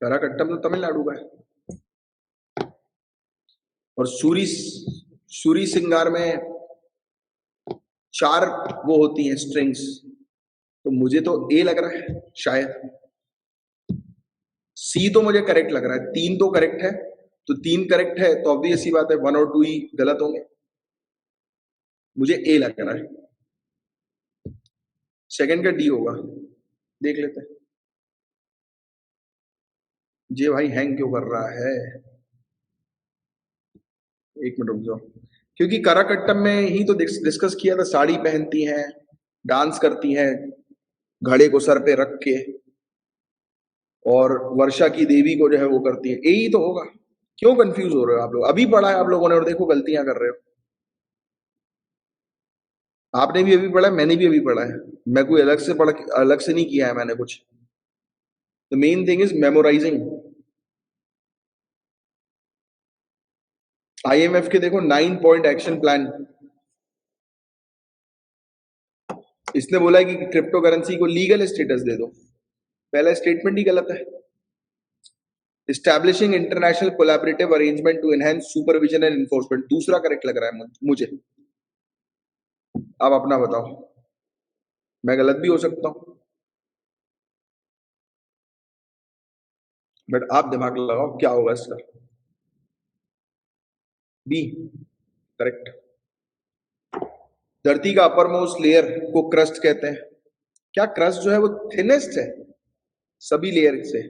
कराकट्टम तो तमिलनाडु का है। और सूरी सिंगार में 4 वो होती हैं स्ट्रिंग्स, तो मुझे तो ए लग रहा है शायद। सी तो मुझे करेक्ट लग रहा है, 3 तो करेक्ट है, तो 3 करेक्ट है तो ऑब्वियस सी बात है 1 और 2 ही गलत होंगे। मुझे ए लग रहा है, सेकंड का डी होगा, देख लेते हैं। ये भाई हैंग क्यों कर रहा है? एक मिनट रुक जाओ, क्योंकि कराकट्टम में ही तो डिस्कस किया था, साड़ी पहनती हैं, डांस करती हैं घड़े को सर पे रख के, और वर्षा की देवी को जो है वो करती है। यही तो होगा। क्यों कंफ्यूज हो रहे हो आप लोग? अभी पढ़ा है आप लोगों ने और देखो गलतियां कर रहे हो। आपने भी अभी पढ़ा है, मैंने भी अभी पढ़ा है, मैं कोई अलग से नहीं किया है मैंने कुछ। The main thing is memorising. IMF के देखो 9 पॉइंट एक्शन प्लान, इसने बोला है कि क्रिप्टो करेंसी को लीगल स्टेटस दे दो। पहला स्टेटमेंट ही गलत है। Establishing international collaborative arrangement to enhance supervision and enforcement, दूसरा करेक्ट लग रहा है मुझे। आप अपना बताओ, मैं गलत भी हो सकता हूं, बट आप दिमाग लगाओ क्या होगा इसका। B correct. धरती का अपर मोस्ट लेयर को क्रस्ट कहते हैं। क्या क्रस्ट जो है वो थिनेस्ट है सभी लेयर से?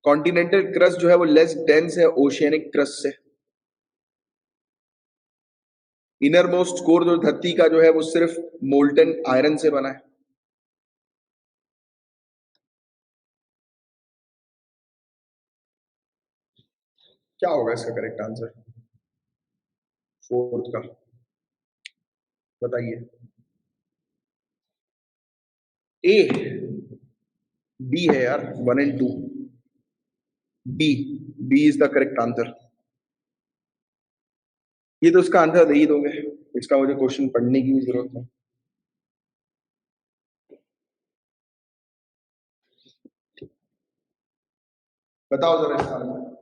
कॉन्टिनेंटल क्रस्ट जो है वो लेस डेंस है ओशियनिक क्रस्ट से। इनर मोस्ट कोर जो धरती का जो है वो सिर्फ मोल्टन आयरन से बना है। क्या होगा इसका करेक्ट आंसर फोर्थ का, बताइए। ए, बी है यार, 1 and 2। B, B is the correct answer. ये तो इसका आंसर दे ही दोगे, इसका मुझे क्वेश्चन पढ़ने की भी जरूरत नहीं। बताओ जरा इसका आंसर।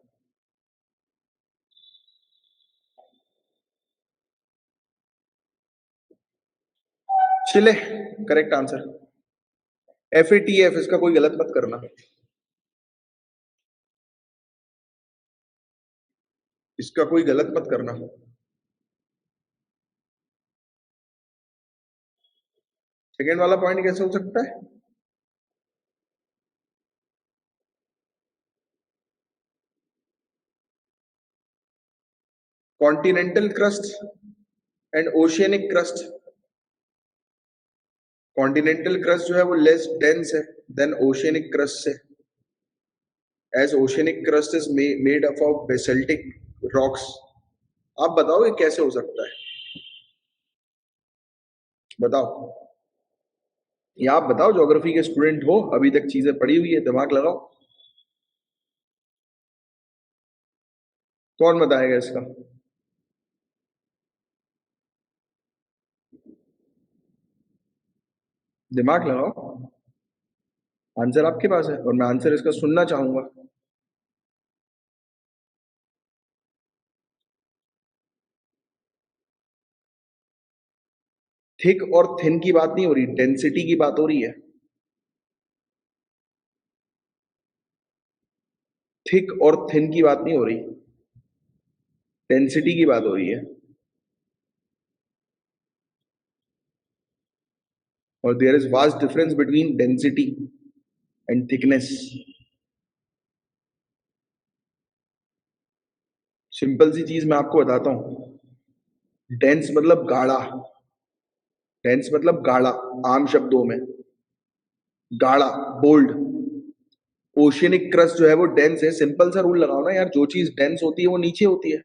चिले करेक्ट आंसर। FATF, इसका कोई गलत मत करना, इसका कोई गलत मत करना। सेकेंड वाला पॉइंट कैसे हो सकता है? Continental crust and oceanic crust. Continental crust जो है वो लेस डेंस है देन ओशियनिक क्रस्ट से, as oceanic crust is made up of basaltic rocks. आप बताओ ये कैसे हो सकता है, बताओ। ये आप बताओ, ज्योग्राफी के स्टूडेंट हो, अभी तक चीजें पढ़ी हुई है, दिमाग लगाओ। कौन बताएगा इसका? दिमाग लगाओ, आंसर आपके पास है और मैं आंसर इसका सुनना चाहूंगा। थिक और थिन की बात नहीं हो रही, डेंसिटी की बात हो रही है। थिक और थिन की बात नहीं हो रही, डेंसिटी की बात हो रही है। और there is vast difference between density and thickness. Simple सी चीज मैं आपको बताता हूं। डेंस मतलब गाढ़ा, डेंस मतलब गाढ़ा, आम शब्दों में गाढ़ा, बोल्ड। ओशियनिक क्रस्ट जो है वो डेंस है। सिंपल सा रूल लगाओ ना यार, जो चीज डेंस होती है वो नीचे होती है।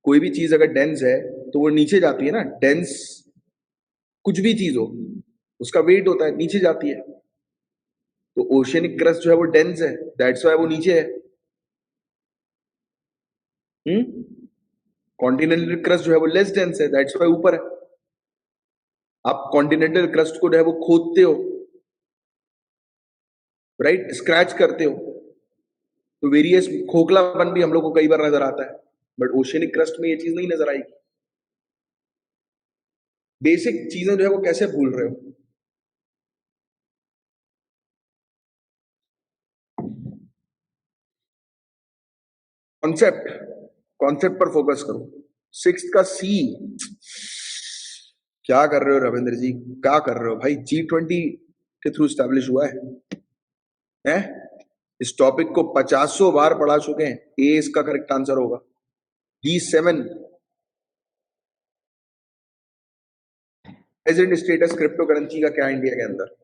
कोई भी चीज अगर डेंस है तो वो नीचे जाती है ना, डेंस कुछ भी चीज हो, उसका वेट होता है, नीचे जाती है। तो ओशियनिक क्रस्ट जो है वो डेंस है, दैट्स व्हाई वो नीचे है। हम्म। कॉन्टिनेंटल क्रस्ट जो है वो लेस डेंस है, दैट्स व्हाई ऊपर है। आप कॉन्टिनेंटल क्रस्ट को जो है वो खोदते हो, राइट, स्क्रैच करते हो, तो वेरियस खोखलापन भी हम लोग को कई बार नजर आता है, बट ओशियनिक क्रस्ट में ये चीज नहीं नजर आएगी। बेसिक चीजें जो है वो कैसे भूल रहे हो? कॉन्सेप्ट, कॉन्सेप्ट पर फोकस करो। सिक्स का सी, क्या कर रहे हो रविंद्र जी, क्या कर रहे हो भाई? G20 के थ्रू स्टैब्लिश हुआ है? इस टॉपिक को 50 बार पढ़ा चुके हैं, ए इसका करेक्ट आंसर होगा। G7, present status crypto currency का क्या इंडिया के अंदर?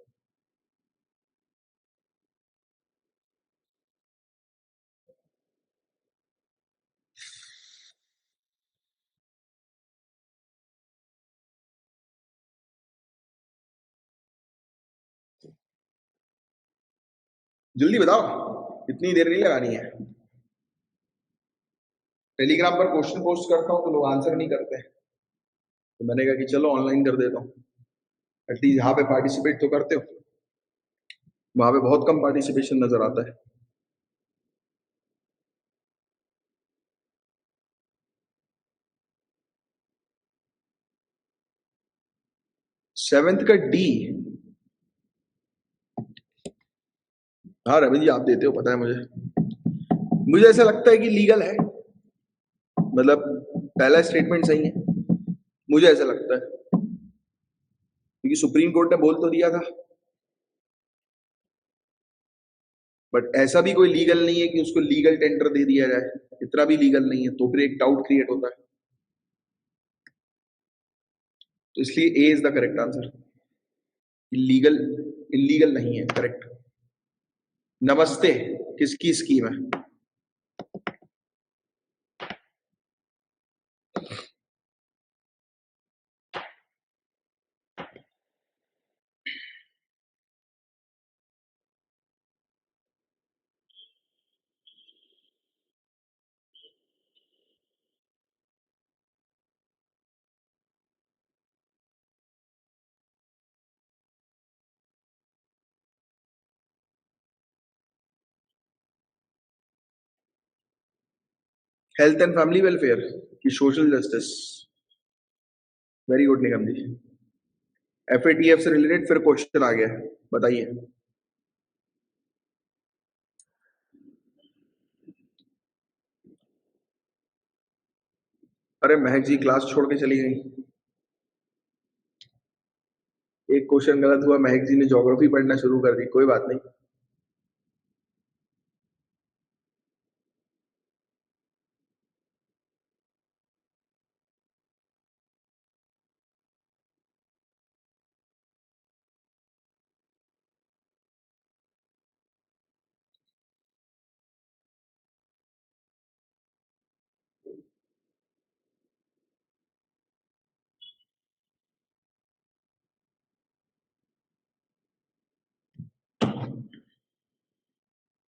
जल्दी बताओ। इतनी देर नहीं लगानी है। टेलीग्राम पर क्वेश्चन पोस्ट करता हूँ तो लोग आंसर नहीं करते, तो मैंने कहा कि चलो ऑनलाइन कर देता हूँ, एटलीस्ट यहाँ पे पार्टिसिपेट तो करते हो। वहां पे बहुत कम पार्टिसिपेशन नजर आता है। सेवेंथ का डी, हाँ रवि जी आप देते हो, पता है मुझे ऐसा लगता है कि लीगल है, मतलब पहला स्टेटमेंट सही है, मुझे ऐसा लगता है, क्योंकि सुप्रीम कोर्ट ने बोल तो दिया था, बट ऐसा भी कोई लीगल नहीं है कि उसको लीगल टेंडर दे दिया जाए, इतना भी लीगल नहीं है, तो फिर एक डाउट क्रिएट होता है। तो इसलिए A is the correct answer, illegal, illegal नहीं है, करेक्ट। नमस्ते किसकी स्कीम है? हेल्थ एंड फैमिली वेलफेयर की social justice. Very good Nigam ji. FATF से रिलेटेड फिर क्वेश्चन आ गया, बताइए। अरे महक जी क्लास छोड़ के चली गई, एक क्वेश्चन गलत हुआ, महक जी ने ज्योग्राफी पढ़ना शुरू कर दी, कोई बात नहीं।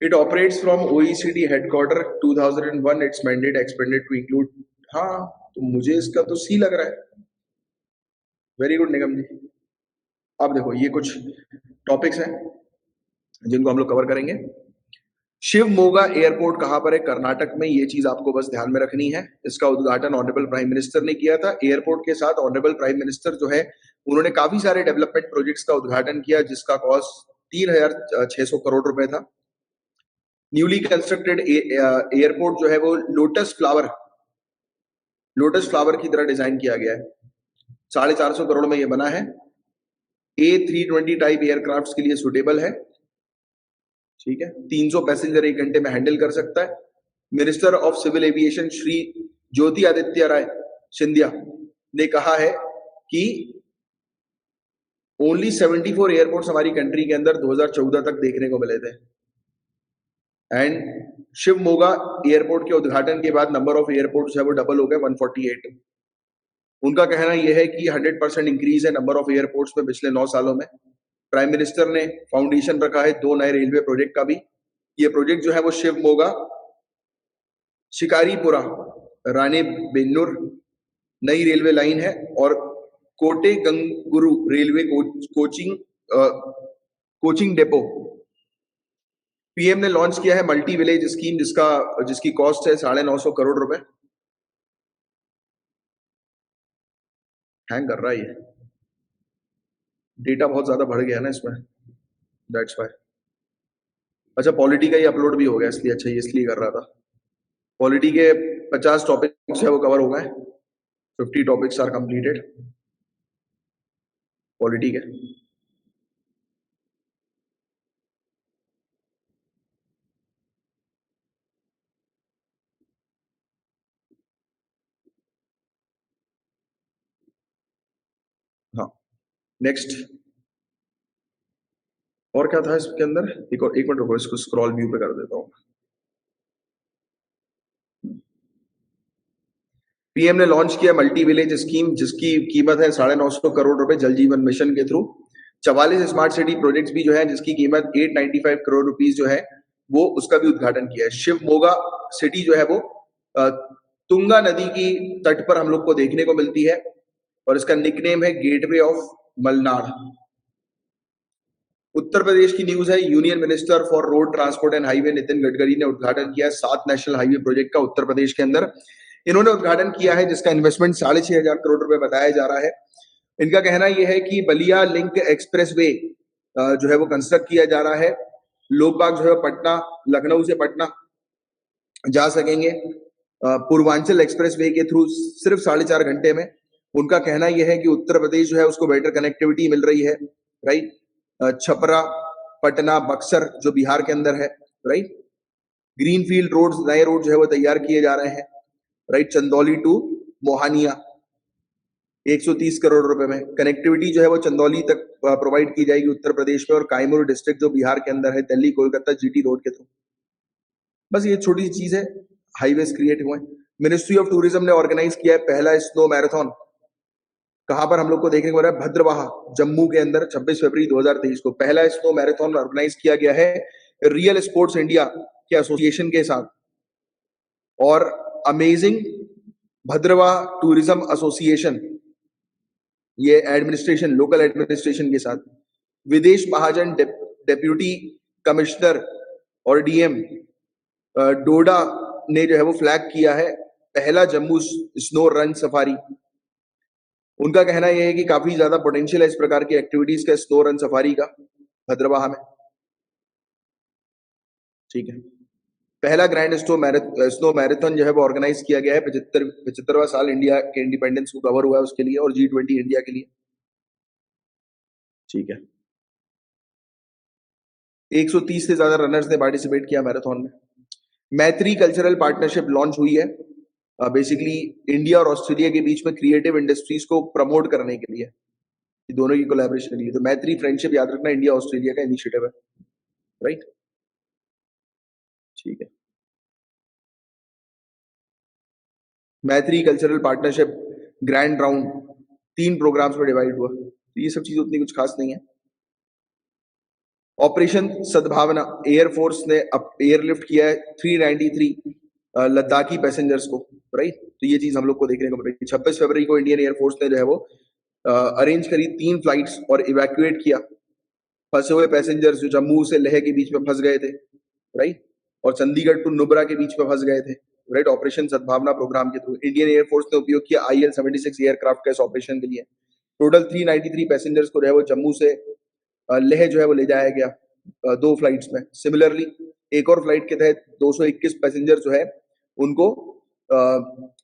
It operates from OECD headquarter 2001. Its mandate expanded to include, हाँ तो मुझे इसका तो सी लग रहा है। वेरी गुड निगम जी। अब देखो ये कुछ टॉपिक्स हैं जिनको हम लोग कवर करेंगे। शिवमोगा एयरपोर्ट कहां पर है? कर्नाटक में। ये चीज आपको बस ध्यान में रखनी है। इसका उद्घाटन ऑनरेबल प्राइम मिनिस्टर ने किया था। एयरपोर्ट के साथ ऑनरेबल प्राइम मिनिस्टर जो है उन्होंने काफी सारे डेवलपमेंट प्रोजेक्ट्स का उद्घाटन किया, जिसका कॉस्ट 3,600 करोड़ रुपए था। न्यूली कंस्ट्रक्टेड एयरपोर्ट जो है वो लोटस फ्लावर की तरह डिजाइन किया गया है। 450 करोड़ में ये बना है। A320 टाइप एयरक्राफ्ट के लिए सुटेबल है, ठीक है। 300 पैसेंजर एक घंटे में हैंडल कर सकता है। Minister of civil aviation Shri Jyotiraditya Rai Scindia ने कहा है कि ओनली 74 एयरपोर्ट्स हमारी कंट्री के अंदर 2014 तक देखने को मिले थे। एंड शिवमोगा एयरपोर्ट के उद्घाटन के बाद नंबर ऑफ एयरपोर्ट्स है वो डबल हो गए, 148। उनका कहना यह है कि 100% इंक्रीज है नंबर ऑफ एयरपोर्ट्स में पिछले 9 सालों में। प्राइम मिनिस्टर ने फाउंडेशन रखा है 2 नए रेलवे प्रोजेक्ट का भी। ये प्रोजेक्ट जो है वो शिवमोगा शिकारीपुरा रानी बेन्नूर नई रेलवे लाइन है, और कोटे गंगुरु रेलवे कोचिंग डेपो। पीएम ने लॉन्च किया है मल्टी विलेज स्कीम, जिसकी कॉस्ट है 950 करोड़ रुपए। हैंग कर रहा है ये, डेटा बहुत ज्यादा बढ़ गया ना इसमें, दैट्स व्हाई। अच्छा पॉलिटी का ही अपलोड भी हो गया, इसलिए अच्छा ये इसलिए कर रहा था। पॉलिटी के 50 टॉपिक्स है वो कवर हो गए, 50 टॉपिक्स आर कंप्लीटेड पॉलिटी के। हाँ नेक्स्ट, और क्या था इसके अंदर? एक मिनट रुको, इसको स्क्रॉल व्यू पे कर देता हूँ। पीएम ने लॉन्च किया मल्टी विलेज स्कीम, जिसकी कीमत है 950 करोड़ रुपए जल जीवन मिशन के थ्रू। 44 स्मार्ट सिटी प्रोजेक्ट्स भी जो है जिसकी कीमत 895 करोड़ रुपीस जो है वो उसका भी उद्घाटन किया है। शिवमोगा सिटी जो है वो तुंगा नदी की तट पर हम लोग को देखने को मिलती है और इसका निकनेम है गेटवे ऑफ मलनाड। उत्तर प्रदेश की न्यूज है, union minister for road transport and highway Nitin Gadkari ने उद्घाटन किया 7 नेशनल हाईवे प्रोजेक्ट का उत्तर प्रदेश के अंदर। इन्होंने उद्घाटन किया है जिसका इन्वेस्टमेंट 6,500 करोड़ रुपए बताया जा रहा है। इनका कहना यह है कि बलिया लिंक एक्सप्रेसवे जो है वो कंस्ट्रक्ट किया जा रहा है। लोग बाग जो है पटना, लखनऊ से पटना जा सकेंगे पूर्वांचल एक्सप्रेसवे के थ्रू सिर्फ 4.5 घंटे में। उनका कहना यह है कि उत्तर प्रदेश जो है उसको बेटर कनेक्टिविटी मिल रही है, राइट। छपरा, पटना, बक्सर जो बिहार के अंदर है, राइट। ग्रीनफील्ड रोड्स, नए रोड जो है वो तैयार किए जा रहे हैं, राइट। चंदौली टू मोहानिया 130 करोड़ रुपए में कनेक्टिविटी जो है वो चंदौली तक प्रोवाइड की जाएगी उत्तर प्रदेश में, और कायमूर डिस्ट्रिक्ट जो बिहार के अंदर है, दिल्ली कोलकाता जीटी रोड के थ्रू। बस ये छोटी सी चीज है, हाईवेज क्रिएट हुए। मिनिस्ट्री ऑफ टूरिज्म ने ऑर्गेनाइज किया है पहला स्नो मैराथन। कहां पर हम लोग को देखने को मिल रहा है? भद्रवाह, जम्मू के अंदर 26 फरवरी 2023 को पहला स्नो मैराथन ऑर्गेनाइज किया गया है रियल स्पोर्ट्स इंडिया के एसोसिएशन के साथ और अमेजिंग भद्रवाह टूरिज्म एसोसिएशन, ये एडमिनिस्ट्रेशन, लोकल एडमिनिस्ट्रेशन के साथ। विदेश महाजन डेप्यूटी कमिश्नर और डीएम डोडा ने जो है वो फ्लैग किया है पहला जम्मू स्नो रन सफारी। उनका कहना यह है कि काफी ज्यादा पोटेंशियल है इस प्रकार की एक्टिविटीज का, स्नो रन सफारी का, भद्रवाह में। ठीक है, पहला ग्रैंड स्नो मैराथन जो है वो ऑर्गेनाइज किया गया है। 75वां साल इंडिया के इंडिपेंडेंस को कवर हुआ है उसके लिए, और G20 इंडिया के लिए। ठीक है, 130 से ज्यादा रनर्स ने पार्टिसिपेट किया मैराथन में। मैत्री कल्चरल पार्टनरशिप लॉन्च हुई है बेसिकली इंडिया और ऑस्ट्रेलिया के बीच में क्रिएटिव इंडस्ट्रीज को प्रमोट करने के लिए, दोनों की कोलैबोरेशन के लिए। तो मैत्री फ्रेंडशिप याद रखना, इंडिया ऑस्ट्रेलिया का इनिशिएटिव है, राइट। ठीक है, Maitri cultural partnership grand round 3 programmes में डिवाइड हुआ। तो ये सब चीजें उतनी कुछ खास नहीं है। ऑपरेशन सद्भावना, एयरफोर्स ने एयरलिफ्ट किया है 393 लद्दाखी पैसेंजर्स को, राइट। तो ये चीज हम लोग को देखने को मिल रही है। 26 फरवरी को इंडियन एयरफोर्स ने जो है वो अरेंज करी 3 फ्लाइट्स और इवैक्यूएट किया फंसे हुए पैसेंजर्स जो जम्मू से लेह के बीच में फंस गए थे, राइट, और चंडीगढ़ टू नुब्रा के बीच में फंस गए थे, राइट। ऑपरेशन सद्भावना प्रोग्राम के थ्रू इंडियन एयरफोर्स ने उपयोग किया IL-76 एयरक्राफ्ट का इस ऑपरेशन के लिए। टोटल 393 पैसेंजर्स को जो है वो जम्मू से लेह जो है वो ले जाया गया 2 फ्लाइट्स में। सिमिलरली एक और फ्लाइट के तहत 221 पैसेंजर जो है उनको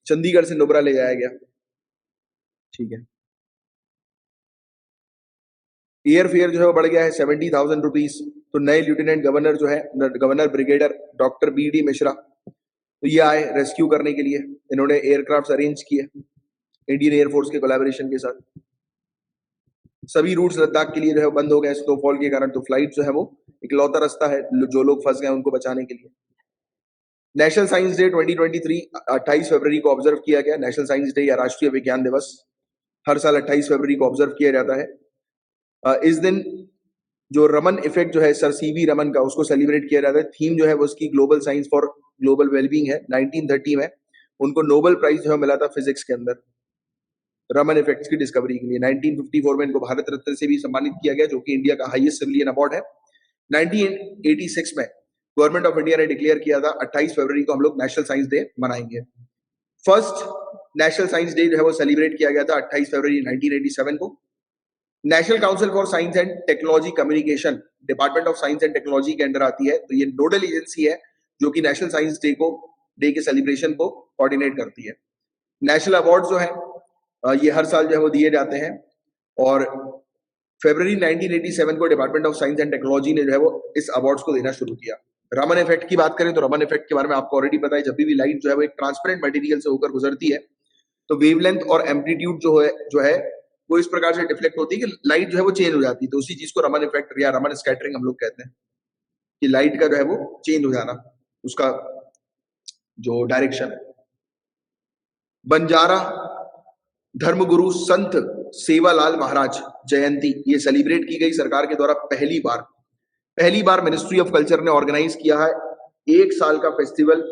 चंडीगढ़ से नुब्रा ले जाया गया। ठीक है, एयर फेयर जो है वो बढ़ गया है 70,000 रुपीज। तो नए लेफ्टिनेंट गवर्नर जो है, governor brigadier doctor BD Mishra, तो ये आए रेस्क्यू करने के लिए। इन्होंने एयरक्राफ्ट अरेंज किए इंडियन एयरफोर्स के कोलैबोरेशन के साथ। सभी रूट्स लद्दाख के लिए जो है बंद हो गए स्नोफॉल के कारण। तो फ्लाइट जो है वो इकलौता रास्ता है जो लोग फंस गए उनको बचाने के लिए। नेशनल साइंस डे 2023 28 फरवरी को ऑब्जर्व किया गया। नेशनल साइंस डे या राष्ट्रीय विज्ञान दिवस हर साल 28 फरवरी को ऑब्जर्व किया जाता है। इस दिन जो रमन इफेक्ट जो है सर CV रमन का, उसको सेलिब्रेट किया जाता है। थीम जो है वो उसकी global science for global wellbeing है। 1930 में उनको नोबेल प्राइज जो है मिला था फिजिक्स के अंदर रमन इफेक्ट्स की डिस्कवरी के लिए। 1954 में इनको भारत रत्न से भी सम्मानित किया गया, जो कि इंडिया का हाईएस्ट सिविलियन अवार्ड है। 1986 में गवर्नमेंट ऑफ इंडिया ने डिक्लेयर किया था 28 फरवरी को हम लोग नेशनल साइंस डे मनाएंगे। फर्स्ट नेशनल साइंस डे जो है वो सेलिब्रेट किया गया था 28 फरवरी 1987 को। National council for science and technology communication department of science and technology के अंडर आती है। तो ये नोडल एजेंसी है जो कि नेशनल साइंस डे के सेलिब्रेशन को कोऑर्डिनेट करती है। नेशनल अवार्ड जो है ये हर साल जो है वो दिए जाते हैं, और फरवरी 1987 को department of science and technology ने जो है वो इस अवार्ड्स को देना शुरू किया। रमन इफेक्ट की बात करें तो रमन इफेक्ट के बारे में आपको ऑलरेडी पता है। जब भी लाइट जो है वो एक ट्रांसपेरेंट मटेरियल से होकर गुजरती है तो वेवलेंथ और एम्पलीट्यूड जो है वो इस प्रकार से डिफ्लेक्ट होती है कि लाइट जो है वो चेंज हो जाती है। तो उसी चीज को रमन इफेक्ट या रमन स्कैटरिंग हम लोग कहते हैं, कि लाइट का जो है वो चेंज हो जाना, उसका जो डायरेक्शन है। बंजारा धर्मगुरु संत सेवालाल महाराज जयंती ये सेलिब्रेट की गई सरकार के द्वारा पहली बार पहली बार मिनिस्ट्री ऑफ कल्चर ने ऑर्गेनाइज किया है 1 साल का फेस्टिवल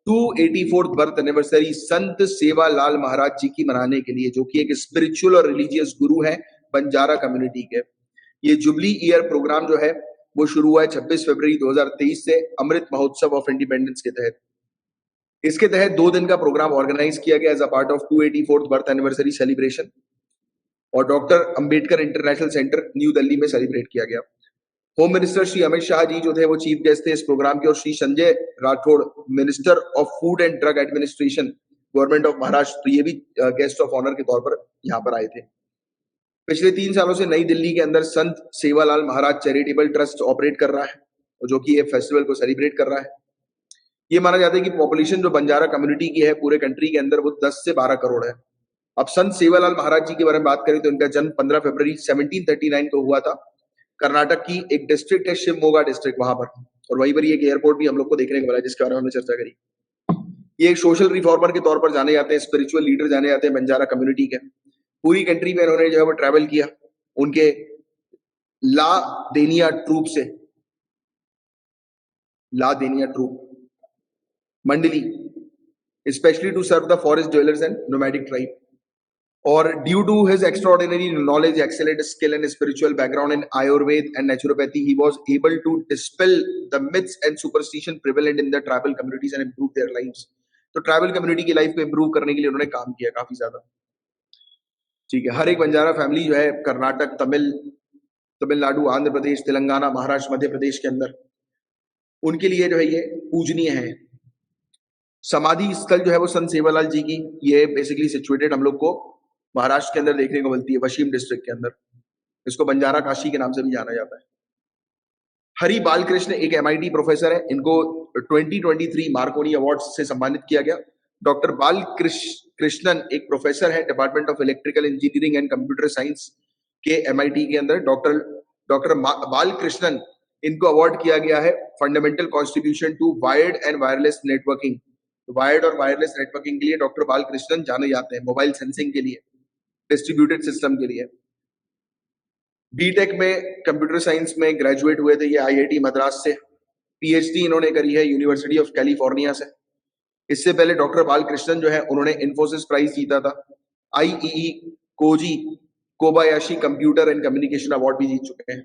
284th बर्थ एनिवर्सरी संत सेवालाल महाराज जी की मनाने के लिए, जो कि एक स्पिरिचुअल और रिलीजियस गुरु है बंजारा कम्युनिटी के। ये जुबली ईयर प्रोग्राम जो है वो शुरू हुआ है 26 फरवरी 2023 से अमृत महोत्सव ऑफ इंडिपेंडेंस के तहत। इसके तहत 2 दिन का प्रोग्राम ऑर्गेनाइज किया गया as a part of 284th birth anniversary celebration और doctor Ambedkar international centre New Delhi में सेलिब्रेट किया गया। होम मिनिस्टर श्री अमित शाह जी जो थे वो चीफ गेस्ट थे इस प्रोग्राम के और Shri Sanjay Rathore minister of food and drug administration government of Maharashtra, तो ये भी गेस्ट ऑफ ऑनर के तौर पर यहाँ पर आए थे। पिछले 3 सालों से नई दिल्ली के अंदर संत सेवालाल महाराज चैरिटेबल ट्रस्ट ऑपरेट कर रहा है और जो कि ये फेस्टिवल को सेलिब्रेट कर रहा है। ये माना जाता है कि पॉपुलेशन जो बंजारा कम्युनिटी की है पूरे कंट्री के अंदर वो 10 से 12 करोड़ है। अब संत सेवालाल महाराज जी के बारे में बात करें तो इनका जन्म 15 फरवरी 1739 को हुआ था। कर्नाटक की एक डिस्ट्रिक्ट है शिवमोगा डिस्ट्रिक्ट, वहां पर, और वहीं पर एक एयरपोर्ट भी हम लोग को देखने को मिला जिसके बारे में हमने चर्चा करी। ये एक सोशल रिफॉर्मर के तौर पर जाने जाते हैं, स्पिरिचुअल लीडर जाने जाते हैं बंजारा कम्युनिटी के। पूरी कंट्री में इन्होंने जो है वो ट्रैवल किया उनके ला देनिया ट्रूप मंडली, specially to serve the forest dwellers and nomadic tribe. और due to his extraordinary knowledge, excellent skill and spiritual background in Ayurveda and naturopathy, he was able to dispel the myths and superstition prevalent in the tribal communities and improve their lives. तो tribal community की life को improve करने के लिए उन्होंने काम किया काफी ज्यादा। ठीक है, हर एक बंजारा फैमिली जो है कर्नाटक, तमिलनाडु, आंध्र प्रदेश, तेलंगाना, महाराष्ट्र, मध्य प्रदेश के अंदर उनके लिए जो है ये पूजनीय है। समाधि स्थल जो है वो संत सेवालाल जी की ये बेसिकली सिचुएटेड हम लोग को महाराष्ट्र के अंदर देखने को मिलती है, वशीम डिस्ट्रिक्ट के अंदर। इसको बंजारा काशी के नाम से भी जाना जाता है। हरि बालकृष्ण एक MIT प्रोफेसर है, इनको 2023 मार्कोनी अवार्ड से सम्मानित किया गया। डॉक्टर बालकृष्णन एक प्रोफेसर है department of electrical engineering and computer science के MIT के अंदर। डॉक्टर बालकृष्णन इनको अवार्ड किया गया है fundamental contribution to wired and wireless networking. Wired और वायरलेस नेटवर्किंग के लिए डॉक्टर बालकृष्णन जाने जाते हैं, मोबाइल सेंसिंग के लिए, डिस्ट्रीब्यूटेड सिस्टम के लिए। बीटेक में कंप्यूटर साइंस में ग्रेजुएट हुए थे ये IIT मद्रास से। PhD इन्होंने करी है यूनिवर्सिटी ऑफ कैलिफोर्निया से। इससे पहले डॉक्टर बालकृष्णन जो है उन्होंने इन्फोसिस प्राइज जीता था। IEE Koji Kobayashi computer and communication award भी जीत चुके हैं।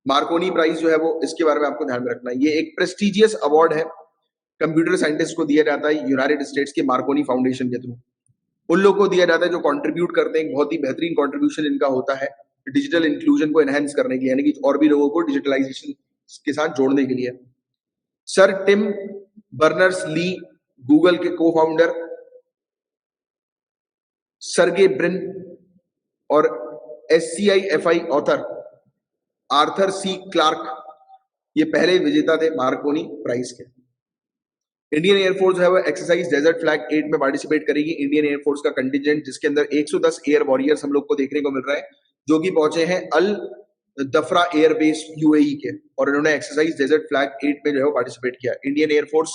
मार्कोनी प्राइज जो है वो, इसके बारे में आपको ध्यान में रखना है, ये एक प्रेस्टिजियस अवार्ड है, कंप्यूटर साइंटिस्ट को दिया जाता है यूनाइटेड स्टेट्स के मार्कोनी फाउंडेशन के थ्रू। उन लोगों को दिया जाता है जो कंट्रीब्यूट करते हैं, बहुत ही बेहतरीन कंट्रीब्यूशन इनका होता है डिजिटल इंक्लूजन को एनहांस करने के लिए, यानी कि और भी लोगों को डिजिटलाइजेशन के साथ जोड़ने के लिए। सर टिम बर्नर्स-ली गूगल के को फाउंडर, सर्गे ब्रिन और SCIFI author Arthur C Clarke ये पहले विजेता थे मार्कोनी प्राइज के। इंडियन एयरफोर्स है वो एक्सरसाइज डेजर्ट फ्लैग 8 में पार्टिसिपेट करेगी। इंडियन एयरफोर्स का कंटिजेंट जिसके अंदर 110 एयर वॉरियर्स हम लोग को देखने को मिल रहा है जो कि पहुंचे हैं अल दफरा एयरबेस UAE के, और इन्होंने एक्सरसाइज डेजर्ट फ्लैग 8 में जो है पार्टिसिपेट किया। इंडियन एयरफोर्स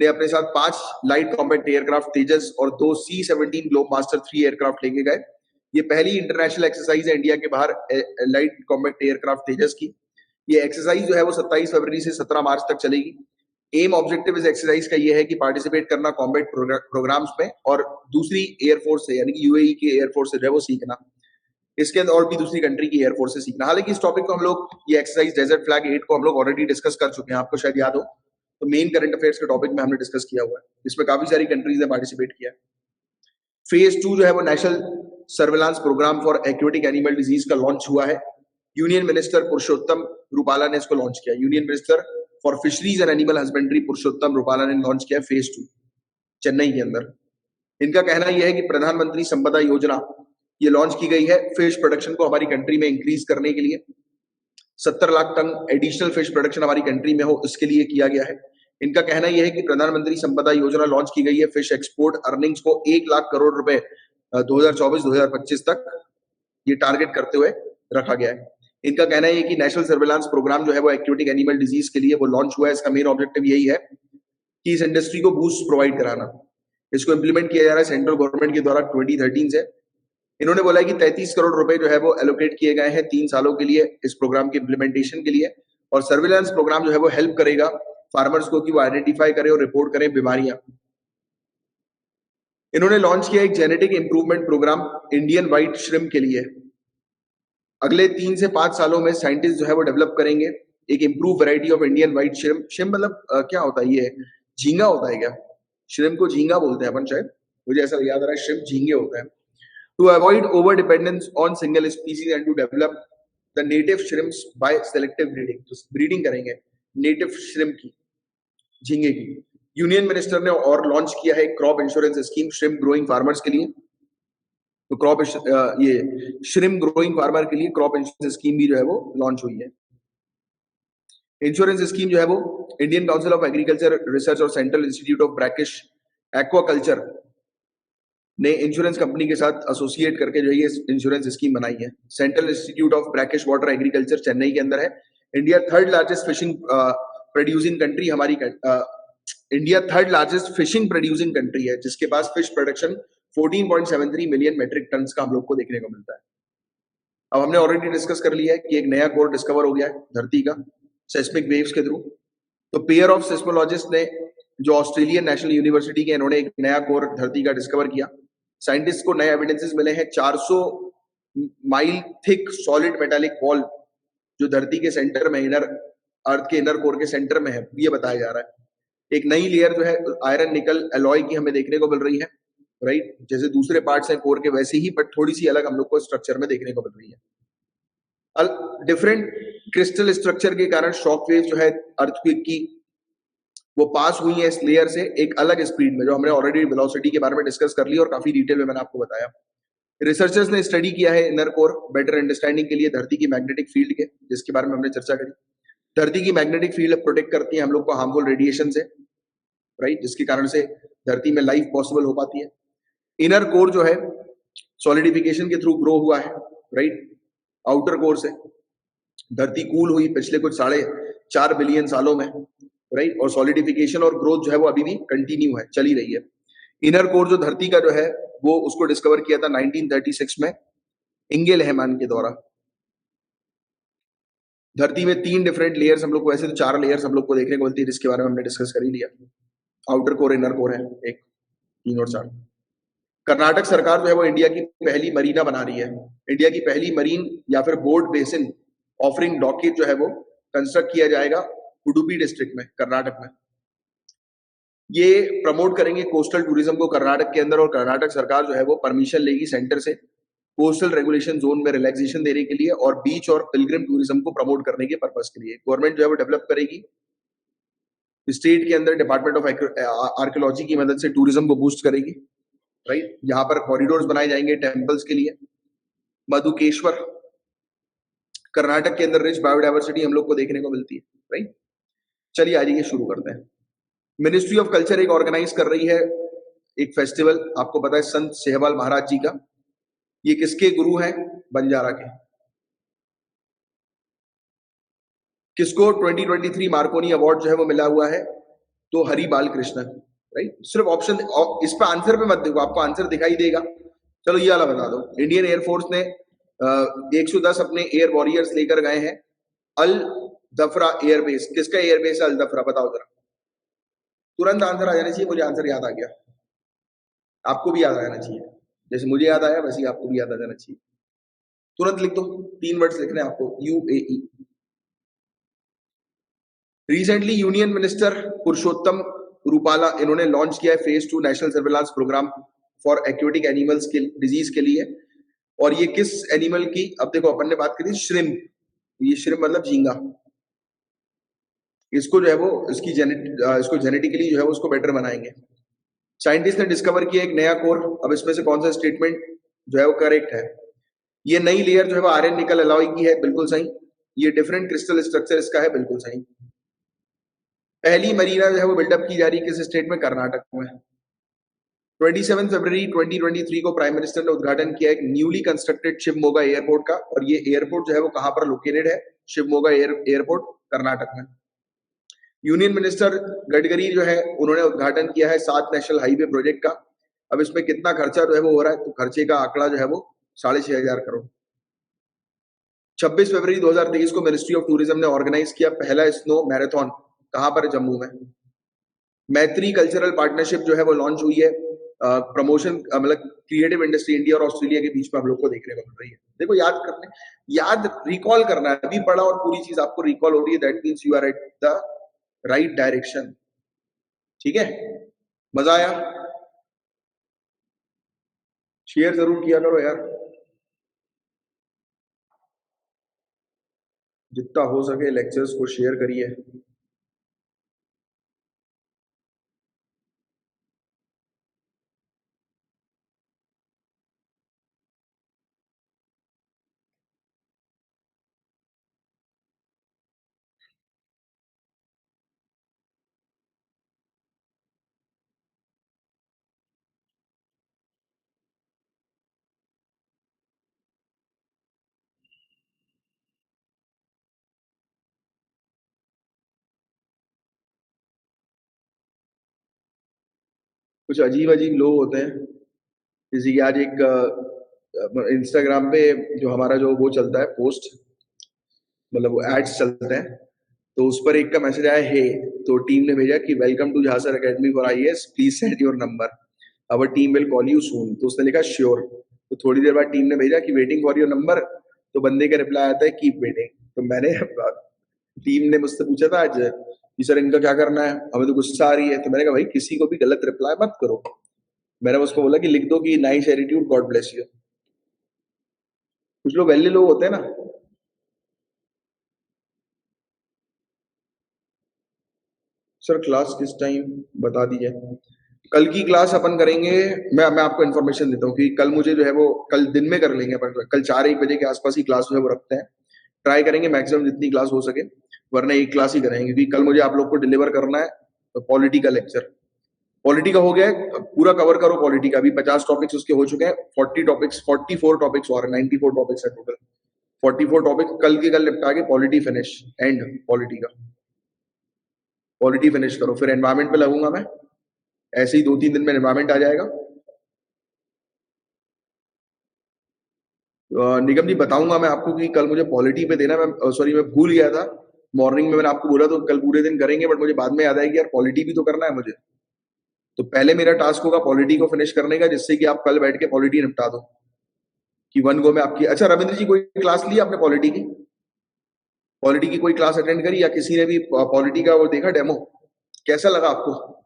ने अपने साथ 5 लाइट कॉम्बैट एयरक्राफ्ट तेजस और 2 C-17 ग्लोबमास्टर 3 एयरक्राफ्ट लेके गए। ये पहली इंटरनेशनल एक्सरसाइज है इंडिया के बाहर लाइट कॉम्बैट एयरक्राफ्ट तेजस की। ये एक्सरसाइज जो है वो 27 फरवरी से 17 मार्च तक चलेगी। एम ऑब्जेक्टिव इस एक्सरसाइज का ये है कि पार्टिसिपेट करना कॉम्बैट प्रोग्राम्स में और दूसरी एयरफोर्स से यानी कि UAE की एयरफोर्स से जो है वो सीखना, इसके अंदर और भी दूसरी कंट्री की एयरफोर्स से सीखना। हालांकि इस टॉपिक को हम लोग ये एक्सरसाइज डेजर्ट फ्लैग 8 को हम लोग ऑलरेडी डिस्कस कर चुके हैं, आपको शायद याद हो, तो मेन करंट अफेयर्स के टॉपिक में हमने डिस्कस किया हुआ है। इसमें काफी सारी कंट्रीज ने पार्टिसिपेट किया। फेज 2 जो है वो national surveillance programme for aquatic animal disease का लॉन्च हुआ है। यूनियन मिनिस्टर पुरुषोत्तम रूपाला ने इसको लॉन्च किया। Union minister for fisheries and animal husbandry Purushottam Rupala ने लॉन्च किया फेज 2 चेन्नई के अंदर। इनका कहना यह है कि प्रधानमंत्री संपदा योजना ये लॉन्च की गई है फिश प्रोडक्शन को हमारी कंट्री में इंक्रीज करने के लिए। 70 lakh tonne additional fish production हमारी कंट्री में हो इसके लिए किया गया है। इनका कहना यह है कि प्रधानमंत्री संपदा योजना लॉन्च की गई है फिश एक्सपोर्ट अर्निंग्स को 1 लाख करोड़ रुपए 2024-2025 तक ये टारगेट करते हुए रखा गया है। इनका कहना है कि नेशनल सर्वेलांस प्रोग्राम जो है वो एक्वेटिक एनिमल डिजीज के लिए वो लॉन्च हुआ है। इसका मेन ऑब्जेक्टिव यही है कि इस इंडस्ट्री को बूस्ट प्रोवाइड कराना। इसको इंप्लीमेंट किया जा रहा है सेंट्रल गवर्नमेंट के द्वारा 2013 से। इन्होंने बोला है कि 33 करोड़ रुपए जो है वो एलोकेट किए गए हैं 3 सालों के लिए इस प्रोग्राम के इंप्लीमेंटेशन के लिए, और सर्विलांस प्रोग्राम जो है वो हेल्प करेगा फार्मर्स को कि वो आइडेंटिफाई करें और रिपोर्ट करें बीमारियां। इन्होंने लॉन्च किया एक genetic improvement programme Indian white shrimp के लिए। अगले 3 से 5 सालों में साइंटिस्ट जो है वो डेवलप करेंगे एक improve variety of Indian white shrimp. Shrimp मतलब क्या होता है, ये झींगा होता है क्या? श्रिम्प को झींगा बोलते हैं अपन शायद, मुझे ऐसा याद आ रहा है, श्रिम्प झींगे होते हैं। To avoid over dependence on single species and to develop the native shrimps by selective breeding. तो ब्रीडिंग करेंगे नेटिव श्रिम्प की, झींगे की। यूनियन मिनिस्टर ने और लॉन्च किया है crop insurance scheme shrimp growing farmers के लिए। तो क्रॉप ये श्रिम्प ग्रोइंग फार्मर के लिए क्रॉप इंश्योरेंस स्कीम भी जो है वो लॉन्च हुई है। इंश्योरेंस स्कीम जो है वो Indian council of agriculture research और central institute of brackish aquaculture ने इंश्योरेंस कंपनी के साथ एसोसिएट करके जो ये इंश्योरेंस स्कीम बनाई है। Central institute of brackish water agriculture Chennai के अंदर है। India third largest fishing producing country हमारी India third largest fishing producing country है, जिसके पास fish production 14.73 million metric ton का हम लोग को देखने को मिलता है। अब हमने ऑलरेडी डिस्कस कर लिया है कि एक नया कोर डिस्कवर हो गया है धरती का सेस्मिक वेव्स के थ्रू। तो पेयर ऑफ सिस्मोलॉजिस्ट ने जो ऑस्ट्रेलियन नेशनल यूनिवर्सिटी के, इन्होंने एक नया कोर धरती का डिस्कवर किया। साइंटिस्ट को नए एविडेंसेस मिले हैं 400 mile thick solid metallic wall जो धरती के सेंटर में, इनर अर्थ के इनर कोर के सेंटर में है, ये बताया जा रहा है। एक नई लेयर जो है आयरन निकल एलॉय की हमें देखने को मिल रही है, राइट? जैसे दूसरे पार्ट्स हैं कोर के वैसे ही, बट थोड़ी सी अलग हम लोग को स्ट्रक्चर में देखने को मिल रही है। डिफरेंट क्रिस्टल स्ट्रक्चर के कारण शॉक वेव जो है अर्थक्वेक की वो पास हुई है इस लेयर से एक अलग स्पीड में, जो हमने ऑलरेडी वेलोसिटी के बारे में डिस्कस कर लिया और काफी डिटेल में मैंने आपको बताया। रिसर्चर्स ने स्टडी किया है इनर कोर बेटर अंडरस्टैंडिंग के लिए धरती की मैग्नेटिक फील्ड के, जिसके बारे में हमने चर्चा करी। धरती की मैग्नेटिक फील्ड प्रोटेक्ट करती है हम लोग को हार्मफुल रेडिएशन से, राइट, जिसके कारण से धरती में लाइफ पॉसिबल हो पाती है। इनर कोर जो है सॉलिडिफिकेशन के थ्रू ग्रो हुआ है, राइट, आउटर कोर से। धरती कूल हुई पिछले कुछ 4.5 बिलियन सालों में, राइट, और सॉलिडिफिकेशन और ग्रोथ जो है वो अभी भी कंटिन्यू है, चली रही है। इनर कोर जो धरती का जो है वो उसको डिस्कवर किया था 1936 में इंगे लहमान के द्वारा। धरती में 3 डिफरेंट लेयर्स हम लोग को, वैसे तो 4 लेयर्स हम लोग को देखने को मिलती है, जिसके बारे में हमने डिस्कस कर ही लिया। आउटर कोर, इनर कोर है एक, 3 और 4। कर्नाटक सरकार जो है वो इंडिया की पहली मरीना बना रही है। इंडिया की पहली मरीन या फिर बोर्ड बेसिन ऑफरिंग डॉकेज जो है वो कंस्ट्रक्ट किया जाएगा उडुपी डिस्ट्रिक्ट में, कर्नाटक में। ये प्रमोट करेंगे कोस्टल टूरिज्म को कर्नाटक के अंदर, और कर्नाटक सरकार जो है वो परमिशन लेगी सेंटर से कोस्टल रेगुलेशन जोन में रिलैक्सेशन देने के लिए और बीच और पिलग्रिम टूरिज्म को प्रमोट करने के पर्पस के लिए। गवर्नमेंट जो है वो डेवलप करेगी स्टेट के अंदर, डिपार्टमेंट ऑफ आर्कियोलॉजी की मदद से टूरिज्म को बूस्ट करेगी, राइट। यहाँ पर कॉरिडोर्स बनाए जाएंगे टेम्पल्स के लिए। मधुकेश्वर, कर्नाटक के अंदर रिच बायोडाइवर्सिटी हम लोग को देखने को मिलती है, राइट। चलिए आज ये शुरू करते हैं। मिनिस्ट्री ऑफ कल्चर एक ऑर्गेनाइज कर रही है एक फेस्टिवल, आपको पता है संत सेहवाल महाराज जी का। ये किसके गुरु हैं? बंजारा के। किसको 2023 मार्कोनी अवार्ड जो है वो मिला हुआ है? तो हरि बाल कृष्णन, राइट। सिर्फ ऑप्शन, इस पे आंसर पे मत देखो, आपको आंसर दिखाई देगा। चलो ये वाला बता दो। इंडियन एयरफोर्स ने 110 अपने एयर वॉरियर्स लेकर गए हैं अल दफरा एयरबेस। किसका एयरबेस है अल दफरा? बताओ जरा। तुरंत आंसर आ जाना चाहिए, मुझे आंसर याद आ गया, आपको भी याद आ जाना चाहिए। जैसे मुझे याद आया वैसे ही आपको भी याद आ जाना चाहिए। तुरंत लिख दो, 3 वर्ड्स लिखने हैं आपको, UAE। Recently union minister Purushottam Rupala, इन्होंने लॉन्च किया है phase 2 national surveillance programme for aquatic animals के डिजीज के लिए। और ये किस एनिमल की? अब देखो अपन ने बात करी श्रिम्प, ये श्रिम्प मतलब झींगा। इसको जो है वो इसको जेनेटिकली जो है वो उसको बेटर बनाएंगे। साइंटिस्ट ने डिस्कवर किया एक नया कोर। अब इसमें से कौन सा स्टेटमेंट जो है वो करेक्ट है? ये नई लेयर जो है वो आयरन निकल एलॉय की है, बिल्कुल सही। ये डिफरेंट क्रिस्टल स्ट्रक्चर इसका है, बिल्कुल सही। पहली मरीना जो है वो बिल्डअप की जा रही है किस स्टेट में? कर्नाटक में। 27 फरवरी 2023 को प्राइम मिनिस्टर ने उद्घाटन किया एक न्यूली कंस्ट्रक्टेड शिवमोगा एयरपोर्ट का। और ये एयरपोर्ट जो है वो कहां पर लोकेटेड है? शिवमोगा एयरपोर्ट, कर्नाटक में। यूनियन मिनिस्टर गडकरी जो है उन्होंने उद्घाटन किया है 7 नेशनल हाईवे प्रोजेक्ट का। अब इसमें कितना खर्चा जो है वो हो रहा है? तो खर्चे का आंकड़ा जो है वो 6,500 करोड़। 26 फरवरी 2023 को मिनिस्ट्री ऑफ टूरिज्म ने ऑर्गेनाइज किया पहला स्नो मैराथन। कहां पर? जम्मू में। मैत्री कल्चरल पार्टनरशिप जो है वो लॉन्च हुई है। प्रमोशन मतलब क्रिएटिव इंडस्ट्री इंडिया और ऑस्ट्रेलिया के बीच में हम लोग को देखने को मिल रही है। देखो याद रिकॉल करना है। अभी पढ़ा और पूरी चीज आपको रिकॉल हो रही है, that means you are at the right direction. ठीक है, मजा आया? शेयर जरूर किया करो यार, जितना हो सके लेक्चर्स को शेयर करिए। कुछ अजीब अजीब लोग होते हैं, जैसे कि आज एक इंस्टाग्राम पे जो हमारा जो वो चलता है पोस्ट, मतलब वो एड्स चलते हैं, तो उस पर एक का मैसेज आया है, तो टीम ने भेजा कि welcome to Jhansar academy for IAS, please send your number, our team will call you soon. तो उसने लिखा श्योर। तो थोड़ी देर बाद टीम ने भेजा कि वेटिंग फॉर योर नंबर, तो बंदे का रिप्लाई आता है कीप वेटिंग। तो मैंने टीम ने मुझसे पूछा था आज कि सर इनका क्या करना है, हमें तो गुस्सा आ रही है। तो मैंने कहा भाई किसी को भी गलत रिप्लाई मत करो। मैंने उसको बोला कि लिख दो कि nice attitude, God bless you. कुछ लोग वैल्यू लोग होते हैं ना। सर क्लास किस टाइम बता दीजिए। कल की क्लास अपन करेंगे, मैं आपको इन्फॉर्मेशन देता हूँ कि कल मुझे जो है वो कल दिन में कर लेंगे अपन। कल 4-1 बजे के आसपास ही क्लास जो है वो रखते हैं। ट्राई करेंगे मैक्सिमम जितनी क्लास हो सके, वरना एक क्लास ही करेंगे, क्योंकि कल मुझे आप लोग को डिलीवर करना है पॉलिटी का लेक्चर। पॉलिटी का हो गया है, पूरा कवर करो पॉलिटी का। अभी 50 टॉपिक्स उसके हो चुके हैं। 40 टॉपिक्स, 44 टॉपिक्स और 94 टॉपिक्स है टोटल। 44 टॉपिक कल के कल निपटा के पॉलिटी फिनिश, एंड पॉलिटी का। पॉलिटी फिनिश करो, फिर एनवायरमेंट पे लगूंगा मैं। ऐसे ही 2-3 दिन में एनवायरमेंट आ जाएगा। निगम जी बताऊंगा मैं आपको कि कल मुझे पॉलिटी पे देना। मैं सॉरी मैं भूल गया था, मॉर्निंग में मैंने आपको बोला तो कल पूरे दिन करेंगे, बट मुझे बाद में याद आया कि यार पॉलिटी भी तो करना है मुझे। तो पहले मेरा टास्क होगा पॉलिटी को फिनिश करने का, जिससे कि आप कल बैठ के पॉलिटी निपटा दो कि वन गो में आपकी। अच्छा रविंद्र जी, कोई क्लास ली आपने पॉलिटी की? पॉलिटी की कोई क्लास अटेंड करी, या किसी ने भी पॉलिटी का वो देखा डेमो? कैसा लगा आपको?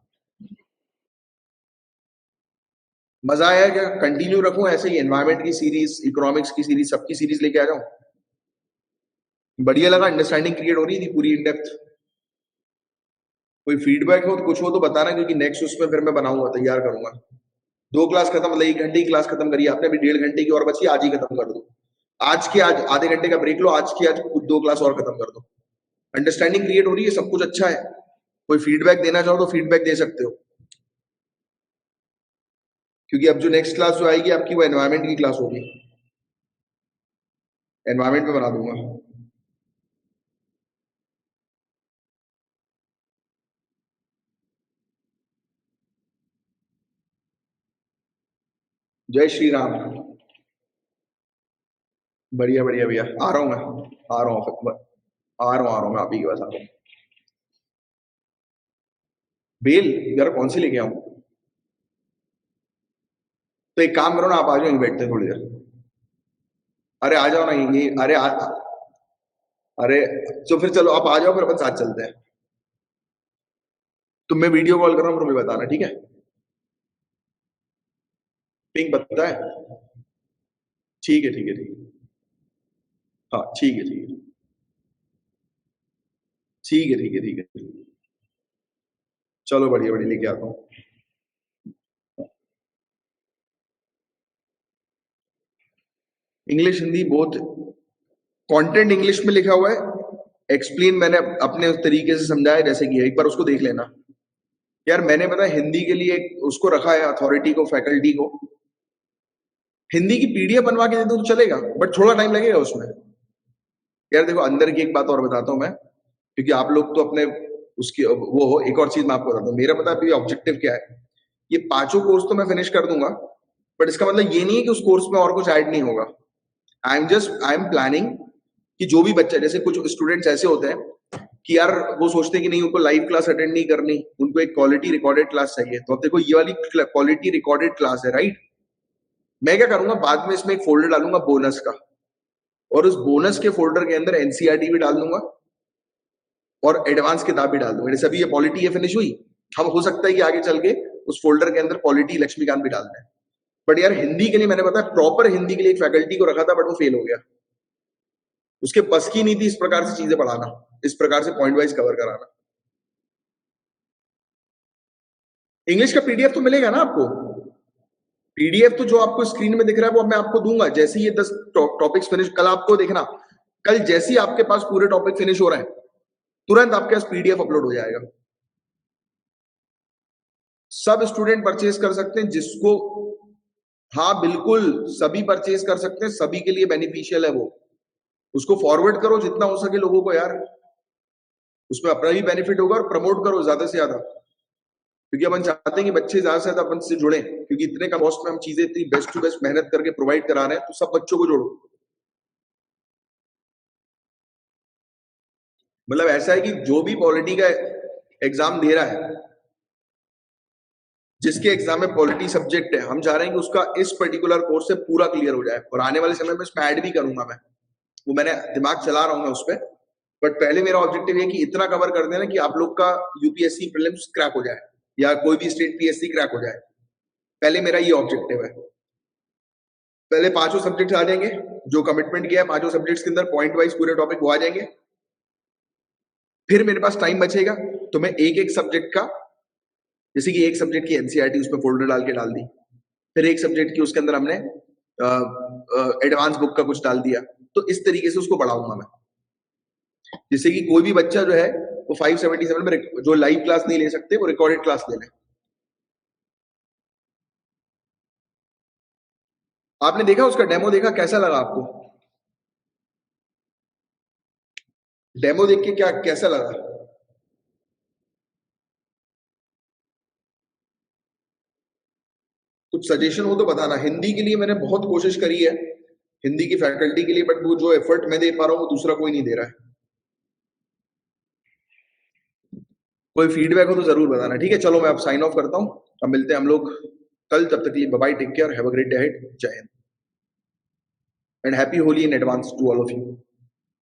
मजा आया क्या? कंटिन्यू रखूं ऐसे ही, एनवायरमेंट की सीरीज, इकोनॉमिक्स की सीरीज, सबकी सीरीज लेके आ जाऊं? बढ़िया लगा? अंडरस्टैंडिंग क्रिएट हो रही थी पूरी इन डेप्थ? कोई फीडबैक हो तो कुछ हो तो बताना, क्योंकि नेक्स्ट उसमें फिर मैं बनाऊंगा, तैयार करूंगा। 2 क्लास खत्म, मतलब 1 घंटे की क्लास खत्म करी आपने, अभी 1.5 घंटे की और बची, आज ही खत्म कर दो। आज के आज आधे घंटे का ब्रेक लो, आज की आज 2 क्लास और खत्म कर दो। अंडरस्टैंडिंग क्रिएट हो रही है, सब कुछ अच्छा है। कोई फीडबैक देना चाहो तो फीडबैक दे सकते हो, क्योंकि अब जो नेक्स्ट क्लास जो आएगी आपकी वो एनवायरमेंट की क्लास होगी। एनवायरमेंट में बना दूंगा। जय श्री राम। बढ़िया बढ़िया भैया, आ रहा हूँ मैं, आ रहा हूँ, आ रहा हूँ मैं आप ही के पास आ रहा हूँ। बेल यार कौन सी लेके आऊं? तो एक काम करो ना, आप आ जाओ, यहीं बैठते हैं थोड़ी देर। अरे आ जाओ ना ये, अरे तो फिर चलो आप आ जाओ, फिर अपन साथ चलते हैं। तो मैं वीडियो कॉल कर रहा हूँ, फिर मुझे बताना, ठीक है? पिंक पता है? ठीक है ठीक है ठीक है। हाँ ठीक है ठीक है ठीक है ठीक है ठीक है। चलो बढ़िया बढ़िया, लेके आता हूँ। English Hindi both, content English में लिखा हुआ है, एक्सप्लेन मैंने अपने उस तरीके से समझाया जैसे कि है, एक बार उसको देख लेना। यार मैंने पता है हिंदी के लिए उसको रखा है अथॉरिटी को, फैकल्टी को, हिंदी की पीडीएफ बनवा के दे दूं तो चलेगा, बट थोड़ा टाइम लगेगा उसमें। यार देखो अंदर की एक बात और बताता हूँ मैं, क्योंकि आप लोग तो अपने उसकी वो हो, एक और चीज मैं आपको बताता हूँ, मेरा पता है ऑब्जेक्टिव क्या है। ये 5 कोर्स तो मैं फिनिश कर दूंगा, बट इसका मतलब ये नहीं है कि उस कोर्स में और कुछ ऐड नहीं होगा। आई एम प्लानिंग कि जो भी बच्चा, जैसे कुछ स्टूडेंट्स ऐसे होते हैं कि यार वो सोचते हैं कि नहीं उनको लाइव क्लास अटेंड नहीं करनी, उनको एक क्वालिटी रिकॉर्डेड क्लास चाहिए। तो अब देखो ये वाली क्वालिटी रिकॉर्डेड क्लास है, राइट? मैं क्या करूंगा, बाद में इसमें एक फोल्डर डालूंगा बोनस का, और उस बोनस के फोल्डर के अंदर एनसीईआरटी भी डाल दूंगा और एडवांस किताब भी डाल दूंगा। जैसे अभी ये पॉलिटी है फिनिश हुई, हम हो सकता है कि आगे चल के उस फोल्डर के अंदर पॉलिटी लक्ष्मीकांत भी डाल दें। बट यार हिंदी के लिए मैंने पता है प्रॉपर हिंदी के लिए एक फैकल्टी को रखा था, बट वो फेल हो गया। उसके बस की नहीं थी इस प्रकार से चीजें पढ़ाना, इस प्रकार से पॉइंट वाइज कवर कराना। इंग्लिश का पीडीएफ तो मिलेगा ना आपको? पीडीएफ तो जो आपको स्क्रीन में दिख रहा है वो अब मैं आपको दूंगा। जैसे ये 10 टॉपिक्स फिनिश, कल आपको देखना, कल जैसे ही आपके पास पूरे टॉपिक फिनिश हो रहे हैं तुरंत आपके पास पीडीएफ अपलोड हो जाएगा। सब स्टूडेंट परचेज कर सकते हैं जिसको, हाँ बिल्कुल सभी परचेज कर सकते हैं, सभी के लिए बेनिफिशियल है वो। उसको फॉरवर्ड करो जितना हो सके लोगों को यार, उसमें अपना भी बेनिफिट होगा और प्रमोट करो ज्यादा से ज्यादा, क्योंकि अपन चाहते हैं कि बच्चे ज्यादा से ज्यादा अपन से जुड़े, क्योंकि इतने कम कॉस्ट में हम चीजें इतनी बेस्ट टू बेस्ट मेहनत करके प्रोवाइड करा रहे हैं, तो सब बच्चों को जोड़ो। मतलब ऐसा है कि जो भी पॉलिटी का एग्जाम दे रहा है, जिसके एग्जाम में पॉलिटी सब्जेक्ट है, हम चाह रहे हैं कि उसका इस पर्टिकुलर कोर्स से पूरा क्लियर हो जाए। और आने वाले समय में इसमें ऐड भी करूंगा मैं, वो मैंने दिमाग चला रहा हूँ मैं उस पर। बट पहले मेरा ऑब्जेक्टिव है कि इतना कवर कर देना कि आप लोग का यूपीएससी प्रीलिम्स क्रैक हो जाए या कोई भी स्टेट पीएससी क्रैक हो जाए। पहले मेरा ये ऑब्जेक्टिव है। पहले पांचों सब्जेक्ट्स आ जाएंगे, जो कमिटमेंट किया है पांचों सब्जेक्ट्स के अंदर पॉइंट वाइज पूरे टॉपिक वो आ जाएंगे। फिर मेरे पास टाइम बचेगा तो मैं एक एक सब्जेक्ट का, जैसे कि एक सब्जेक्ट की एनसीईआरटी उसमें फोल्डर डाल के डाल दी, फिर एक सब्जेक्ट की उसके अंदर हमने एडवांस बुक का कुछ डाल दिया, तो इस तरीके से उसको बढ़ाऊंगा मैं, जिससे कि कोई भी बच्चा जो है वो 577 में जो लाइव क्लास नहीं ले सकते वो रिकॉर्डेड क्लास ले लें। आपने देखा उसका डेमो, देखा कैसा लगा आपको? डेमो देख के क्या कैसा लगा? कुछ सजेशन हो तो बताना। हिंदी के लिए मैंने बहुत कोशिश करी है, हिंदी की फैकल्टी के लिए, बट वो जो एफर्ट मैं दे पा रहा हूँ वो दूसरा कोई नहीं दे रहा है। कोई फीडबैक हो तो जरूर बताना, ठीक है? चलो मैं अब साइन ऑफ करता हूँ, अब मिलते हैं हम लोग कल। तब तक के लिए bye bye, take care, have a great day ahead, Jai Hind and happy Holi in advance to all of you.